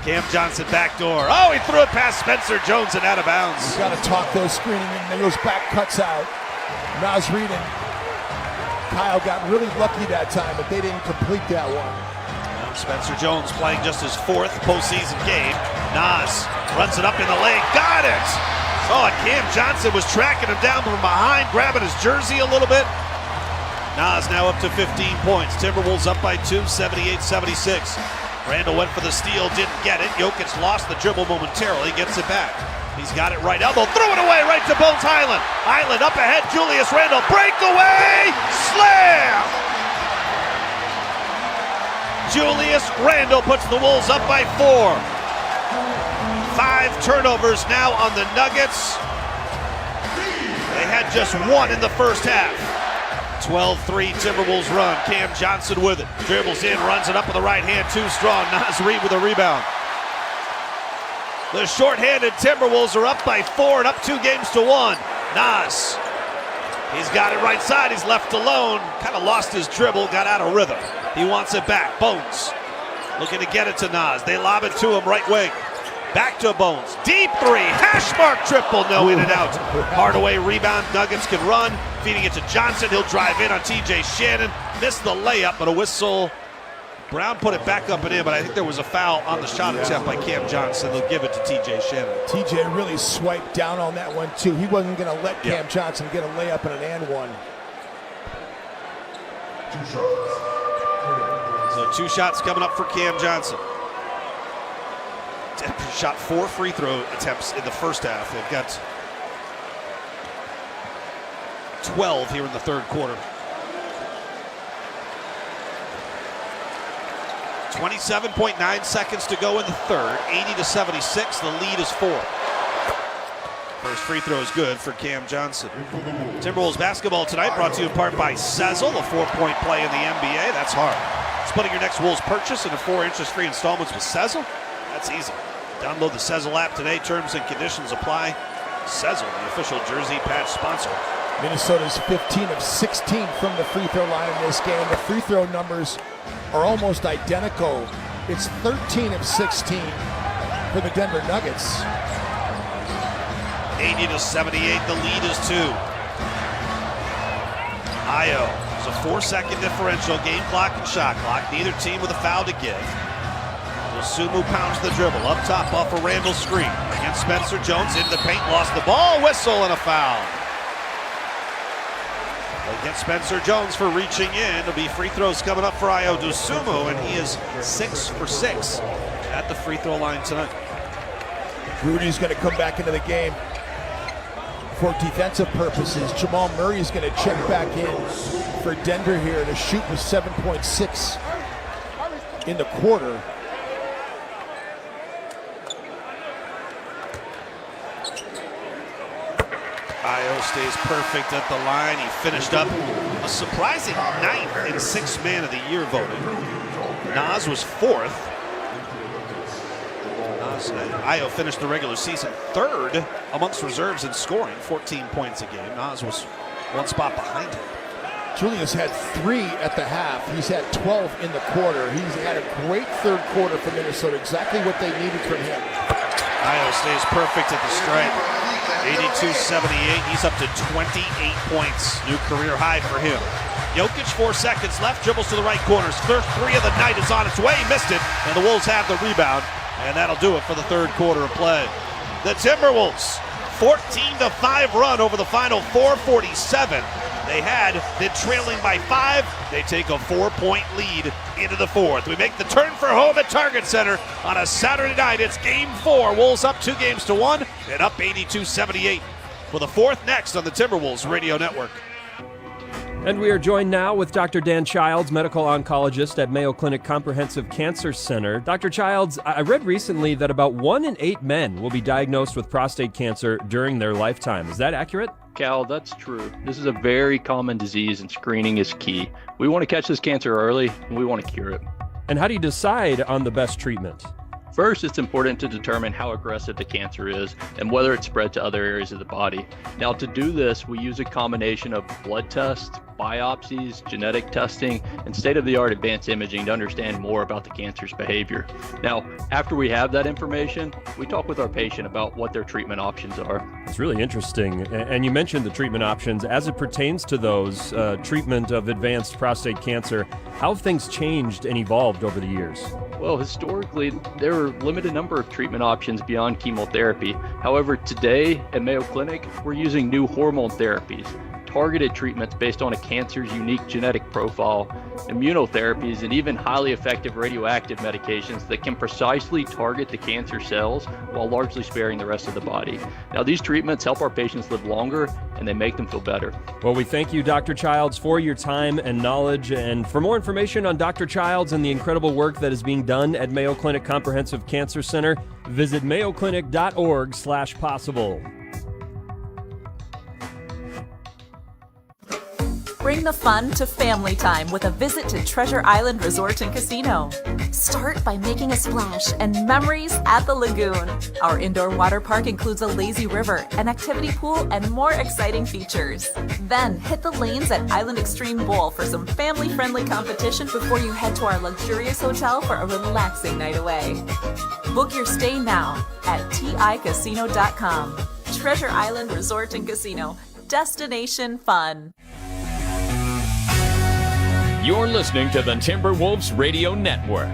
Cam Johnson backdoor. Oh, he threw it past Spencer Jones and out of bounds. He's got to talk those screening, and then those back cuts out. Nas Reed and Kyle got really lucky that time, but they didn't complete that one. Spencer Jones playing just his 4th postseason game. Nas runs it up in the lane. Got it! Oh, and Cam Johnson was tracking him down from behind, grabbing his jersey a little bit. Nas now up to 15 points. Timberwolves up by 2, 78-76. Randall went for the steal, didn't get it. Jokic lost the dribble momentarily, gets it back. He's got it right elbow, threw it away right to Bones Highland. Highland up ahead, Julius Randle, breakaway, slam! Julius Randle puts the Wolves up by 4. 5 turnovers now on the Nuggets. They had just 1 in the first half. 12-3 Timberwolves run. Cam Johnson with it. Dribbles in, runs it up with the right hand. Too strong. Nas Reed with a rebound. The short-handed Timberwolves are up by 4 and up 2 games to 1. Nas. He's got it right side. He's left alone. Kind of lost his dribble. Got out of rhythm. He wants it back. Bones looking to get it to Nas. They lob it to him right wing. Back to Bones. Deep 3. Hash mark triple. No, in and out. Hardaway rebound. Nuggets can run. Feeding it to Johnson. He'll drive in on TJ Shannon. Missed the layup, but a whistle. Brown put it back up and in, but I think there was a foul on the shot attempt by Cam Johnson. They'll give it to TJ Shannon. TJ really swiped down on that one, too. He wasn't going to let Cam Johnson get a layup and an and one. So 2 shots coming up for Cam Johnson. Denver shot 4 free throw attempts in the first half. They've got 12 here in the third quarter. 27.9 seconds to go in the third. 80-76. The lead is 4. First free throw is good for Cam Johnson. Timberwolves basketball tonight brought to you in part by Sezzle, a 4-point play in the NBA. That's hard. Splitting your next Wolves purchase into 4 interest-free installments with Sezzle? That's easy. Download the Sezzle app today. Terms and conditions apply. Sezzle, the official jersey patch sponsor. Minnesota's 15 of 16 from the free throw line in this game. The free throw numbers are almost identical. It's 13 of 16 for the Denver Nuggets. 80-78, the lead is 2. Io is a 4-second differential, game clock and shot clock. Neither team with a foul to give. Sumu pounds the dribble up top off a Randall screen. Against Spencer Jones into the paint, lost the ball, whistle and a foul. Against Spencer Jones for reaching in. It'll be free throws coming up for Io Sumu, and he is 6 for 6 at the free throw line tonight. Rudy's going to come back into the game for defensive purposes. Jamal Murray is going to check back in for Denver here to shoot with 7.6 in the quarter. Io stays perfect at the line. He finished up a surprising 9th in 6th man of the year voting. Nas was 4th. Io finished the regular season 3rd amongst reserves in scoring, 14 points a game. Nas was 1 spot behind him. Julius had 3 at the half. He's had 12 in the quarter. He's had a great third quarter for Minnesota, exactly what they needed from him. Io stays perfect at the stripe. 82-78. He's up to 28 points. New career high for him. Jokic, 4 seconds left. Dribbles to the right corner. First 3 of the night is on its way. He missed it, and the Wolves have the rebound. And that'll do it for the third quarter of play. The Timberwolves, 14-5 run over the final 4:47. They had been trailing by 5. They take a 4-point lead into the fourth. We make the turn for home at Target Center on a Saturday night. It's game 4. Wolves up 2 games to 1 and up 82-78 for the fourth next on the Timberwolves Radio Network. And we are joined now with Dr. Dan Childs, medical oncologist at Mayo Clinic Comprehensive Cancer Center. Dr. Childs, I read recently that about 1 in 8 men will be diagnosed with prostate cancer during their lifetime. Is that accurate? Cal, that's true. This is a very common disease and screening is key. We want to catch this cancer early and we want to cure it. And how do you decide on the best treatment? First, it's important to determine how aggressive the cancer is and whether it's spread to other areas of the body. Now, to do this, we use a combination of blood tests, biopsies, genetic testing, and state-of-the-art advanced imaging to understand more about the cancer's behavior. Now, after we have that information, we talk with our patient about what their treatment options are. It's really interesting. And you mentioned the treatment options. As it pertains to those, treatment of advanced prostate cancer, how have things changed and evolved over the years? Well, historically, there were a limited number of treatment options beyond chemotherapy. However, today at Mayo Clinic, we're using new hormone therapies, targeted treatments based on a cancer's unique genetic profile, immunotherapies, and even highly effective radioactive medications that can precisely target the cancer cells while largely sparing the rest of the body. Now, these treatments help our patients live longer and they make them feel better. Well, we thank you, Dr. Childs, for your time and knowledge. And for more information on Dr. Childs and the incredible work that is being done at Mayo Clinic Comprehensive Cancer Center, visit mayoclinic.org/possible. Bring the fun to family time with a visit to Treasure Island Resort and Casino. Start by making a splash and memories at the lagoon. Our indoor water park includes a lazy river, an activity pool, and more exciting features. Then hit the lanes at Island Extreme Bowl for some family-friendly competition before you head to our luxurious hotel for a relaxing night away. Book your stay now at ticasino.com. Treasure Island Resort and Casino. Destination fun. You're listening to the Timberwolves Radio Network.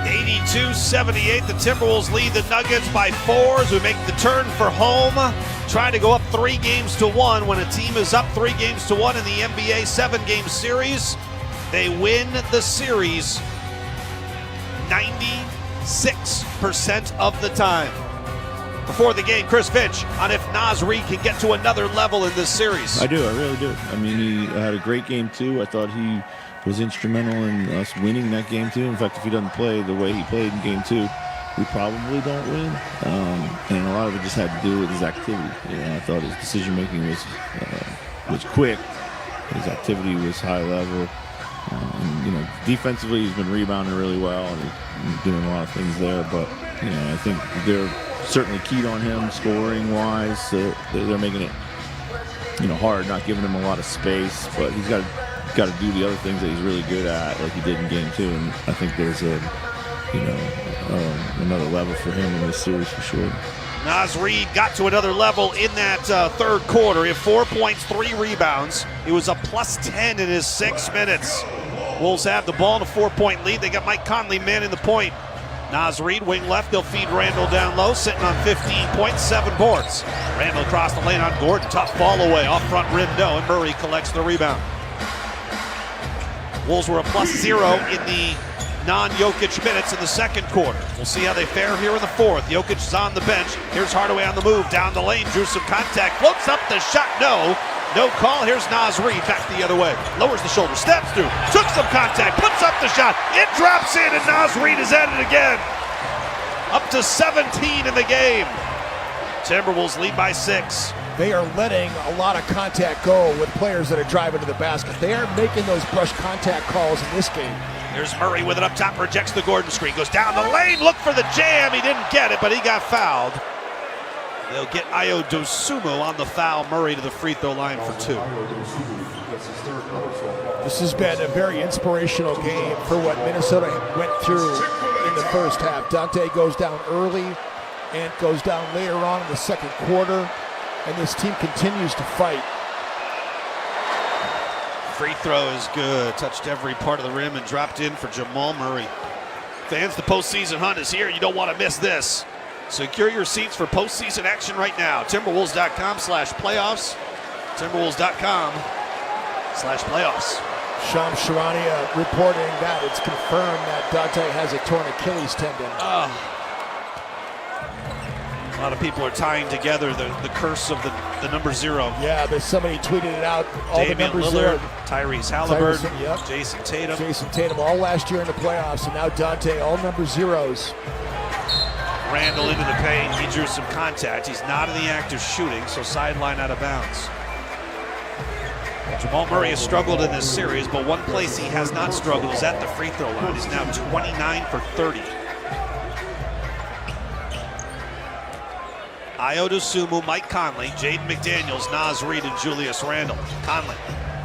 82-78, the Timberwolves lead the Nuggets by 4 as we make the turn for home. Trying to go up 3-1 when a team is up 3-1 in the NBA 7-game series. They win the series 96% of the time. Before the game, Chris Finch on if Naz Reid can get to another level in this series. I really do. I mean, he had a great game, too. I thought he was instrumental in us winning that game, too. In fact, if he doesn't play the way he played in game 2, we probably don't win. And a lot of it just had to do with his activity. I thought his decision-making was quick. His activity was high level. Defensively, he's been rebounding really well and he's doing a lot of things there. But, I think they're certainly keyed on him scoring-wise. So they're making it, hard, not giving him a lot of space. But he's got to do the other things that he's really good at, like he did in Game 2. And I think there's another level for him in this series for sure. Naz Reid got to another level in that third quarter. He had 4 points, 3 rebounds. He was a +10 in his 6 minutes. Wolves have the ball in a 4-point lead. They got Mike Conley manning the point. Naz Reid, wing left, they'll feed Randall down low, sitting on 15 points, 7 boards. Randall across the lane on Gordon, tough ball away, off front rim, no, and Murray collects the rebound. Wolves were a +0 in the non-Jokic minutes in the second quarter. We'll see how they fare here in the fourth. Jokic is on the bench. Here's Hardaway on the move, down the lane, drew some contact, floats up the shot, no call. Here's Naz Reid back the other way. Lowers the shoulder, steps through, took some contact, puts up the shot. It drops in, and Naz Reid is at it again. Up to 17 in the game. Timberwolves lead by 6. They are letting a lot of contact go with players that are driving to the basket. They are making those brush contact calls in this game. Here's Murray with it up top, rejects the Gordon screen, goes down the lane, look for the jam. He didn't get it, but he got fouled. They'll get Ayo Dosunmu on the foul. Murray to the free throw line for 2. This has been a very inspirational game for what Minnesota went through in the first half. Dante goes down early and goes down later on in the second quarter, and this team continues to fight. Free throw is good. Touched every part of the rim and dropped in for Jamal Murray. Fans, the postseason hunt is here. You don't want to miss this. Secure your seats for postseason action right now. Timberwolves.com/playoffs. Timberwolves.com/playoffs. Shams Charania reporting that it's confirmed that Dante has a torn Achilles tendon. A lot of people are tying together the curse of the number 0. Yeah, but somebody tweeted it out. All Damian the numbers Lillard, there. Tyrese Halliburton, Yep. Jason Tatum, all last year in the playoffs, and now Dante, all number 0s. Randall into the paint. He drew some contact. He's not in the act of shooting, so sideline out of bounds. Jamal Murray has struggled in this series, but one place he has not struggled is at the free throw line. He's now 29 for 30. Ayo Dosunmu, Mike Conley, Jaden McDaniels, Naz Reid, and Julius Randle. Conley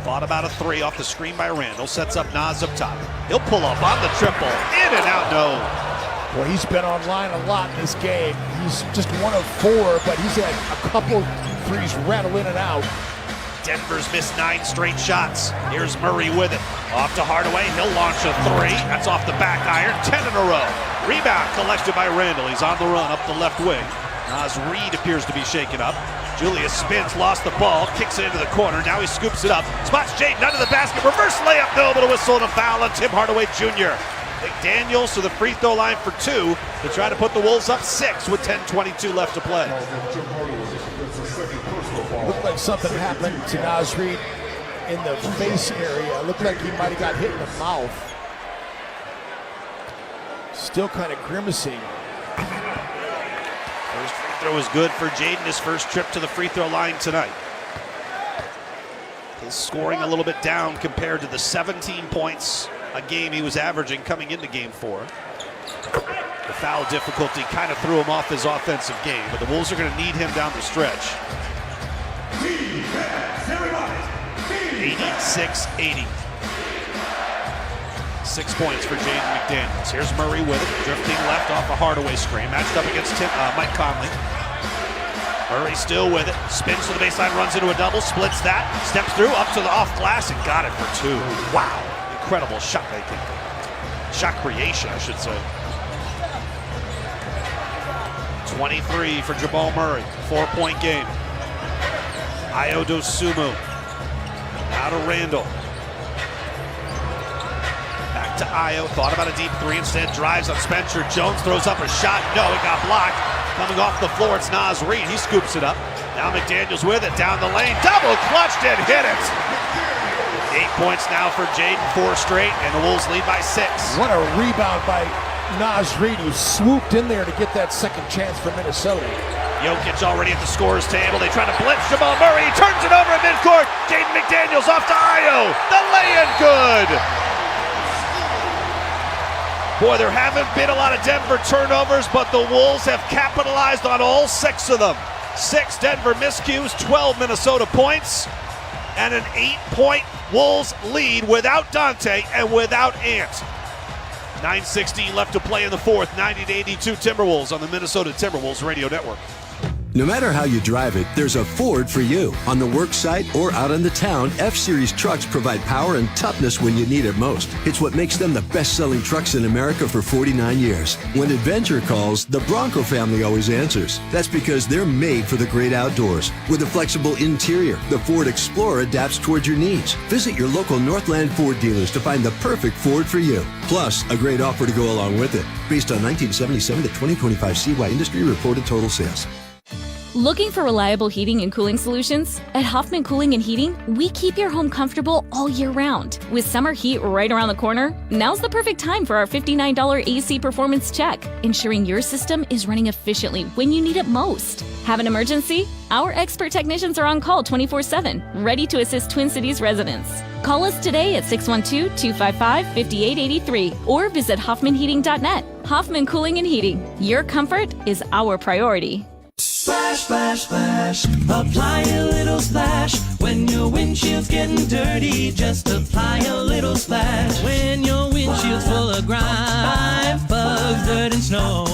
thought about a three off the screen by Randle, sets up Naz up top. He'll pull up on the triple, in and out, no. Well, he's been online a lot in this game. He's just 1 of 4, but he's had a couple threes rattle in and out. Denver's missed 9 straight shots. Here's Murray with it. Off to Hardaway. He'll launch a 3. That's off the back iron. 10 in a row. Rebound collected by Randle. He's on the run up the left wing. Naz Reid appears to be shaken up. Julius spins, lost the ball, kicks it into the corner. Now he scoops it up. Spots Jaden under the basket. Reverse layup. No, but a whistle and a foul on Tim Hardaway Jr. McDaniels to the free throw line for 2 to try to put the Wolves up 6 with 10:22 left to play. Looked like something happened to Naz Reid in the face area. Looked like he might have got hit in the mouth. Still kind of grimacing. First free throw is good for Jaden, his first trip to the free throw line tonight. His scoring a little bit down compared to the 17 points a game he was averaging coming into game 4. The foul difficulty kind of threw him off his offensive game, but the Wolves are going to need him down the stretch. 86-80. 6 points for Jaden McDaniels. Here's Murray with it, drifting left off a Hardaway screen, matched up against Mike Conley. Murray still with it, spins to the baseline, runs into a double, splits that, steps through, up to the off glass, and got it for 2. Wow, incredible shot making. Shot creation, I should say. 23 for Jamal Murray, 4-point game. Ayo Dosunmu, now to Randle. Back to Ayo, thought about a deep 3, instead drives on Spencer. Jones throws up a shot, no, it got blocked. Coming off the floor, it's Naz Reid, he scoops it up. Now McDaniels with it, down the lane, double clutched and hit it. 8 points now for Jaden, 4 straight, and the Wolves lead by 6. What a rebound by Naz Reid, who swooped in there to get that second chance for Minnesota. Jokic already at the scorer's table. They try to blitz Jamal Murray. He turns it over at midcourt. Jaden McDaniels off to Ayo. The lay-in good. Boy, there haven't been a lot of Denver turnovers, but the Wolves have capitalized on all 6 of them. 6 Denver miscues, 12 Minnesota points, and an 8-point Wolves lead without Dante and without Ant. 9:16 left to play in the 4th. 90-82 Timberwolves on the Minnesota Timberwolves Radio Network. No matter how you drive it, there's a Ford for you. On the work site or out on the town, F-Series trucks provide power and toughness when you need it most. It's what makes them the best-selling trucks in America for 49 years. When adventure calls, the Bronco family always answers. That's because they're made for the great outdoors. With a flexible interior, the Ford Explorer adapts towards your needs. Visit your local Northland Ford dealers to find the perfect Ford for you. Plus, a great offer to go along with it. Based on 1977 to 2025 CY industry reported total sales. Looking for reliable heating and cooling solutions? At Hoffman Cooling and Heating, we keep your home comfortable all year round. With summer heat right around the corner, now's the perfect time for our $59 AC performance check, ensuring your system is running efficiently when you need it most. Have an emergency? Our expert technicians are on call 24/7, ready to assist Twin Cities residents. Call us today at 612-255-5883 or visit hoffmanheating.net. Hoffman Cooling and Heating. Your comfort is our priority. Splash, splash, splash, apply a little splash. When your windshield's getting dirty, just apply a little splash. When your windshield's full of grime, bugs, dirt, and snow,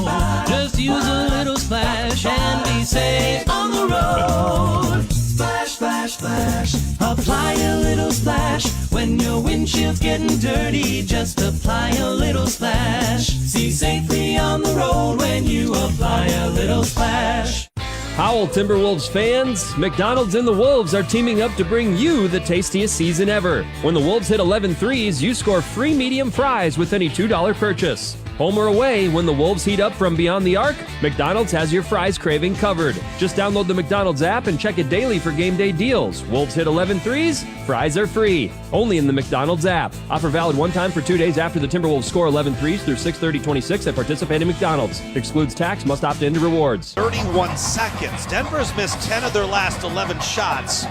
just use a little splash and be safe on the road. Splash, splash, splash, apply a little splash. When your windshield's getting dirty, just apply a little splash. See safely on the road when you apply a little splash. Howell Timberwolves fans, McDonald's and the Wolves are teaming up to bring you the tastiest season ever. When the Wolves hit 11 threes, you score free medium fries with any $2 purchase. Home or away, when the Wolves heat up from beyond the arc, McDonald's has your fries craving covered. Just download the McDonald's app and check it daily for game day deals. Wolves hit 11 threes, fries are free. Only in the McDonald's app. Offer valid one time for 2 days after the Timberwolves score 11 threes through 6/30/26 at participating McDonald's. Excludes tax, must opt into rewards. 31 seconds. Denver's missed 10 of their last 11 shots,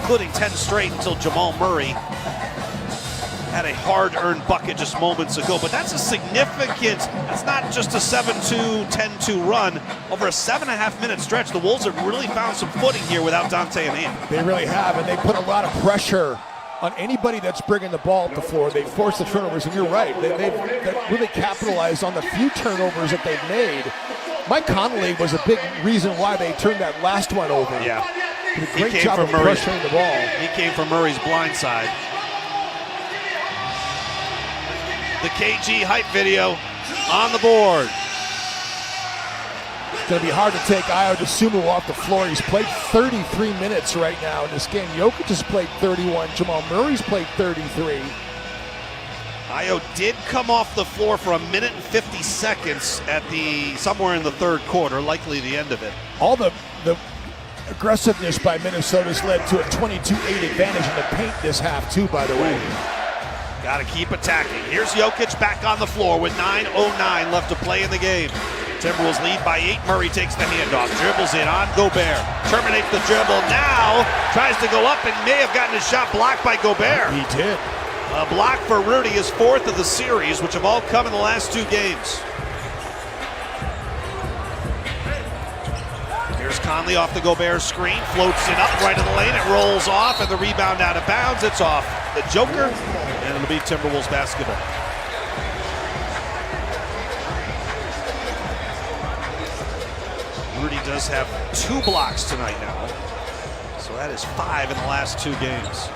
including 10 straight until Jamal Murray had a hard-earned bucket just moments ago. But that's a significant, that's not just a 7-2, 10-2 run. Over a 7.5-minute stretch, the Wolves have really found some footing here without Dante and Ant. They really have, and they put a lot of pressure on anybody that's bringing the ball up the floor. They force the turnovers, and you're right. They've really capitalized on the few turnovers that they've made. Mike Conley was a big reason why they turned that last one over. Yeah. Did a great job of pressuring the ball. He came from Murray's blind side. The KG hype video on the board. It's going to be hard to take Ayo DeSumo off the floor. He's played 33 minutes right now in this game. Jokic has played 31. Jamal Murray's played 33. Ayo did come off the floor for 1 minute and 50 seconds at somewhere in the third quarter, likely the end of it. All the aggressiveness by Minnesota's led to a 22-8 advantage in the paint this half too, by the way. Got to keep attacking. Here's Jokic back on the floor with 9:09 left to play in the game. Timberwolves lead by 8. Murray takes the handoff, dribbles in on Gobert, terminates the dribble. Now tries to go up and may have gotten his shot blocked by Gobert. He did. A block for Rudy, his 4th of the series, which have all come in the last 2 games. Here's Conley off the Gobert screen, floats it up right in the lane, it rolls off, and the rebound out of bounds. It's off the Joker, and it'll be Timberwolves basketball. Rudy does have 2 blocks tonight now, so that is 5 in the last 2 games.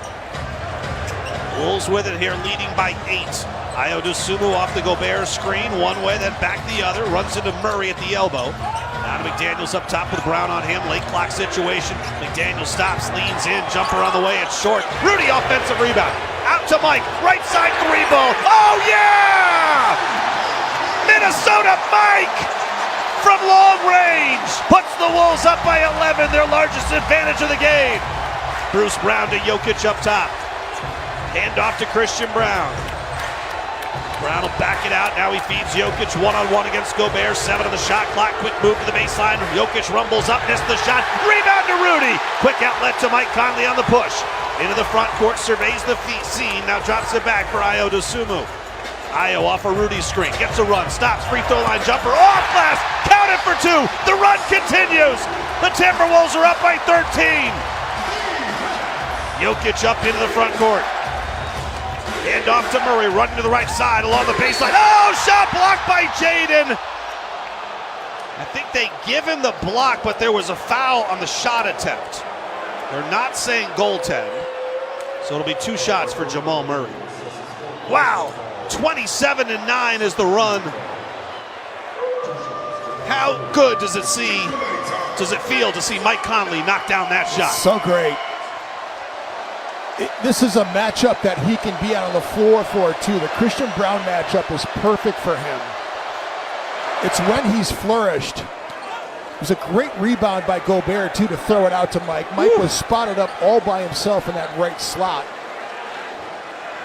Wolves with it here, leading by 8. Ayo DeSumo off the Gobert screen, one way, then back the other, runs into Murray at the elbow. Now to McDaniels up top with Brown on him, late clock situation. McDaniels stops, leans in, jumper on the way, it's short. Rudy offensive rebound, out to Mike, right side 3 ball. Oh yeah! Minnesota Mike from long range puts the Wolves up by 11, their largest advantage of the game. Bruce Brown to Jokic up top. Hand off to Christian Brown. Brown will back it out. Now he feeds Jokic one-on-one against Gobert. 7 on the shot clock. Quick move to the baseline. Jokic rumbles up, missed the shot. Rebound to Rudy. Quick outlet to Mike Conley on the push. Into the front court, surveys the scene. Now drops it back for Ayo DeSumo. Ayo off a Rudy screen. Gets a run. Stops. Free throw line jumper. Off glass. Count it for 2. The run continues. The Timberwolves are up by 13. Jokic up into the front court. Hand off to Murray, running to the right side along the baseline. Oh, shot blocked by Jaden. I think they give him the block, but there was a foul on the shot attempt. They're not saying goaltend, so it'll be 2 shots for Jamal Murray. Wow, 27-9 is the run. How good does it feel to see Mike Conley knock down that shot? So great. This is a matchup that he can be out on the floor for too. The Christian Brown matchup is perfect for him. It's when he's flourished. It was a great rebound by Gobert too to throw it out to Mike. Mike was spotted up all by himself in that right slot.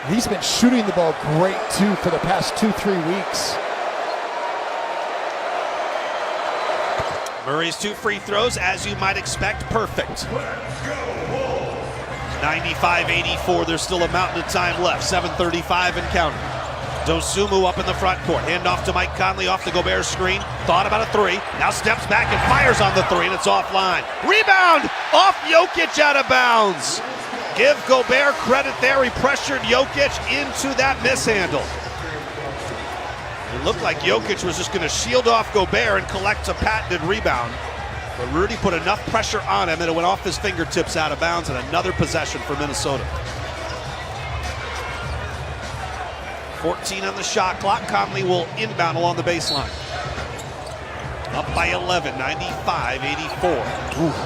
He's been shooting the ball great too for the past 2-3 weeks. Murray's 2 free throws, as you might expect, perfect. 95-84, there's still a mountain of time left, 7:35 and counting. DeSumo up in the front court, hand off to Mike Conley off the Gobert screen, thought about a 3, now steps back and fires on the 3, and it's offline. Rebound off Jokic, out of bounds. Give Gobert credit there, he pressured Jokic into that mishandle. It looked like Jokic was just going to shield off Gobert and collect a patented rebound. But Rudy put enough pressure on him and it went off his fingertips out of bounds, and another possession for Minnesota. 14 on the shot clock. Conley will inbound along the baseline. Up by 11, 95-84.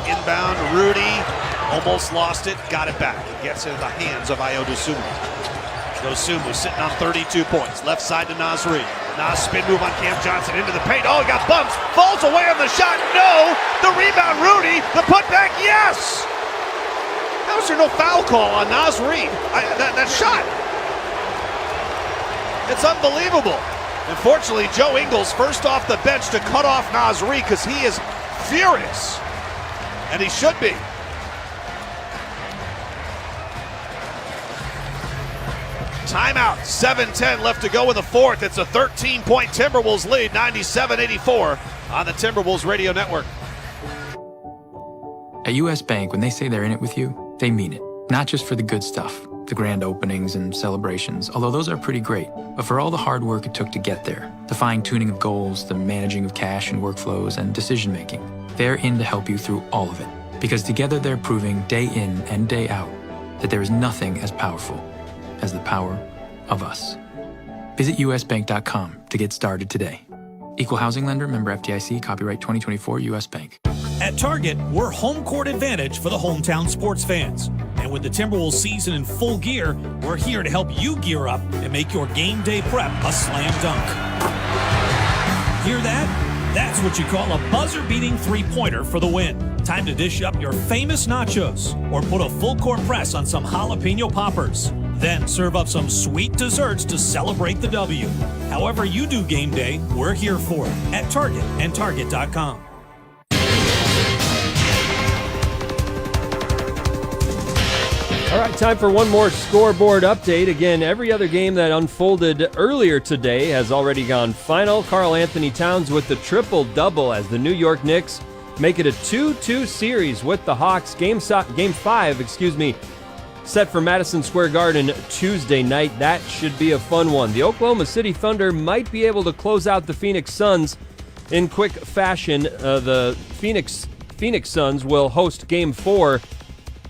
Inbound, Rudy almost lost it, got it back. It gets into the hands of Ayo DeSumo. DeSumo sitting on 32 points. Left side to Nasri. Nas spin move on Cam Johnson into the paint. Oh, he got bumps. Falls away on the shot. No. The rebound, Rudy. The putback, yes. How was there no foul call on Nas Reed? That shot. It's unbelievable. Unfortunately, Joe Ingles first off the bench to cut off Nas Reed because he is furious. And he should be. Timeout, 7:10 left to go in the fourth. It's a 13-point Timberwolves lead, 97-84 on the Timberwolves Radio Network. At US Bank, when they say they're in it with you, they mean it. Not just for the good stuff, the grand openings and celebrations, although those are pretty great, but for all the hard work it took to get there, the fine-tuning of goals, the managing of cash and workflows, and decision-making. They're in to help you through all of it, because together they're proving day in and day out that there is nothing as powerful as the power of us. Visit usbank.com to get started today. Equal housing lender, member FDIC, copyright 2024 US Bank. At Target, we're home court advantage for the hometown sports fans. And with the Timberwolves season in full gear, we're here to help you gear up and make your game day prep a slam dunk. Hear that? That's what you call a buzzer-beating three-pointer for the win. Time to dish up your famous nachos or put a full-court press on some jalapeno poppers. Then serve up some sweet desserts to celebrate the W. However you do game day, we're here for it at Target and Target.com. All right, time for one more scoreboard update. Again, every other game that unfolded earlier today has already gone final. Karl Anthony Towns with the triple-double as the New York Knicks make it a 2-2 series with the Hawks. Game 5, set for Madison Square Garden Tuesday night. That should be a fun one. The Oklahoma City Thunder might be able to close out the Phoenix Suns in quick fashion. The Phoenix Suns will host Game 4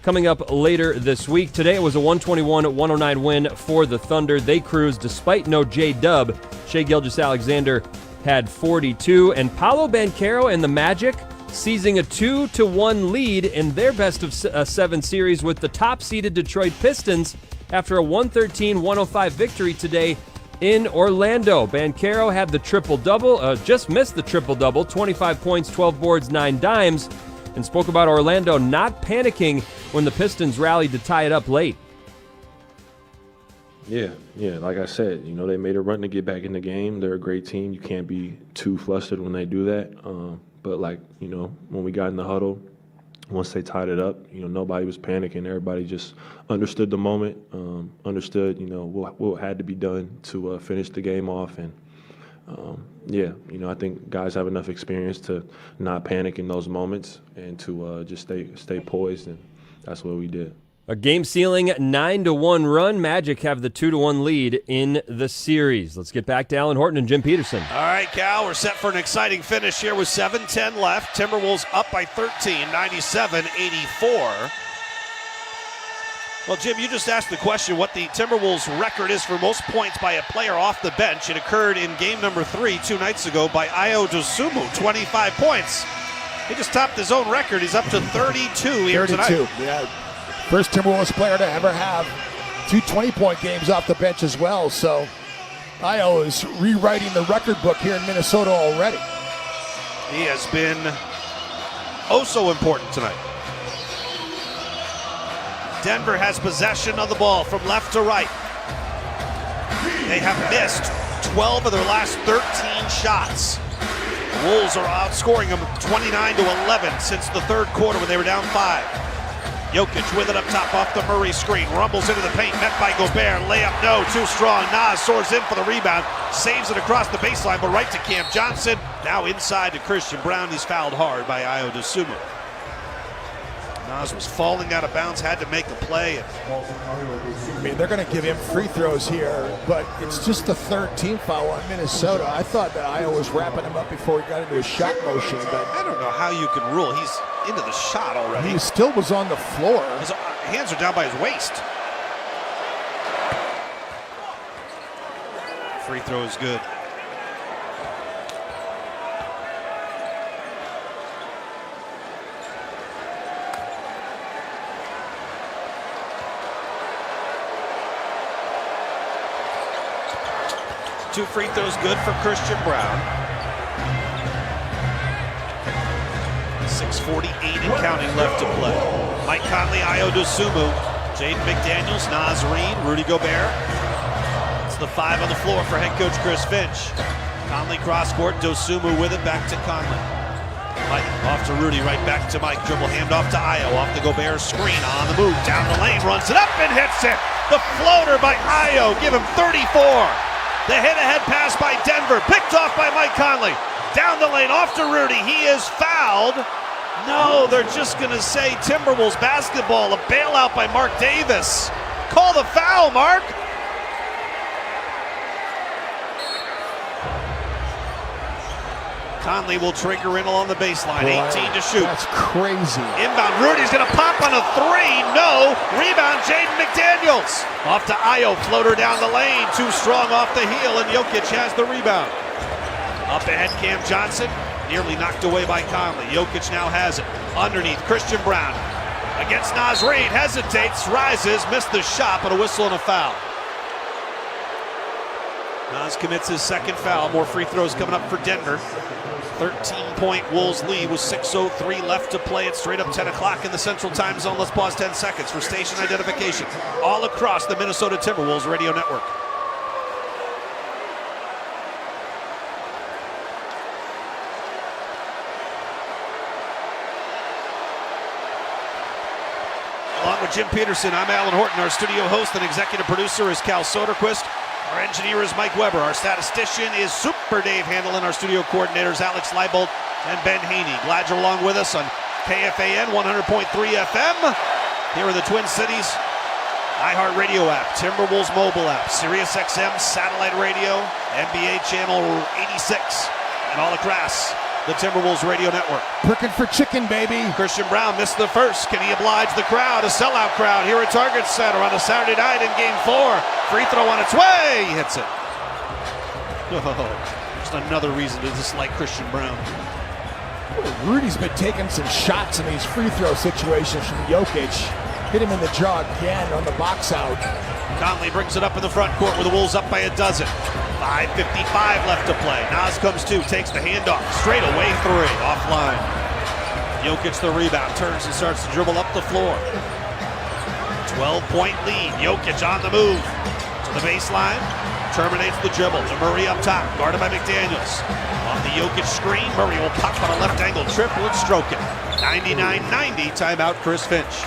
coming up later this week. Today it was a 121-109 win for the Thunder. They cruised despite no J-Dub. Shai Gilgeous-Alexander had 42, and Paolo Banchero and the Magic seizing a 2-1 lead in their best of 7 series with the top-seeded Detroit Pistons after a 113-105 victory today in Orlando. Banchero had the triple-double, just missed the triple-double, 25 points, 12 boards, 9 dimes, and spoke about Orlando not panicking when the Pistons rallied to tie it up late. Yeah, like I said, they made a run to get back in the game. They're a great team. You can't be too flustered when they do that. But when we got in the huddle, once they tied it up, nobody was panicking. Everybody just understood the moment, understood, what had to be done to finish the game off. And I think guys have enough experience to not panic in those moments and to just stay poised, and that's what we did. A game-sealing 9-1 run. Magic have the 2-1 lead in the series. Let's get back to Alan Horton and Jim Peterson. All right, Cal, we're set for an exciting finish here with 7:10 left. Timberwolves up by 13, 97-84. Well, Jim, you just asked the question what the Timberwolves' record is for most points by a player off the bench. It occurred in game number 3 2 nights ago by Ayo Dosunmu, 25 points. He just topped his own record. He's up to 32 here tonight. 32, yeah. First Timberwolves player to ever have 2 20-point games off the bench as well. So Ayo is rewriting the record book here in Minnesota already. He has been oh so important tonight. Denver has possession of the ball from left to right. They have missed 12 of their last 13 shots. The Wolves are outscoring them 29-11 since the third quarter when they were down 5. Jokic with it up top off the Murray screen. Rumbles into the paint, met by Gobert. Layup, no, too strong. Nas soars in for the rebound. Saves it across the baseline, but right to Cam Johnson. Now inside to Christian Brown. He's fouled hard by Ayo Dosunmu. Nas was falling out of bounds, had to make a play. I mean, they're going to give him free throws here, but it's just the third team foul on Minnesota. I thought that Ayo was wrapping him up before he got into his shot motion, but I don't know how you can rule. He's into the shot already. He still was on the floor. His hands are down by his waist. Free throw is good. 2 free throws good for Christian Brown. 6:48 and counting left to play. Mike Conley, Ayo Dosunmu, Jaden McDaniels, Naz Reid, Rudy Gobert. It's the 5 on the floor for head coach Chris Finch. Conley cross court, Dosunmu with it, back to Conley. Mike off to Rudy, right back to Mike. Dribble handoff to Ayo, off the Gobert screen, on the move, down the lane, runs it up and hits it. The floater by Ayo, give him 34. The hit-ahead pass by Denver, picked off by Mike Conley. Down the lane, off to Rudy, he is fouled. No, they're just gonna say Timberwolves basketball, a bailout by Mark Davis. Call the foul, Mark. Conley will trigger in along the baseline, 18 to shoot. That's crazy. Inbound, Rudy's gonna pop on a 3, no. Rebound, Jaden McDaniels. Off to Ayo, floater down the lane, too strong off the heel, and Jokic has the rebound. Up ahead, Cam Johnson, nearly knocked away by Conley. Jokic now has it, underneath, Christian Brown. Against Naz Reid, hesitates, rises, missed the shot, but a whistle and a foul. Naz commits his second foul, more free throws coming up for Denver. 13-point Wolves lead with 6:03 left to play. It's straight up 10 o'clock in the Central Time Zone. Let's pause 10 seconds for station identification all across the Minnesota Timberwolves radio network. Along with Jim Peterson, I'm Alan Horton. Our studio host and executive producer is Cal Soderquist. Our engineer is Mike Weber. Our statistician is Super Dave Handel, and our studio coordinators Alex Leibold and Ben Haney. Glad you're along with us on KFAN 100.3 FM here in the Twin Cities. iHeartRadio app, Timberwolves mobile app, SiriusXM satellite radio, NBA channel 86, and all across the Timberwolves radio network. Looking for chicken, baby. Christian Brown missed the first. Can he oblige the crowd? A sellout crowd here at Target Center on a Saturday night in Game 4. Free throw on its way. He hits it. Oh, just another reason to dislike Christian Brown. Rudy's been taking some shots in these free throw situations from Jokic. Hit him in the jaw again on the box out. Conley brings it up in the front court with the Wolves up by a dozen. 5:55 left to play. Naz comes to, takes the handoff. Straight away 3, offline. Jokic the rebound, turns and starts to dribble up the floor. 12-point lead. Jokic on the move to the baseline. Terminates the dribble to Murray up top, guarded by McDaniels. On the Jokic screen, Murray will pop on a left angle triple and stroke it. 99-90, timeout Chris Finch.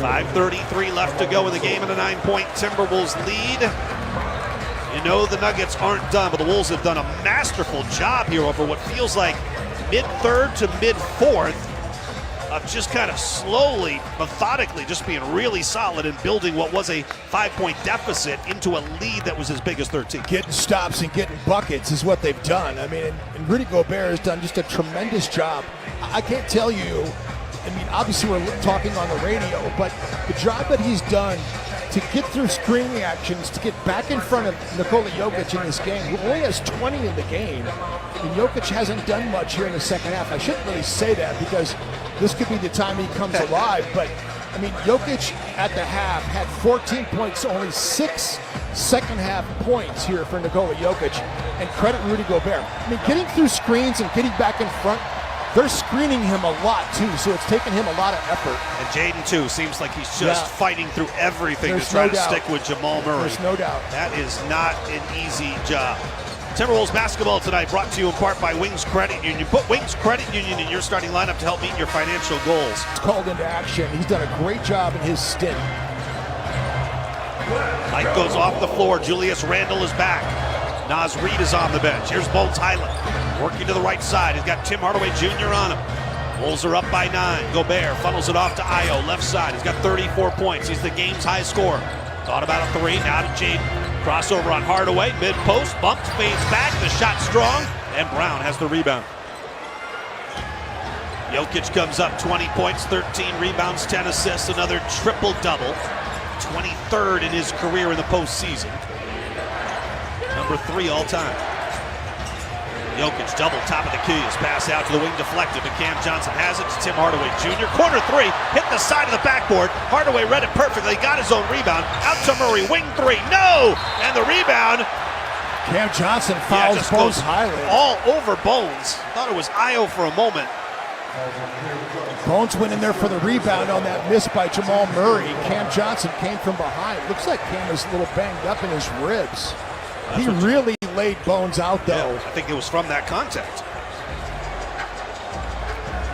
5:33 left to go in the game and a 9-point Timberwolves lead. You know the Nuggets aren't done, but the Wolves have done a masterful job here over what feels like mid-third to mid-fourth of just kind of slowly, methodically, just being really solid and building what was a 5-point deficit into a lead that was as big as 13. Getting stops and getting buckets is what they've done. I mean, and Rudy Gobert has done just a tremendous job. I can't tell you, I mean, obviously we're talking on the radio, but the job that he's done to get through screen reactions, to get back in front of Nikola Jokic in this game, who only has 20 in the game, and Jokic hasn't done much here in the second half. I shouldn't really say that because this could be the time he comes alive, but I mean, Jokic at the half had 14 points, only 6 second half points here for Nikola Jokic, and credit Rudy Gobert. I mean, getting through screens and getting back in front, they're screening him a lot too, so it's taken him a lot of effort. And Jaden too, seems like he's just fighting through everything to try to stick with Jamal Murray. There's no doubt. That is not an easy job. Timberwolves basketball tonight brought to you in part by Wings Credit Union. Put Wings Credit Union in your starting lineup to help meet your financial goals. It's called into action. He's done a great job in his stint. Mike goes off the floor. Julius Randle is back. Naz Reid is on the bench. Here's Bones Highland working to the right side. He's got Tim Hardaway Jr. on him. Wolves are up by 9. Gobert funnels it off to Ayo, left side. He's got 34 points. He's the game's high scorer. Thought about a 3, now to Jaden. Crossover on Hardaway, mid-post, bumps, fades back, the shot strong, and Brown has the rebound. Jokic comes up 20 points, 13 rebounds, 10 assists, another triple-double. 23rd in his career in the postseason. Number 3 all-time. Jokic double, top of the key, his pass out to the wing, deflected, but Cam Johnson has it to Tim Hardaway Jr. Corner 3, hit the side of the backboard. Hardaway read it perfectly, got his own rebound. Out to Murray, wing 3, no! And the rebound Cam Johnson fouls just Bones goes Highland. all over Bones. Thought it was Io for a moment. Bones went in there for the rebound on that miss by Jamal Murray. Cam Johnson came from behind. Looks like Cam is a little banged up in his ribs. He really laid Bones out, though. Yeah, I think it was from that contact.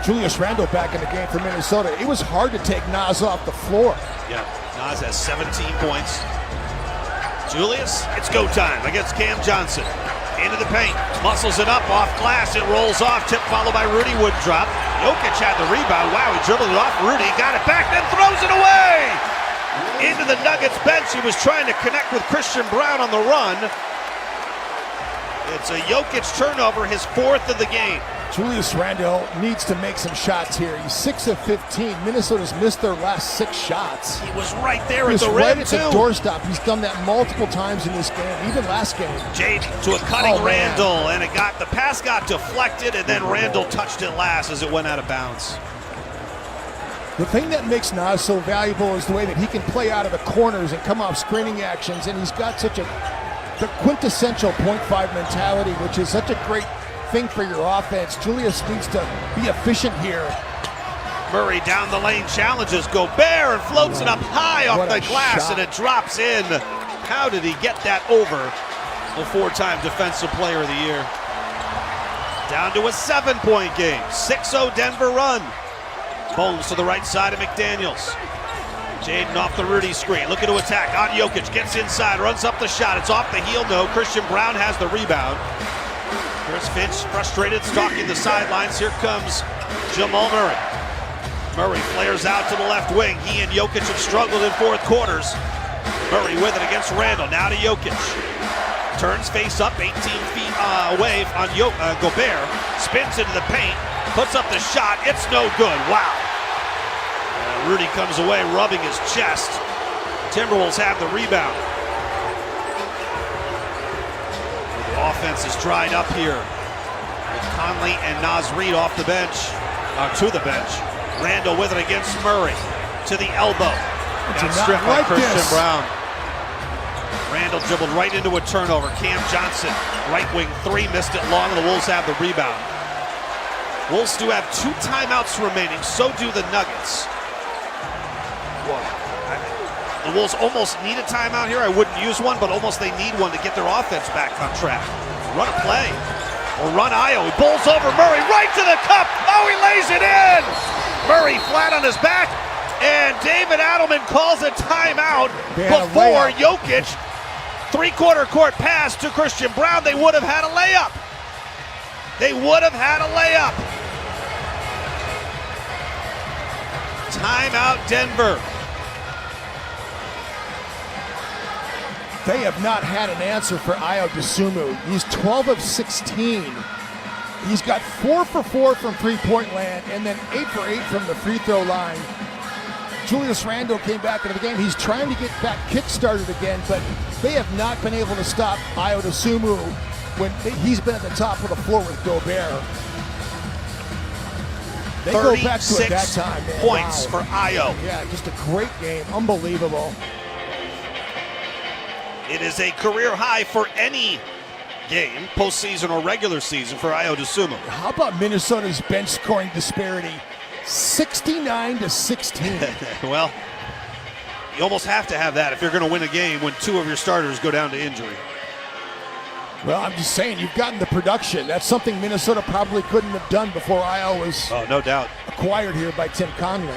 Julius Randle back in the game for Minnesota. It was hard to take Nas off the floor. Yeah, Nas has 17 points. Julius, it's go time against Cam Johnson. Into the paint, muscles it up, off glass, it rolls off, tip followed by Rudy Woodrop. Jokic had the rebound, wow, he dribbled it off, Rudy got it back, then throws it away! Into the Nuggets bench, he was trying to connect with Christian Brown on the run. It's a Jokic turnover, his 4th of the game. Julius Randle needs to make some shots here. He's 6 of 15. Minnesota's missed their last 6 shots. He was right there He at the was rim, right at too. the doorstop. He's done that multiple times in this game, even last game. Jade to a cutting Oh, man. Randle, and the pass got deflected, and then Randle touched it last as it went out of bounds. The thing that makes Nas so valuable is the way that he can play out of the corners and come off screening actions, and he's got the quintessential .5 mentality, which is such a great thing for your offense. Julius needs to be efficient here. Murray down the lane challenges Gobert and floats it up high off the glass, and it drops in. How did he get that over? The 4-time Defensive Player of the Year. Down to a 7-point game. 6-0 Denver run. Bones to the right side of McDaniels. Jaden off the Rudy screen, looking to attack on Jokic, gets inside, runs up the shot, it's off the heel, no, Christian Brown has the rebound. Chris Finch, frustrated, stalking the sidelines, here comes Jamal Murray. Murray flares out to the left wing, he and Jokic have struggled in 4th quarters. Murray with it against Randle, now to Jokic. Turns face up, 18 feet away on Gobert, spins into the paint, puts up the shot, it's no good, wow. Rudy comes away rubbing his chest. Timberwolves have the rebound. The offense is dried up here. With Conley and Naz Reid off the bench, to the bench. Randle with it against Murray. To the elbow. Got stripped by Christian Brown. Randle dribbled right into a turnover. Cam Johnson, right wing 3, missed it long, and the Wolves have the rebound. Wolves do have 2 timeouts remaining, so do the Nuggets. The Wolves almost need a timeout here. I wouldn't use one, but almost they need one to get their offense back on track. Run a play, or run Io. He bowls over Murray, right to the cup. Oh, he lays it in. Murray flat on his back, and David Adelman calls a timeout before Jokic. 3-quarter court pass to Christian Brown. They would have had a layup. They would have had a layup. Timeout, Denver. They have not had an answer for Io DeSumo. He's 12 of 16. He's got 4 for 4 from three-point land and then 8 for 8 from the free throw line. Julius Randle came back into the game. He's trying to get back kick-started again, but they have not been able to stop Io DeSumo when he's been at the top of the floor with Gobert. They go back to it that time, man. Points for Io. Yeah, just a great game. Unbelievable. It is a career high for any game, postseason or regular season, for Io DeSumo. How about Minnesota's bench scoring disparity? 69 to 16. Well, you almost have to have that if you're going to win a game when 2 of your starters go down to injury. Well, I'm just saying, you've gotten the production. That's something Minnesota probably couldn't have done before Io was no doubt acquired here by Tim Conley.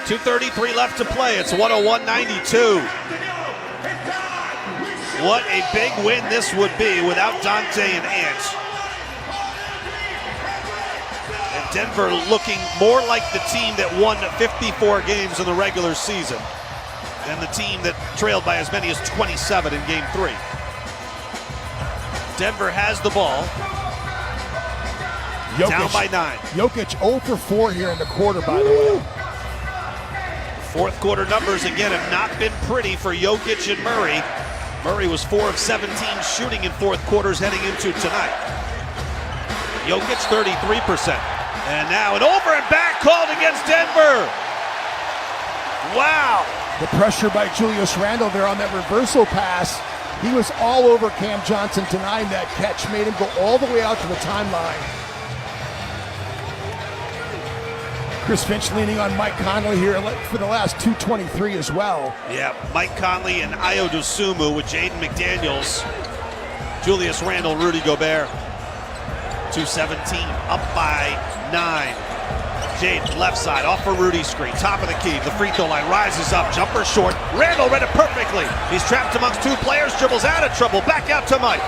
2:33 left to play. It's 101-92. What a big win this would be without Dante and Ant. And Denver looking more like the team that won 54 games in the regular season than the team that trailed by as many as 27 in Game 3. Denver has the ball. Jokic, down by 9. Jokic 0 for 4 here in the quarter, by the way. 4th quarter numbers again have not been pretty for Jokic and Murray. Murray was 4 of 17 shooting in 4th quarters heading into tonight. Jokic 33%. And now an over and back called against Denver. Wow. The pressure by Julius Randle there on that reversal pass. He was all over Cam Johnson denying that catch, made him go all the way out to the timeline. Chris Finch leaning on Mike Conley here for the last 2:23 as well. Yeah, Mike Conley and Ayo Dosunmu with Jaden McDaniels, Julius Randle, Rudy Gobert. 2:17, up by 9. Jaden, left side, off for Rudy screen, top of the key, the free throw line, rises up, jumper short. Randle read it perfectly. He's trapped amongst 2 players, dribbles out of trouble, back out to Mike.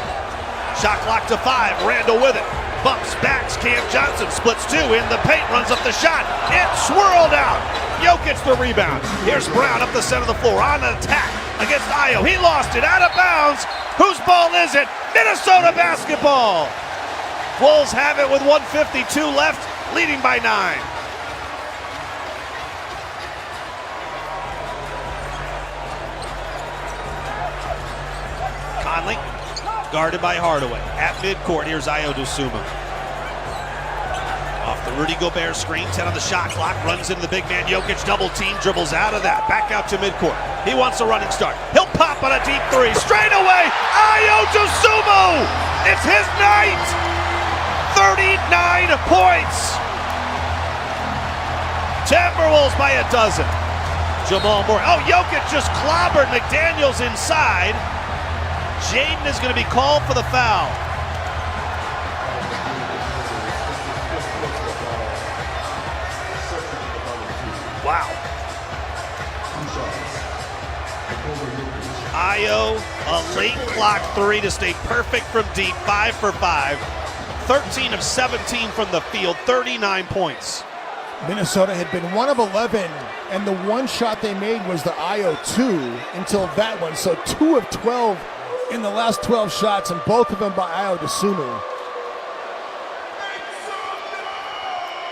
Shot clock to 5, Randle with it. Bumps, backs, Cam Johnson, splits 2 in the paint, runs up the shot. It's swirled out. Jokic the rebound. Here's Brown up the center of the floor on an attack against Ayo. He lost it, out of bounds. Whose ball is it? Minnesota basketball. Wolves have it with 1:52 left, leading by 9. Conley, guarded by Hardaway. At midcourt, here's Ayo Dosunmu. Off the Rudy Gobert screen, 10 on the shot clock, runs into the big man Jokic, double team, dribbles out of that, back out to midcourt. He wants a running start. He'll pop on a deep 3, straight away, Ayo Dosunmu! It's his night! 39 points! Timberwolves by a dozen. Jamal Murray, oh, Jokic just clobbered McDaniels inside. Jaden is going to be called for the foul. Wow. Ayo, a late clock 3 to stay perfect from deep, 5 for 5. 13 of 17 from the field, 39 points. Minnesota had been 1 of 11, and the one shot they made was the Ayo 2 until that one. So 2 of 12 in the last 12 shots, and both of them by Ayo Dosunmu.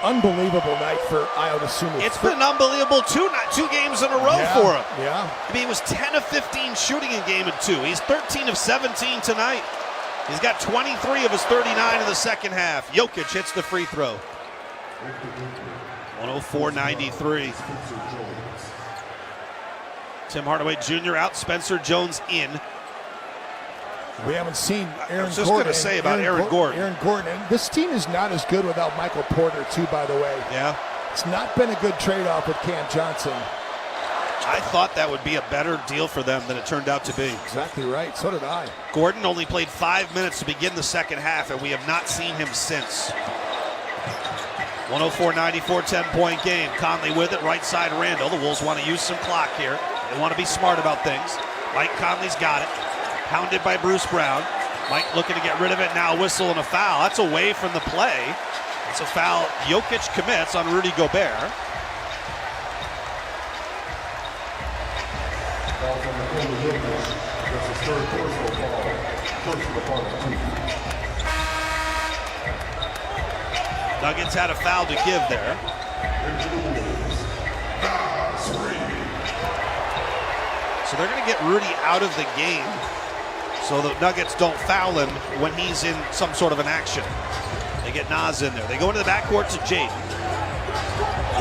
Unbelievable night for Ayo Dosunmu. It's been unbelievable 2 games in a row for him. Yeah. I mean, he was 10 of 15 shooting in game in 2. He's 13 of 17 tonight. He's got 23 of his 39 in the second half. Jokic hits the free throw. 104-93. Tim Hardaway Jr. out, Spencer Jones in. We haven't seen Aaron Gordon. I was just going to say about Aaron Gordon. Aaron Gordon. And this team is not as good without Michael Porter, too, by the way. Yeah. It's not been a good trade-off with Cam Johnson. I thought that would be a better deal for them than it turned out to be. Exactly right. So did I. Gordon only played 5 minutes to begin the second half, and we have not seen him since. 104-94, 10-point game. Conley with it, right side Randle. The Wolves want to use some clock here. They want to be smart about things. Mike Conley's got it. Pounded by Bruce Brown. Mike looking to get rid of it now, whistle and a foul. That's away from the play. It's a foul Jokic commits on Rudy Gobert. Nuggets had a foul to give there. So they're going to get Rudy out of the game so the Nuggets don't foul him when he's in some sort of an action. They get Nas in there. They go into the backcourt to Jaden.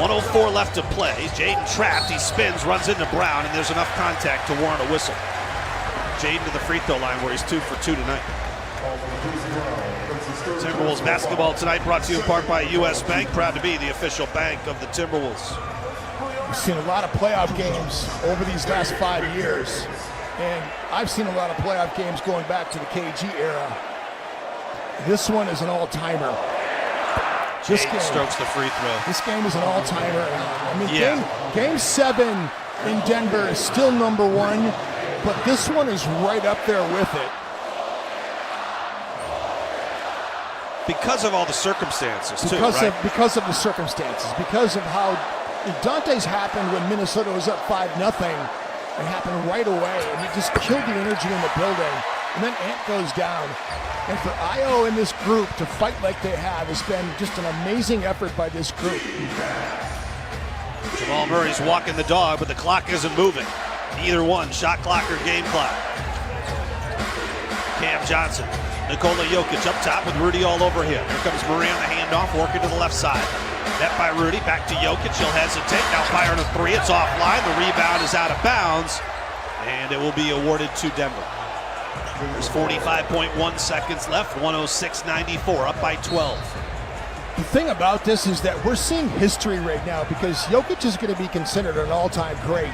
104 left to play. Jaden trapped. He spins, runs into Brown, and there's enough contact to warrant a whistle. Jaden to the free throw line where he's 2 for 2 tonight. Timberwolves basketball tonight brought to you in part by U.S. Bank. Proud to be the official bank of the Timberwolves. We've seen a lot of playoff games over these last 5 years. And I've seen a lot of playoff games going back to the KG era. This one is an all-timer. This game strokes the free throw. This game is an all-timer. I mean, game 7 in Denver is still number 1, but this one is right up there with it. Because of all the circumstances, because too, right? Because of the circumstances. Because of how Dante's happened when Minnesota was up 5-0. It happened right away, and it just killed the energy in the building. And then Ant goes down. And for Ayo and this group to fight like they have has been just an amazing effort by this group. Jamal Murray's walking the dog, but the clock isn't moving. Either one, shot clock or game clock. Cam Johnson, Nikola Jokic up top with Rudy all over him. Here comes Murray on the handoff, working to the left side. Net by Rudy, back to Jokic, he'll hesitate, now firing a three, it's offline, the rebound is out of bounds, and it will be awarded to Denver. There's 45.1 seconds left, 106-94, up by 12. The thing about this is that we're seeing history right now because Jokic is going to be considered an all-time great.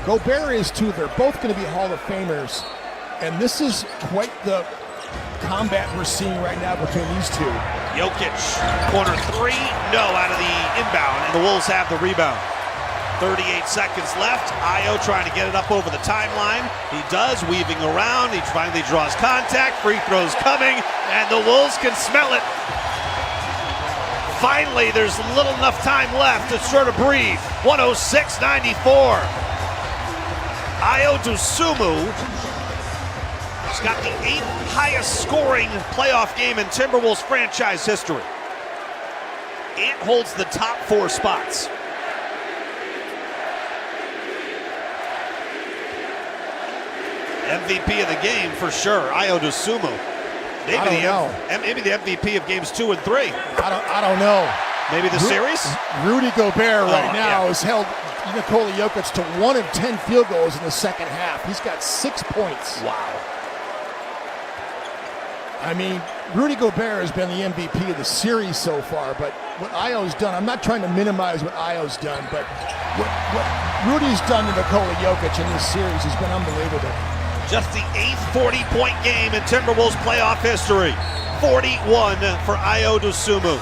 Gobert is too. They're both going to be Hall of Famers. And this is quite the combat we're seeing right now between these two. Jokic, corner three, no, out of the inbound, and the Wolves have the rebound. 38 seconds left. Ayo trying to get it up over the timeline. He does, weaving around. He finally draws contact. Free throws coming, and the Wolves can smell it. Finally, there's little enough time left to sort of breathe. 106-94. Ayo Dosunmu has got the 8th highest scoring playoff game in Timberwolves franchise history. It holds the top 4 spots. MVP of the game for sure, Ayo Dosunmu. Maybe the MVP of games 2 and 3. I don't know. Maybe the series? Rudy Gobert right now has held Nikola Jokic to 1 of 10 field goals in the second half. He's got 6 points. Wow. I mean, Rudy Gobert has been the MVP of the series so far, but what Ayo's done, I'm not trying to minimize what Ayo's done, but what Rudy's done to Nikola Jokic in this series has been unbelievable. Just the 8th 40-point game in Timberwolves playoff history. 41 for Ayo Dosunmu.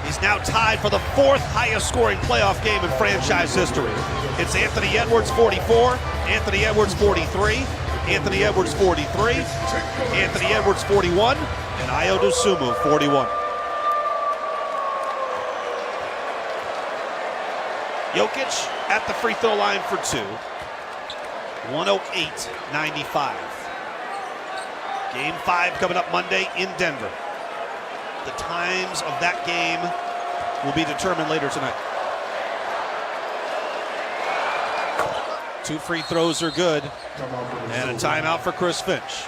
He's now tied for the 4th highest scoring playoff game in franchise history. It's Anthony Edwards 44, Anthony Edwards 43, Anthony Edwards 43, Anthony Edwards 41, and Ayo Dosunmu 41. Jokic at the free throw line for 2. 108-95. Game 5 coming up Monday in Denver. The times of that game will be determined later tonight. 2 free throws are good, and a timeout for Chris Finch.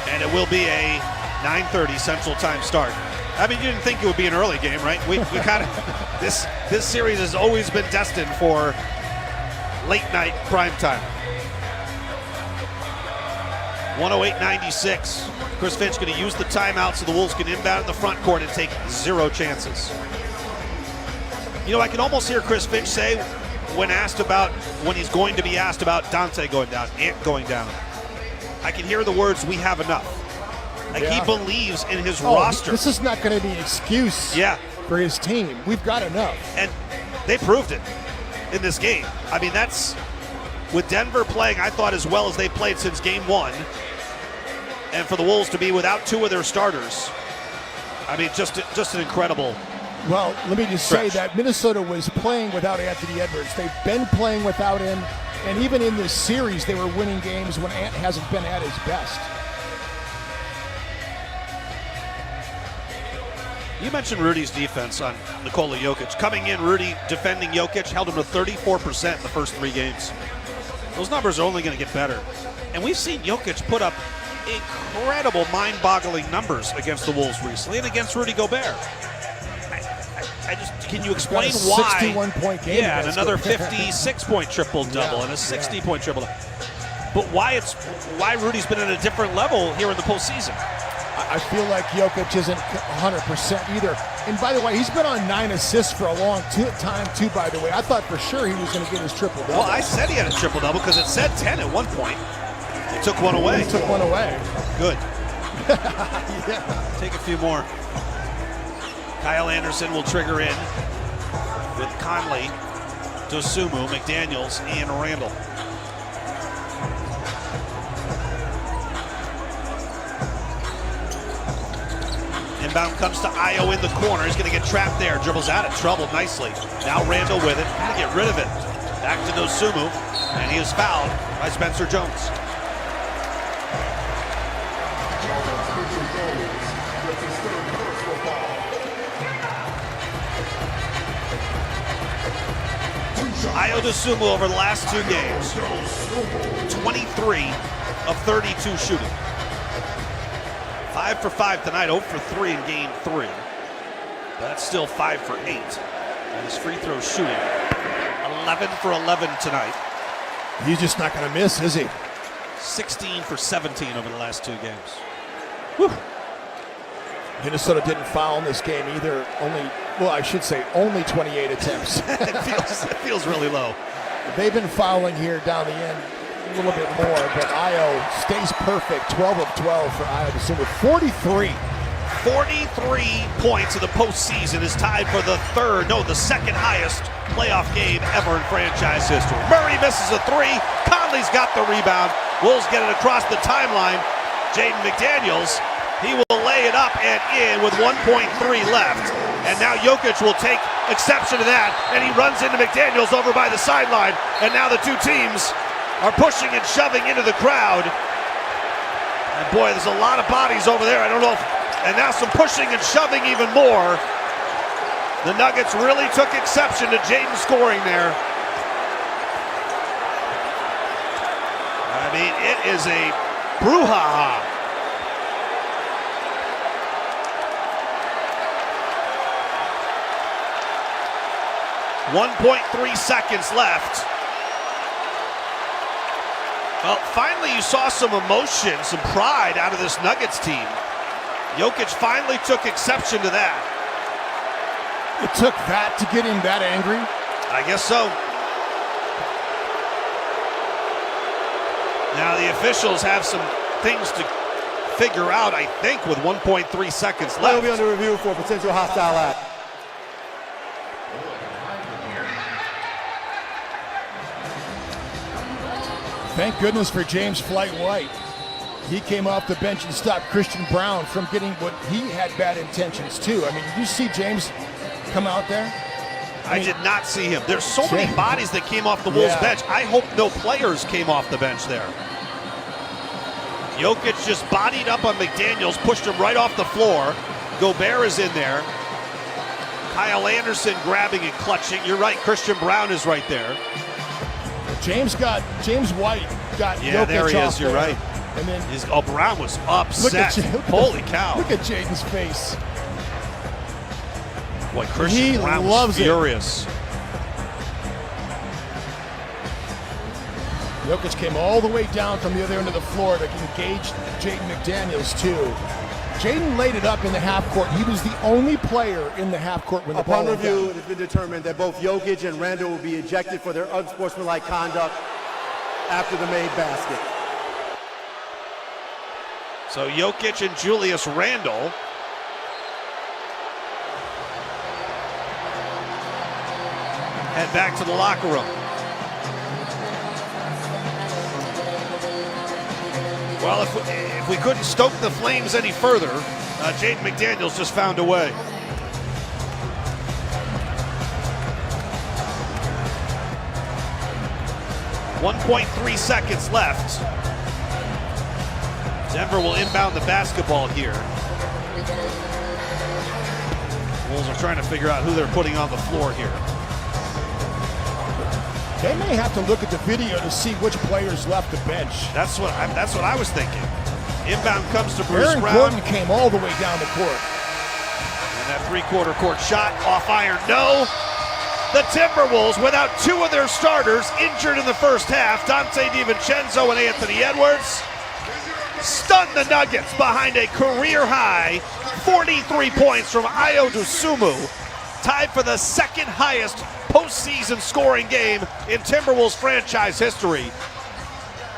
And it will be a 9:30 Central Time start. I mean, you didn't think it would be an early game, right? We kind of this series has always been destined for late night prime time. 108-96. Chris Finch going to use the timeout so the Wolves can inbound in the front court and take 0 chances. You know, I can almost hear Chris Finch say when he's going to be asked about Dante going down, Ant going down. I can hear the words, "We have enough." Like he believes in his roster. This is not going to be an excuse for his team. We've got enough. And they proved it in this game. I mean, that's with Denver playing, I thought, as well as they played since game 1. And for the Wolves to be without 2 of their starters, I mean, just an incredible. Well, let me just say that Minnesota was playing without Anthony Edwards. They've been playing without him. And even in this series, they were winning games when Ant hasn't been at his best. You mentioned Rudy's defense on Nikola Jokic. Coming in, Rudy defending Jokic held him to 34% in the first 3 games. Those numbers are only going to get better. And we've seen Jokic put up incredible, mind-boggling numbers against the Wolves recently and against Rudy Gobert. Can you explain why? 61-point game. Yeah, and another 56-point triple-double and a 60-point triple-double. But why Rudy's been at a different level here in the postseason? I feel like Jokic isn't 100% either. And by the way, he's been on 9 assists for a long time too, by the way. I thought for sure he was going to get his triple-double. Well, I said he had a triple-double because it said 10 at one point. He took one away. He took one away. Good. Yeah. Take a few more. Kyle Anderson will trigger in with Conley, Dosunmu, McDaniels, and Randall. Inbound comes to Ayo in the corner. He's going to get trapped there. Dribbles out of trouble nicely. Now Randall with it. Got to get rid of it. Back to Dosunmu. And he is fouled by Spencer Jones. Ayo Dosunmu over the last 2 games. 23 of 32 shooting. 5 for 5 tonight, 0 for 3 in game 3. That's still 5 for 8. And his free throw shooting, 11 for 11 tonight. He's just not going to miss, is he? 16 for 17 over the last 2 games. Whew. Minnesota didn't foul in this game either. Only 28 attempts. it feels really low. They've been fouling here down the end a little bit more, but Io stays perfect. 12 of 12 for Io to with 43. 43 points in the postseason is tied for the second highest playoff game ever in franchise history. Murray misses a 3. Conley's got the rebound. Wolves get it across the timeline. Jaden McDaniels, he will lay it up and in with 1.3 left. And now Jokic will take exception to that, and he runs into McDaniels over by the sideline. And now the two teams are pushing and shoving into the crowd. And boy, there's a lot of bodies over there. I don't know if, and now some pushing and shoving even more. The Nuggets really took exception to Jaden scoring there. I mean, it is a brouhaha. .3 seconds left. Well, finally you saw some emotion, some pride out of this Nuggets team. Jokic finally took exception to that. It took that to get him that angry? I guess so. Now the officials have some things to figure out, I think, with 1.3 seconds left. Will be under review for potential hostile act. Thank goodness for James Flight White. He came off the bench and stopped Christian Brown from getting what he had bad intentions too. I mean, did you see James come out there? I did not see him. There's so many bodies that came off the Wolves bench. I hope no players came off the bench there. Jokic just bodied up on McDaniels, pushed him right off the floor. Gobert is in there. Kyle Anderson grabbing and clutching. You're right, Christian Brown is right there. James White got yeah, Jokic there he off is. You're there. right. And then Brown was upset. Holy cow! Look at Jaden's face. Boy, Christian Brown was furious. Jokic came all the way down from the other end of the floor to engage Jaden McDaniels too. Jaden laid it up in the half court. He was the only player in the half court when the ball went down. Upon review, it has been determined that both Jokic and Randall will be ejected for their unsportsmanlike conduct after the made basket. So Jokic and Julius Randle head back to the locker room. Well, if we couldn't stoke the flames any further, Jaden McDaniels just found a way. .3 seconds left. Denver will inbound the basketball here. Wolves are trying to figure out who they're putting on the floor here. They may have to look at the video to see which players left the bench. That's what I was thinking. Inbound comes to Bruce Aaron Brown. Gordon came all the way down the court. And that three-quarter court shot off iron. No. The Timberwolves, without two of their starters injured in the first half, Dante DiVincenzo and Anthony Edwards, stun the Nuggets behind a career-high 43 points from Ayo Dosunmu, tied for the second highest postseason scoring game in Timberwolves franchise history.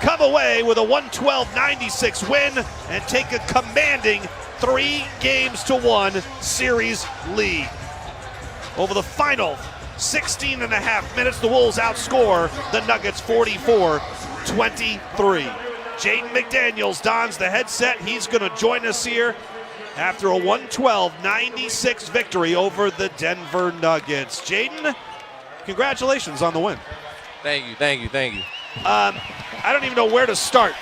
Come away with a 112-96 win and take a commanding 3-1 series lead. Over the final 16 and a half minutes, the Wolves outscore the Nuggets 44-23. Jaden McDaniels dons the headset. He's going to join us here after a 112-96 victory over the Denver Nuggets. Jaden, congratulations on the win. Thank you. I don't even know where to start.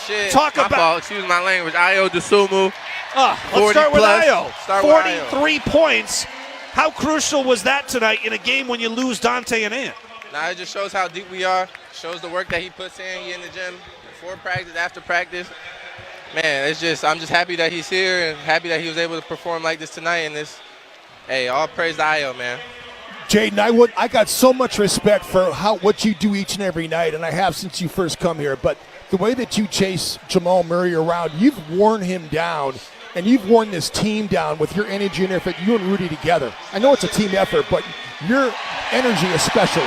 Shit, Talk my about. fault. Excuse my language. Ayo Dosunmu. Let's start with Ayo. Start with Ayo. 43 points. How crucial was that tonight in a game when you lose Dante and Ant? Nah, it just shows how deep we are. Shows the work that he puts in. He in the gym before practice, after practice. Man, I'm just happy that he's here and happy that he was able to perform like this tonight. And all praise to Io, man. Jaden, I got so much respect for what you do each and every night, and I have since you first come here. But the way that you chase Jamal Murray around, you've worn him down, and you've worn this team down with your energy and effort. You and Rudy together. I know it's a team effort, but your energy especially.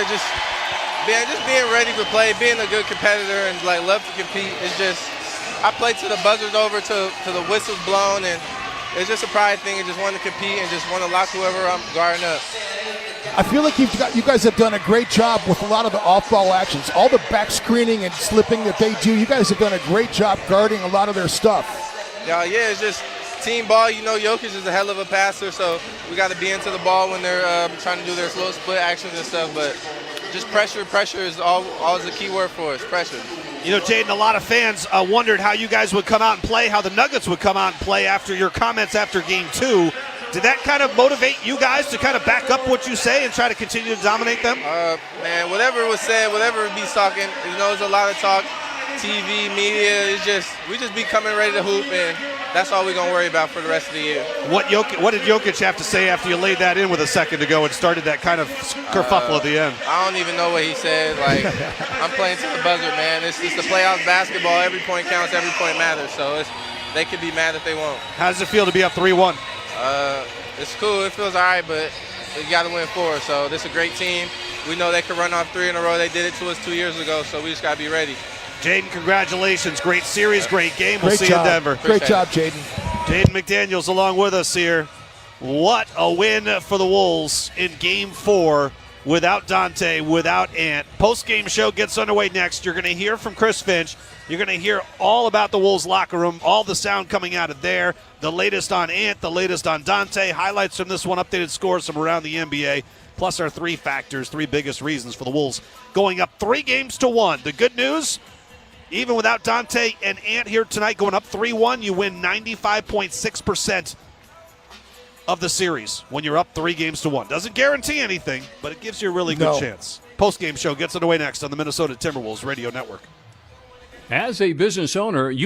Just being ready to play, being a good competitor, and love to compete. I play till the buzzer's over, till the whistle's blown, and it's just a pride thing, and just want to compete and just want to lock whoever I'm guarding up. I feel like you guys have done a great job with a lot of the off-ball actions, all the back screening and slipping that they do. You guys have done a great job guarding a lot of their stuff. It's just team ball. Jokic is a hell of a passer, so we got to be into the ball when they're trying to do their slow split actions and stuff, but just pressure is always the key word for us, pressure. Jaden, a lot of fans wondered how you guys would come out and play, how the Nuggets would come out and play after your comments after Game 2. Did that kind of motivate you guys to kind of back up what you say and try to continue to dominate them? Man, whatever was said, whatever be talking, there's a lot of talk, TV, media, we just be coming ready to hoop, and that's all we're going to worry about for the rest of the year. What did Jokic have to say after you laid that in with a second to go and started that kind of kerfuffle at the end? I don't even know what he said. I'm playing to the buzzer, man. It's the playoffs basketball. Every point counts, every point matters. So they could be mad if they won't. How does it feel to be up 3-1? It's cool. It feels all right, but we got to win 4. So this is a great team. We know they could run off 3 in a row. They did it to us 2 years ago, so we just got to be ready. Jaden, congratulations. Great series, great game. We'll see you in Denver. Great job, Jaden. Jaden McDaniels along with us here. What a win for the Wolves in Game 4 without Dante, without Ant. Post-game show gets underway next. You're going to hear from Chris Finch. You're going to hear all about the Wolves locker room, all the sound coming out of there, the latest on Ant, the latest on Dante, highlights from this one, updated scores from around the NBA, plus our 3 biggest reasons for the Wolves going up 3-1. The good news, even without Dante and Ant here tonight, going up 3-1, you win 95.6% of the series when you're up 3-1. Doesn't guarantee anything, but it gives you a really good chance. Post-game show gets underway next on the Minnesota Timberwolves Radio Network. As a business owner, you